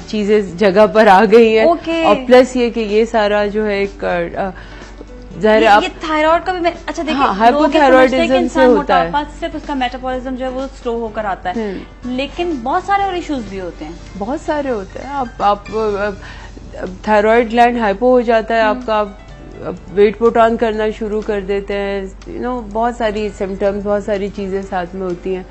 चीजें जगह पर आ गई है। और प्लस ये कि ये सारा जो है एक ये थायराइड का भी अच्छा देखिए, हाइपोथायराइडिज्म से होता है। सिर्फ उसका मेटाबॉलिज्म जो है वो स्लो होकर आता है, लेकिन बहुत सारे और इश्यूज भी होते हैं। बहुत सारे होते हैं। आप थायराइड ग्लैंड हाइपो हो जाता है आपका, वेट पुट ऑन करना शुरू कर देते हैं, बहुत सारी सिम्टम्स, बहुत सारी चीजें साथ में होती हैं।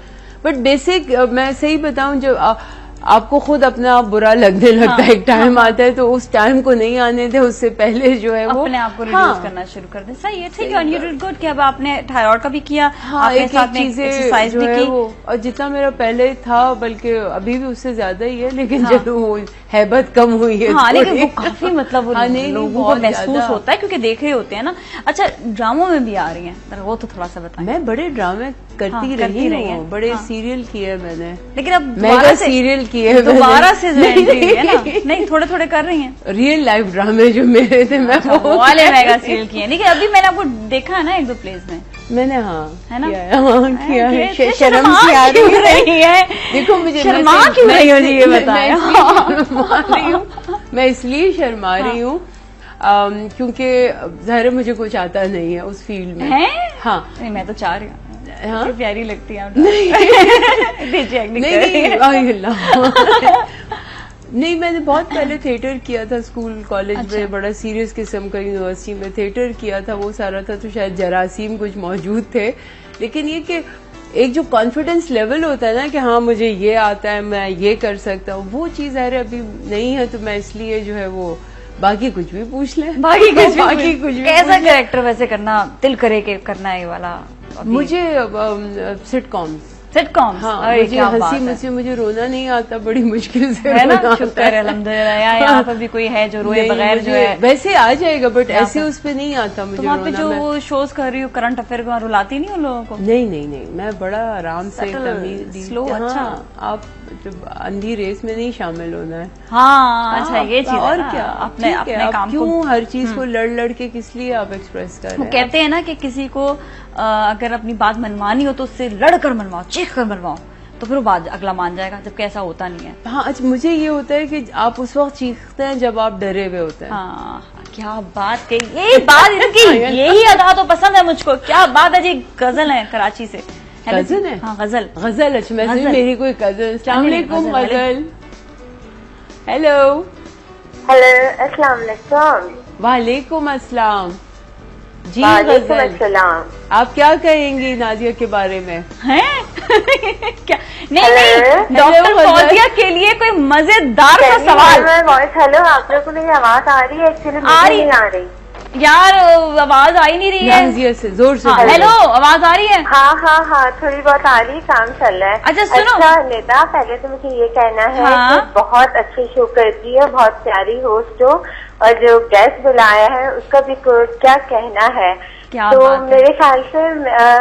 बट बेसिक मैं सही बताऊं, जब आपको खुद अपना आप बुरा लगने लगता है, एक टाइम आता है, तो उस टाइम को नहीं आने दे, उससे पहले जो है वो अपने आप को रिड्यूस करना शुरू कर दे। सही है, ठीक है। यू डिड गुड कि अब आपने थायराइड का भी किया, आपने साथ में एक्सरसाइज भी की। और जितना मेरा पहले था, बल्कि अभी भी उससे ज्यादा ही है, लेकिन जब वो हैबत कम हुई है, लेकिन वो काफी मतलब लोगों को महसूस होता है क्योंकि देख रहे होते हैं ना। अच्छा, ड्रामों में भी आ रही हैं, वो तो थोड़ा सा बताएं। मैं बड़े ड्रामे करती रही हूँ, बड़े सीरियल किए मैंने, लेकिन अब मेगा सीरियल किए दोबारा से है ना? नहीं, थोड़े थोड़े कर रही हैं। रियल लाइफ ड्रामे जो मेरे थे मैं वो वाले मेगा सीरियल किए, लेकिन अभी मैंने आपको देखा है ना एक दो प्लेस में। मैंने है ना किया है। शर्म सी आ रही है। देखो मुझे शर्मा क्यों रही हो जी, ये बताया। मैं इसलिए शर्मा रही हूँ क्योंकि ज़ाहिर मुझे कुछ आता नहीं है उस फील्ड में। हाँ, नहीं, मैं तो चाह रही हूँ। हाँ? प्यारी लगती है। नहीं, मैंने बहुत पहले थिएटर किया था स्कूल कॉलेज में, बड़ा सीरियस किस्म का यूनिवर्सिटी में थिएटर किया था, वो सारा था, तो शायद जरासीम कुछ मौजूद थे। लेकिन ये कि एक जो कॉन्फिडेंस लेवल होता है ना कि हाँ मुझे ये आता है, मैं ये कर सकता हूँ, वो चीज अभी नहीं है। तो मैं इसलिए जो है वो बाकी कुछ भी पूछ लें, बाकी कुछ भी। कैसा कैरेक्टर वैसे करना दिल करे के करना है वाला? मुझे सिटकॉम, हाँ, मुझे हंसी मुझे रोना नहीं आता, बड़ी मुश्किल से है ना। शुक्र है, अल्हम्दुलिल्लाह। यहाँ पर भी कोई है जो रोए बगैर जो है, वैसे आ जाएगा, बट ऐसे उस पे नहीं आता मुझे। वहाँ पे जो शोज कर रही हूँ करंट अफेयर को, रुलाती नहीं उन लोगों को? नहीं, मैं बड़ा आराम से स्लो। अच्छा, आप अंधी रेस में नहीं शामिल होना है। हाँ, अच्छा, ये चीज और क्या, अपने काम क्यों हर चीज को लड़ के किस लिए आप एक्सप्रेस कर रहे हैं? कहते हैं ना कि किसी को अगर अपनी बात मनवानी हो तो उससे लड़कर मनवाओ, चीख कर मनवाओ, तो फिर वो बात अगला मान जाएगा, जबकि ऐसा होता नहीं है। हाँ, अच्छा, मुझे ये होता है कि आप उस वक्त चीखते हैं जब आप डरे हुए होते हैं। हाँ, क्या बात कही, यही बात इनकी, यही अदा तो पसंद है मुझको। क्या बात है जी। गजल है कराची से। गजल है? हाँ, गजल। अच्छा, मैं मेरी कोई गजल। अस्सलाम वालेकुम गजल। हेलो, अस्सलाम वालेकुम। वालेकुम अस्सलाम। जी गजल, आप क्या कहेंगी नाजिया के बारे में? हैं? क्या? नहीं, डॉक्टर फौजिया के लिए कोई मजेदार सा सवाल। हेलो, आप लोगों को मेरी आवाज आ रही है? एक्चुअली नहीं आ रही यार, आवाज आ ही नहीं रही है। से जोर से। हेलो, आवाज आ रही है? हाँ, थोड़ी बहुत आ रही, काम चल रहा है। अच्छा सुनो। अच्छा नेता, पहले तो मुझे ये कहना है कि बहुत अच्छी शो करती है, बहुत प्यारी होस्ट हो, और जो गेस्ट बुलाया है उसका भी क्या कहना है। तो मेरे ख्याल से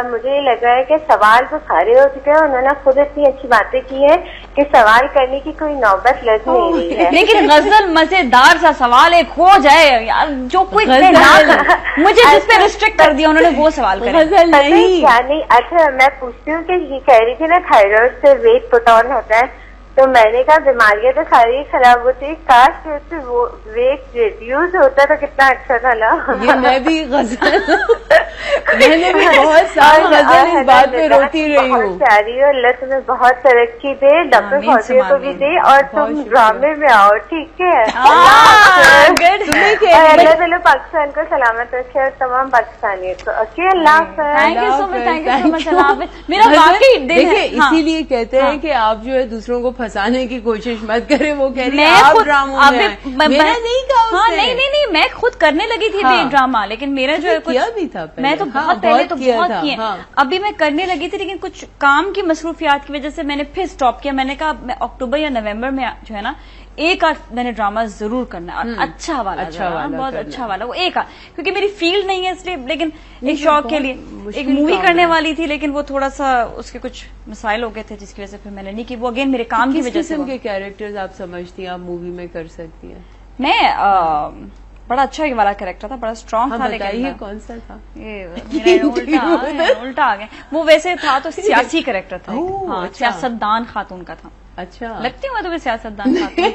मुझे लग रहा है कि सवाल तो सारे हो चुके हैं, उन्होंने खुद इतनी अच्छी बातें की है कि सवाल करने की कोई नौबत लग नहीं रही है। लेकिन गजल मजेदार सा सवाल एक हो जाए यार, जो कोई मुझे जिस पे रिस्ट्रिक्ट कर दिया उन्होंने वो सवाल कर क्या नहीं। अच्छा मैं पूछती हूँ कि ये कह रही थी ना थायराइड से वेट पुट ऑन होता है, तो मैंने कहा बीमारियां तो सारी खराब होती है, काश उससे वो वेट रिड्यूस होता तो कितना अच्छा था ना। ये मैं भी गजल मैंने भी बहुत साल गजल इस बात पे रोती रही हूँ। प्यारी हो, अल्लाह तुम्हें बहुत तरक्की दे, डॉक्टर फौजिया को भी दे, और तुम ड्रामे में आओ, ठीक है? अल्लाह ताला पाकिस्तान को सलामत रखे और तमाम पाकिस्तानियों को। ओके, अल्लाह हाफ़िज़। Thank you so much, thank you so much, अल्लाह हाफ़िज़। मेरा वाकई देखिए, इसीलिए कहते हैं कि आप जो है दूसरों को फंसाने की कोशिश मत करें। वो कह रही है आप ड्रामों में, मेरा नहीं कहा उसने। नहीं, मैं खुद करने लगी थी एक ड्रामा, लेकिन मेरा जो है कुछ किया भी था मैं तो बहुत पहले तो बहुत किए, अभी मैं करने लगी थी, लेकिन कुछ काम की मसरूफियात की वजह से मैंने फिर स्टॉप किया। मैंने कहा मैं अक्टूबर या नवंबर में जो है ना एक आध मैंने ड्रामा जरूर करना है, अच्छा वाला, बहुत अच्छा वाला, वो एक क्योंकि मेरी फील्ड नहीं है इसलिए, लेकिन एक शौक के लिए एक मूवी करने वाली थी, लेकिन वो थोड़ा सा उसके कुछ मसाइल हो गए थे जिसकी वजह से फिर मैंने नहीं की। वो अगेन मेरे काम की वजह से। किस के कैरेक्टर्स आप समझती हैं आप मूवी में कर सकती हैं? मैं बड़ा अच्छा वाला कैरेक्टर था, बड़ा स्ट्रॉन्ग था। बताइए कौन सा था? ये उल्टा आ गया। वो वैसे था तो सियासी कैरेक्टर था, हाँ, सियासतदान खातून का था। अच्छा, लगती हूँ मैं तुम्हें सियासतदान खातून?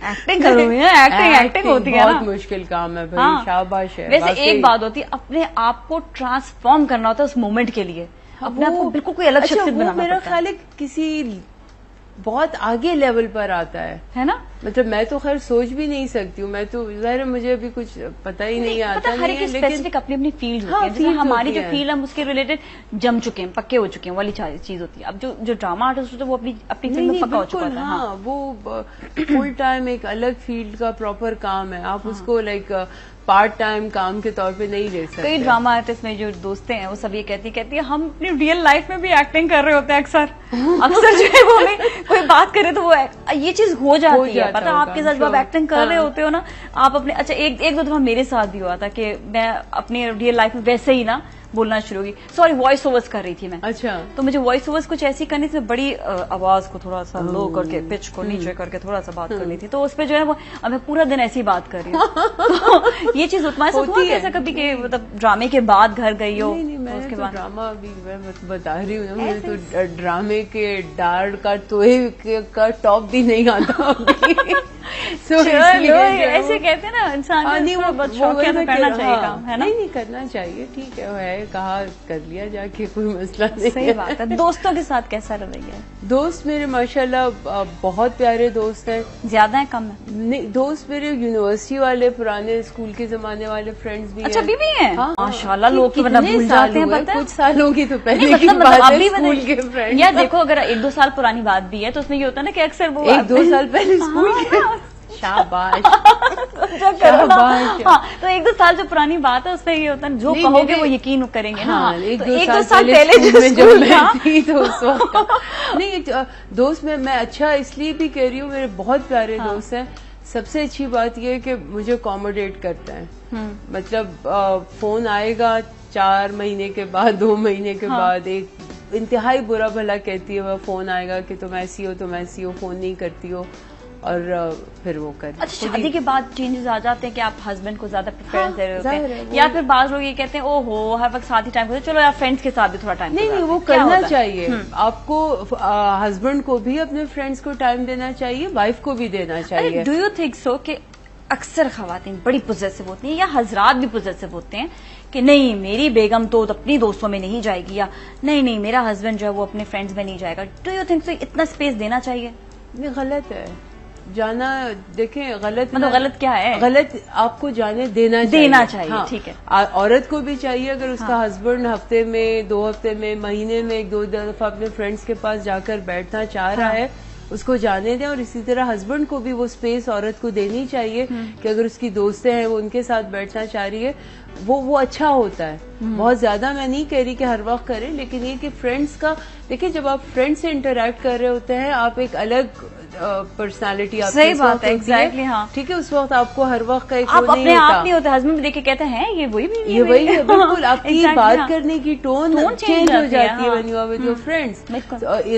एक्टिंग करूँ, एक्टिंग होती है, बहुत मुश्किल काम है भाई, शाबाश है। वैसे एक बात होती है, अपने आप को ट्रांसफॉर्म करना होता है उस मोमेंट के लिए, अपने आप को बिल्कुल कोई अलग शख्सियत बनाना पड़ता है। मेरा ख्याल है किसी बहुत आगे लेवल पर आता है ना। मतलब मैं तो खैर सोच भी नहीं सकती हूँ, मैं तो ज़ाहिर मुझे अभी कुछ पता ही नहीं आता। हर एक स्पेसिफिक अपनी अपनी फील्ड होती है, जैसे हमारी जो फील्ड हम उसके रिलेटेड जम चुके हैं, पक्के हो चुके हैं, वाली चीज होती है। अब जो ड्रामा आर्टिस्ट होता है वो अपनी फील्ड में पक्का हो चुका है। हाँ, वो फुल टाइम एक अलग फील्ड का प्रॉपर काम है, आप उसको लाइक पार्ट टाइम काम के तौर पे नहीं ले सकते। कई ड्रामा आर्टिस्ट में जो दोस्तें हैं वो सब ये कहती है हम अपनी रियल लाइफ में भी एक्टिंग कर रहे होते हैं अक्सर जो है वो हमें कोई बात करे तो वो ये चीज हो जाती है। पता आपके साथ जब आप एक्टिंग कर रहे होते हो ना, आप अपने अच्छा एक दो दफा मेरे साथ भी हुआ था कि मैं अपनी रियल लाइफ में वैसे ही ना बोलना शुरू की। सॉरी, वॉइस ओवर्स कर रही थी मैं। अच्छा, तो मुझे वॉइस ओवर्स कुछ ऐसी करनी थी, बड़ी आवाज को थोड़ा सा लो करके, पिच को नीचे करके थोड़ा सा बात करनी थी, तो उस पर जो है वो मैं पूरा दिन ऐसी बात कर रही हूँ। तो ये चीज तुम्हारे साथ हुआ ऐसा कभी कि मतलब ड्रामे के बाद घर गई हो? उसके बाद ड्रामा अभी मैं बता रही हूँ, मुझे तो ड्रामे के डार्ड का तोहे का टॉप भी नहीं आता। ऐसे कहते हैं ना इंसान करना चाहिए काम, है ना? नहीं करना चाहिए, ठीक है, कहा कर लिया जाके, कोई मसला नहीं। सही बात है। दोस्तों के साथ कैसा रवैया है? दोस्त मेरे माशाल्लाह बहुत प्यारे दोस्त हैं। ज्यादा है कम है? नहीं, दोस्त मेरे यूनिवर्सिटी वाले, पुराने स्कूल के जमाने वाले फ्रेंड्स भी हैं। अच्छा, अभी भी हैं? हाँ, माशाल्लाह, लोग तो भूल जाते हैं, पता है कुछ सालों की तो पहले की बात है, स्कूल के फ्रेंड्स। यार देखो, अगर 1-2 साल पुरानी बात भी है तो उसमें ये होता है ना कि अक्सर वो 1-2 साल पहले स्कूल के। शाबाश। हाँ, तो 1-2 साल जो पुरानी बात है उसमें ये होता है जो कहोगे वो यकीन करेंगे ना। 1-2 साल पहले जो थी तो उस वक्त नहीं, दोस्त में मैं अच्छा इसलिए भी कह रही हूँ, मेरे बहुत प्यारे दोस्त हैं। सबसे अच्छी बात यह है कि मुझे अकोमोडेट करता है। मतलब फोन आएगा 4 महीने के बाद, 2 महीने के बाद, एक इंतहाई बुरा भला कहती है, वह फोन आएगा कि तुम ऐसी हो, फोन नहीं करती हो, और फिर वो कर। अच्छा, शादी के बाद चेंजेस आ जाते हैं कि आप हस्बैंड को ज्यादा प्रेफरेंस दे रहे होते हैं, या फिर बाज लोग ये कहते हैं ओहो हर वक्त साथ ही टाइम होता है, चलो यार फ्रेंड्स के साथ भी थोड़ा टाइम। नहीं, वो करना चाहिए आपको। हस्बैंड को भी अपने फ्रेंड्स को टाइम देना चाहिए, वाइफ को भी देना चाहिए। डू यू थिंक सो कि अक्सर खवातीन बड़ी पोजेसिव होती हैं या हजरात भी पोजेसिव होते हैं कि नहीं मेरी बेगम तो अपनी दोस्तों में नहीं जाएगी, या नहीं मेरा हस्बैंड जो है वो अपने फ्रेंड्स में नहीं जाएगा? डू यू थिंक सो इतना स्पेस देना चाहिए? ये गलत है। जाना देखें गलत, मतलब गलत क्या है? गलत आपको जाने देना चाहिए। हाँ, ठीक है। औरत को भी चाहिए अगर उसका हस्बैंड हफ्ते में 2 हफ्ते में महीने में 1-2 दफा अपने फ्रेंड्स के पास जाकर बैठना चाह रहा है, उसको जाने दें। और इसी तरह हस्बैंड को भी वो स्पेस औरत को देनी चाहिए कि अगर उसकी दोस्तें हैं वो उनके साथ बैठना चाह रही है, वो अच्छा होता है। बहुत ज्यादा मैं नहीं कह रही कि हर वक्त करें, लेकिन ये कि फ्रेंड्स का देखिए, जब आप फ्रेंड्स से इंटरेक्ट कर रहे होते हैं आप एक अलग पर्सनालिटी आपकी सही बात है, एग्जैक्टली। हाँ, ठीक है, उस वक्त आपको हर वक्त का एक आप अपने आप नहीं होते, हजबेम देख के कहते हैं ये वही भी ये वही है, बिल्कुल। आपकी बात करने की टोन चेंज हो जाती है when you are with your friends,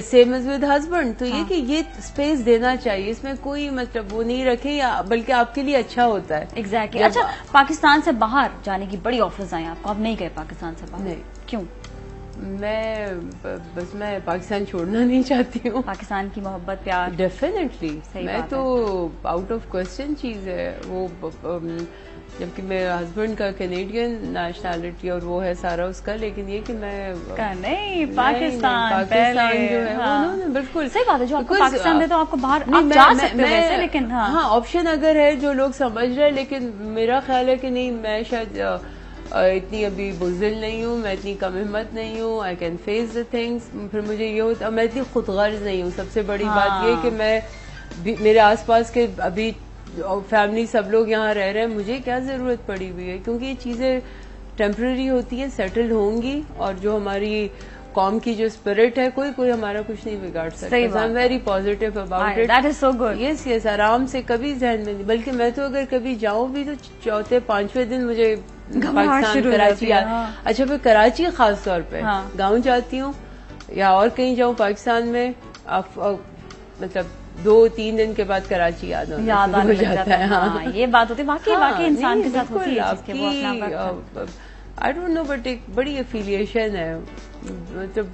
same as with husband. तो ये कि ये स्पेस देना चाहिए, इसमें कोई मतलब वो नहीं रखे, या बल्कि आपके लिए अच्छा होता है। एग्जैक्टली। अच्छा, पाकिस्तान से बाहर जाने की बड़ी ऑफर्स आई आपको, आप नहीं गए पाकिस्तान से बाहर? नहीं। क्यों? मैं पाकिस्तान छोड़ना नहीं चाहती हूँ। पाकिस्तान की मोहब्बत प्यार डेफिनेटली, मैं तो आउट ऑफ क्वेश्चन चीज है वो, जबकि मेरे हस्बैंड का कैनेडियन नेशनैलिटी और वो है सारा उसका, लेकिन ये कि मैं नहीं पाकिस्तान जो है वो बिल्कुल सही बात है। जो आपको पाकिस्तान दे तो आपको बाहर आप जा सकते हो वैसे, लेकिन हाँ ऑप्शन अगर है जो लोग समझ रहे हैं, लेकिन मेरा ख्याल है कि नहीं, मैं शायद इतनी अभी बुज़दिल नहीं हूँ, मैं इतनी कम हिम्मत नहीं हूँ, I can face the things. फिर मुझे ये होता, मैं इतनी खुदगर्ज नहीं हूँ। सबसे बड़ी बात ये कि मैं मेरे आसपास के अभी फैमिली सब लोग यहाँ रह रहे हैं, मुझे क्या जरूरत पड़ी हुई है, क्योंकि ये चीजें टेम्पररी होती है, सेटल होंगी। और जो हमारी कॉम की जो स्पिरिट है, कोई हमारा कुछ नहीं बिगाड़ सकता। I am very positive about it. That is so good. Yes yes, आराम से, कभी जहन में नहीं। बल्कि मैं तो अगर कभी जाऊं भी तो 4-5वें दिन मुझे पाकिस्तान कराची अच्छा, फिर कराची खास तौर पे गाँव जाती हूँ या और कहीं जाऊँ पाकिस्तान में, मतलब 2-3 दिन के बाद कराची याद आने लग जाता है। हाँ, ये बात होती है, वाकई इंसान के साथ होती है आपकी। आई डोंट नो, बट एक बड़ी एफिलिएशन है, मतलब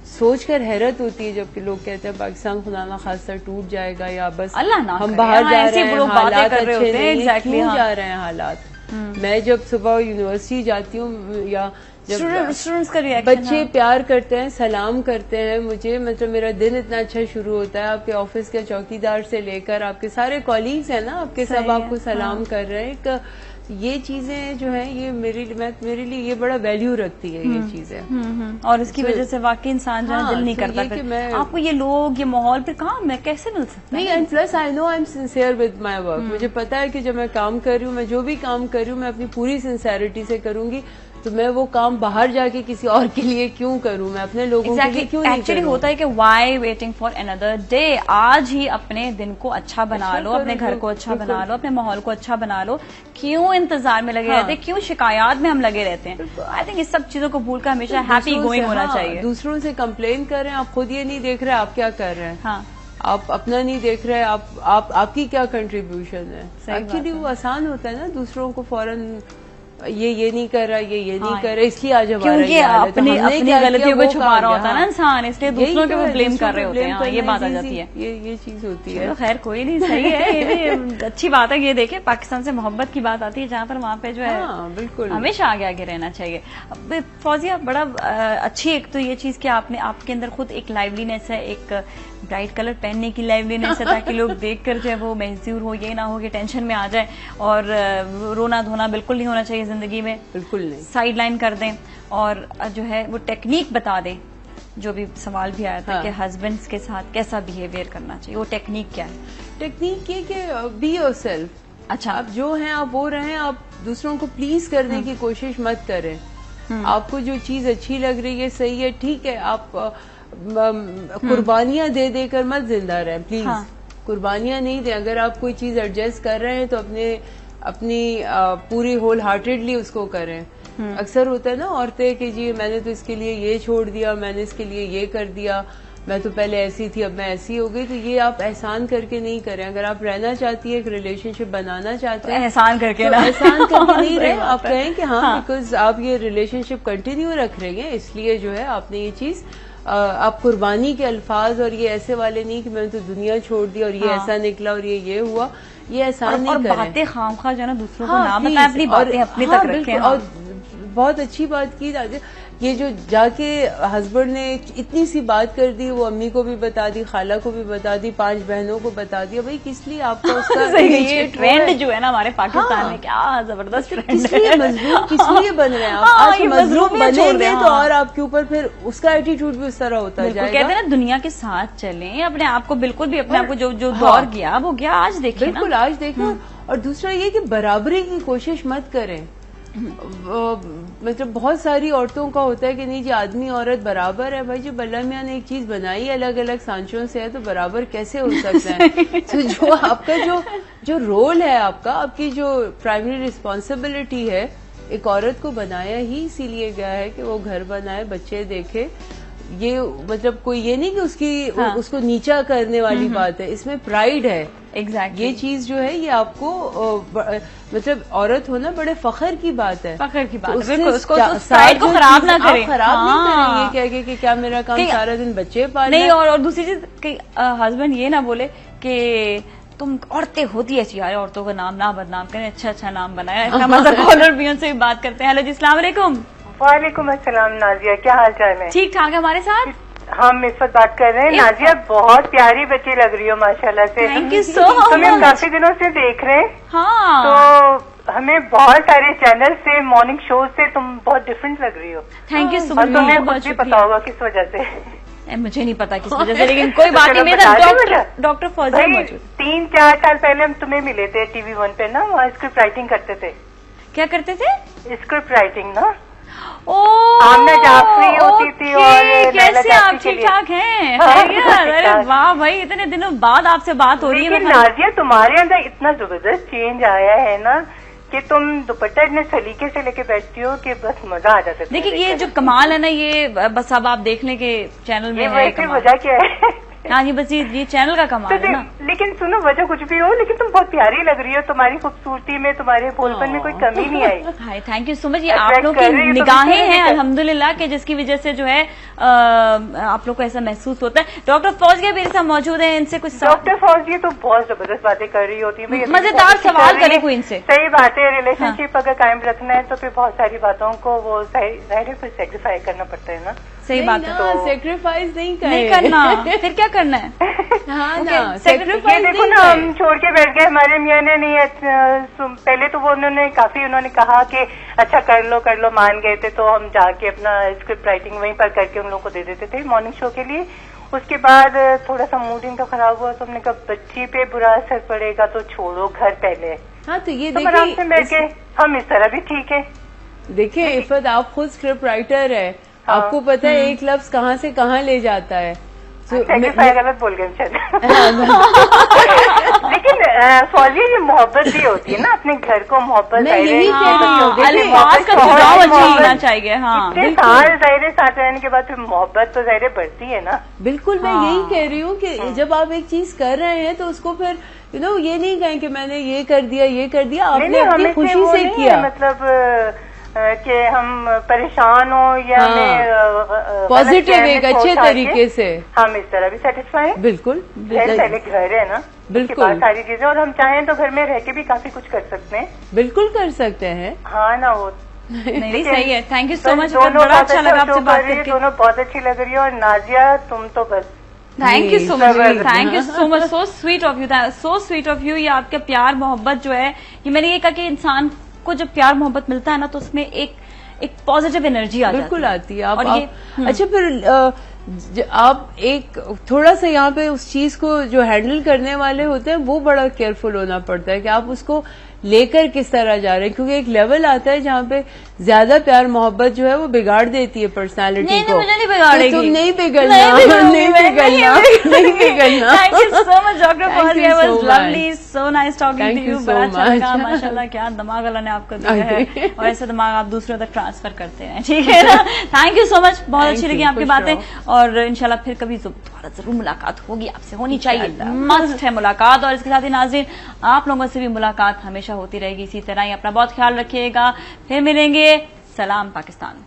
सोचकर हैरत होती है जबकि लोग कहते हैं पाकिस्तान खुदा ना खासा टूट जाएगा या बस हम बाहर जा रहे हैं, हालात अच्छे नहीं हैं, क्यों जा रहे हैं हालात। मैं जब सुबह यूनिवर्सिटी जाती हूँ या जब स्टूडेंट्स का रिएक्शन, बच्चे प्यार करते हैं, सलाम करते हैं मुझे, मतलब मेरा दिन इतना अच्छा शुरू होता है। आपके ऑफिस के चौकीदार से लेकर आपके सारे कॉलीग्स हैं ना, आपके सब आपको सलाम कर रहे हैं। ये चीजें जो है ये मेरे लिए ये बड़ा वैल्यू रखती है ये चीजें, और इसकी वजह से वाकई इंसान जो दिल नहीं करता कि मैं आपको ये लोग ये माहौल फिर कहाँ मैं कैसे मिल सकता नहीं। And plus I know I am sincere with my work. मुझे पता है कि जब मैं काम कर रही हूँ, मैं जो भी काम कर रही हूँ मैं अपनी पूरी सिंसियरिटी से करूंगी, तो मैं वो काम बाहर जाके किसी और के लिए क्यों करूं, मैं अपने लोगों के लिए क्यों नहीं करूं। एक्चुअली होता है कि why waiting for another day, आज ही अपने दिन को अच्छा बना लो, अपने घर को अच्छा बना लो, अपने माहौल को अच्छा बना लो। क्यों इंतजार में लगे रहते हैं, क्यों शिकायत में हम लगे रहते हैं। आई थिंक इस सब चीजों को भूलकर हमेशा हैप्पी गोइंग होना चाहिए। दूसरों से कंप्लेन कर रहे हैं, आप खुद ये नहीं देख रहे आप क्या कर रहे हैं, आप अपना नहीं देख रहे, आपकी क्या कंट्रीब्यूशन है। एक्चुअली वो आसान होता है ना, दूसरों को फौरन ये नहीं कर रहा, ये नहीं कर रहा, इसलिए आज हमारा क्योंकि अपनी गलतियों को छुपा रहा होता है ना इंसान, इसलिए दूसरों के वो ब्लेम कर रहे होते हैं। ये बात आ जाती है, ये चीज होती है। खैर कोई नहीं, सही है, ये भी अच्छी बात है। ये देखे पाकिस्तान से मोहब्बत की बात आती है जहाँ पर वहाँ पे जो है बिल्कुल हमेशा आगे आगे रहना चाहिए। फौजिया, बड़ा अच्छी एक तो ये चीज कि आपके अंदर खुद एक लाइवलीनेस है, एक ब्राइट कलर पहनने की लाइवलीनेस है, ताकि लोग देखकर जो है वो महसूर हो, ये ना हो कि टेंशन में आ जाए। और रोना धोना बिल्कुल नहीं होना चाहिए जिंदगी में, बिल्कुल नहीं, साइड लाइन कर दें। और जो है वो टेक्निक बता दें, जो भी सवाल भी आया था कि हस्बैंड्स के साथ कैसा बिहेवियर करना चाहिए, वो टेक्निक क्या है? टेक्निक ये कि बी योरसेल्फ। अच्छा, आप जो हैं आप वो रहें, आप दूसरों को प्लीज करने की कोशिश मत करें। आपको जो चीज अच्छी लग रही है, सही है, ठीक है, आप कुर्बानियां दे देकर मत जिंदा रहें प्लीज। कुर्बानियां नहीं दें। अगर आप कोई चीज एडजस्ट कर रहे हैं तो अपनी पूरी होल हार्टेडली उसको करें। अक्सर होता है ना औरतें कि जी मैंने तो इसके लिए ये छोड़ दिया, मैंने इसके लिए ये कर दिया, मैं तो पहले ऐसी थी अब मैं ऐसी हो गई। तो ये आप एहसान करके नहीं करें। अगर आप रहना चाहती है, एक रिलेशनशिप बनाना चाहते हैं, एहसान करके तो एहसान करके नहीं रहे। आप कहें कि हाँ बिकॉज आप ये रिलेशनशिप कंटिन्यू रख रहे हैं, इसलिए जो है आपने ये चीज आप कुर्बानी के अल्फाज और ये ऐसे वाले नहीं कि मैंने तो दुनिया छोड़ दी और ये ऐसा निकला और ये हुआ, ये एहसान नहीं करें। बातें खामखा जो है ना दूसरों को ना बताएं, अपनी बातें अपने तक रखें। और बहुत अच्छी बात की, ये जो जाके हस्बैंड ने इतनी सी बात कर दी, वो अम्मी को भी बता दी, खाला को भी बता दी, 5 बहनों को बता दिया, भाई किस लिए आपका उसका ये ट्रेंड जो है ना हमारे पाकिस्तान में, क्या जबरदस्त ट्रेंड है। किस लिए मजलूम किस लिए बन रहे हैं आप? आज मजलूम बनेंगे तो और आपके ऊपर फिर उसका एटीट्यूड भी उस तरह होता जाएगा। कहते हैं ना दुनिया के साथ चलें, अपने आप को बिल्कुल भी अपने आप को जो दौर गया वो गया, आज देखिए बिल्कुल आज देखो। और दूसरा ये कि बराबरी की कोशिश मत करें। मतलब बहुत सारी औरतों का होता है कि नहीं जी आदमी औरत बराबर है। भाई जब अल्लाह मियां ने एक चीज बनाई अलग अलग सांचों से है तो बराबर कैसे हो सकता है? तो जो आपका जो रोल है, आपकी जो प्राइमरी रिस्पॉन्सिबिलिटी है, एक औरत को बनाया ही इसीलिए गया है कि वो घर बनाए, बच्चे देखे। ये मतलब कोई ये नहीं कि उसको नीचा करने वाली बात है, इसमें प्राइड है। एग्जैक्टली ये चीज जो है ये आपको मतलब औरत होना बड़े फखर की बात है। फखर की बात है। तो उसको साइड को खराब ना करें, खराब नहीं करें ये कह के कि क्या मेरा काम सारा दिन बच्चे पालना नहीं। और दूसरी चीज हस्बैंड ये ना बोले कि तुम औरतें होती ऐसी, यार औरतों का नाम ना बदनाम करें, अच्छा नाम बनाया। इतना मजा कॉलर भी उनसे भी बात करते हैं। हेलो जी, अस्सलाम वालेकुम। वालेकुम अस्सलाम। नाजिया क्या हाल चाल है? ठीक ठाक है हमारे साथ। हम इस वक्त बात कर रहे हैं। नाजिया बहुत प्यारी बच्ची लग रही हो माशाल्लाह से। Thank you so much. हमें काफी दिनों से देख रहे हैं। हाँ। तो हमें बहुत सारे चैनल से, मॉर्निंग शो से तुम बहुत डिफरेंट लग रही हो। Thank you so much. और तुम्हें कुछ भी पता होगा किस वजह से। मुझे नहीं पता किस वजह से, लेकिन कोई बात नहीं। मेरा डॉक्टर फौजिया मौजूद। 3-4 साल पहले हम तुम्हें मिले थे TV1 पे ना, वहाँ स्क्रिप्ट राइटिंग करते थे। क्या करते थे? स्क्रिप्ट राइटिंग ना। आमना जाफरी होती थी और कैसे आप ठीक ठाक हैं? अरे वाह भाई, इतने दिनों बाद आपसे बात हो रही है। लेकिन नाजिया तुम्हारे अंदर इतना जबरदस्त चेंज आया है ना कि तुम दुपट्टा इतने सलीके से लेके बैठती हो कि बस मजा आ जाता है। देखिए ये जो कमाल है ना, ये बस अब आप देख लें कि चैनल में है कमाल। वजह क्या है? हाँ जी, बस ये चैनल का कमाल है ना। लेकिन सुनो, वजह कुछ भी हो, लेकिन तुम बहुत प्यारी लग रही हो। तुम्हारी खूबसूरती में, तुम्हारे बोलपन में कोई कमी नहीं आई। हाय, थैंक यू सो मच। ये आप लोग की निगाहें हैं अल्हम्दुलिल्लाह के, जिसकी वजह से जो है आप लोग को ऐसा महसूस होता है। डॉक्टर फौजिया मेरे साथ मौजूद है, इनसे कुछ डॉक्टर फौजिया तो बहुत जबरदस्त बातें कर रही होती है। मजेदार सवाल करें कोई इनसे। सही बात है, रिलेशनशिप अगर कायम रखना है तो फिर बहुत सारी बातों को वो जाहिर है फिर सेक्रीफाई करना पड़ता है ना। सही बात है। तो सेक्रीफाइस नहीं करना, फिर क्या करना है? हाँ ना, सेक्रीफाइस देखो ना, हम छोड़ के बैठ गए। हमारे मियाँ ने नहीं, पहले तो वो उन्होंने कहा कि अच्छा कर लो, मान गए थे। तो हम जाके अपना स्क्रिप्ट राइटिंग वहीं पर करके उन लोगों को दे देते थे मॉर्निंग शो के लिए। उसके बाद थोड़ा सा मूड इनका खराब हुआ तो हमने कहा बच्ची पे बुरा असर पड़ेगा तो छोड़ो घर पहले। हाँ तो ये देखिए, आराम से बैठ गए हम, इस तरह भी ठीक है। देखिए इफ़त, आप खुद स्क्रिप्ट राइटर है, आपको पता है एक लफ्ज कहाँ से कहाँ ले जाता है। गलत बोल गए लेकिन फौजी ये मोहब्बत भी होती है ना, अपने घर को मोहब्बत चाहिए। हाँ, जाहिर साथ रहने के बाद फिर मोहब्बत तो जाहिर बढ़ती है ना। बिल्कुल, मैं यही कह रही हूँ कि जब आप एक चीज कर रहे हैं तो उसको फिर ये नहीं कहें कि मैंने ये कर दिया, आपने अपनी खुशी से किया। मतलब कि हम परेशान हो या पॉजिटिव एक अच्छे तरीके से हम इस तरह भी सेटिस्फाई हैं। बिल्कुल, पहले घर है ना, बिल्कुल सारी चीजें, और हम चाहें तो घर में रह के भी काफी कुछ कर सकते हैं। बिल्कुल कर सकते हैं। हाँ ना, वो नहीं सही है। थैंक यू सो मच, बड़ा अच्छा लगा आपसे बात करके। दोनों बहुत अच्छी लग रही है। और नाजिया तुम तो बस thank you so much, thank you so much, so sweet of you, so sweet of you. ये आपका प्यार मोहब्बत जो है, ये मैंने ये कहा कि इंसान को जब प्यार मोहब्बत मिलता है ना तो उसमें एक पॉजिटिव एनर्जी बिल्कुल आती है। अच्छा फिर आप एक थोड़ा सा यहाँ पे उस चीज को जो हैंडल करने वाले होते हैं वो बड़ा केयरफुल होना पड़ता है कि आप उसको लेकर किस तरह जा रहे हैं, क्योंकि एक लेवल आता है जहाँ पे ज्यादा प्यार मोहब्बत जो है वो बिगाड़ देती है पर्सनालिटी को। मुझे नहीं बिगाड़ेगी। तुम नहीं बिगड़ना, नहीं बिगड़ना। Thank you so much doctor Fauzia, was lovely, so nice talking to you. बड़ा अच्छा लगा, माशाल्लाह क्या दिमाग अल्लाह ने आपको दिया है, और ऐसा दिमाग आप दूसरों तक ट्रांसफर करते हैं, ठीक है ना। थैंक यू सो मच, बहुत अच्छी लगी आपकी बातें, और इंशाल्लाह फिर कभी दोबारा जरूर मुलाकात होगी, आपसे होनी चाहिए, मस्ट है मुलाकात। और इसके साथ ही नाज़रीन, आप लोगों से भी मुलाकात हमेशा होती रहेगी इसी तरह ही। अपना बहुत ख्याल रखिएगा, फिर मिलेंगे। सलाम पाकिस्तान।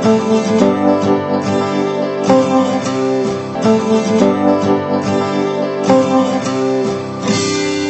Thank you.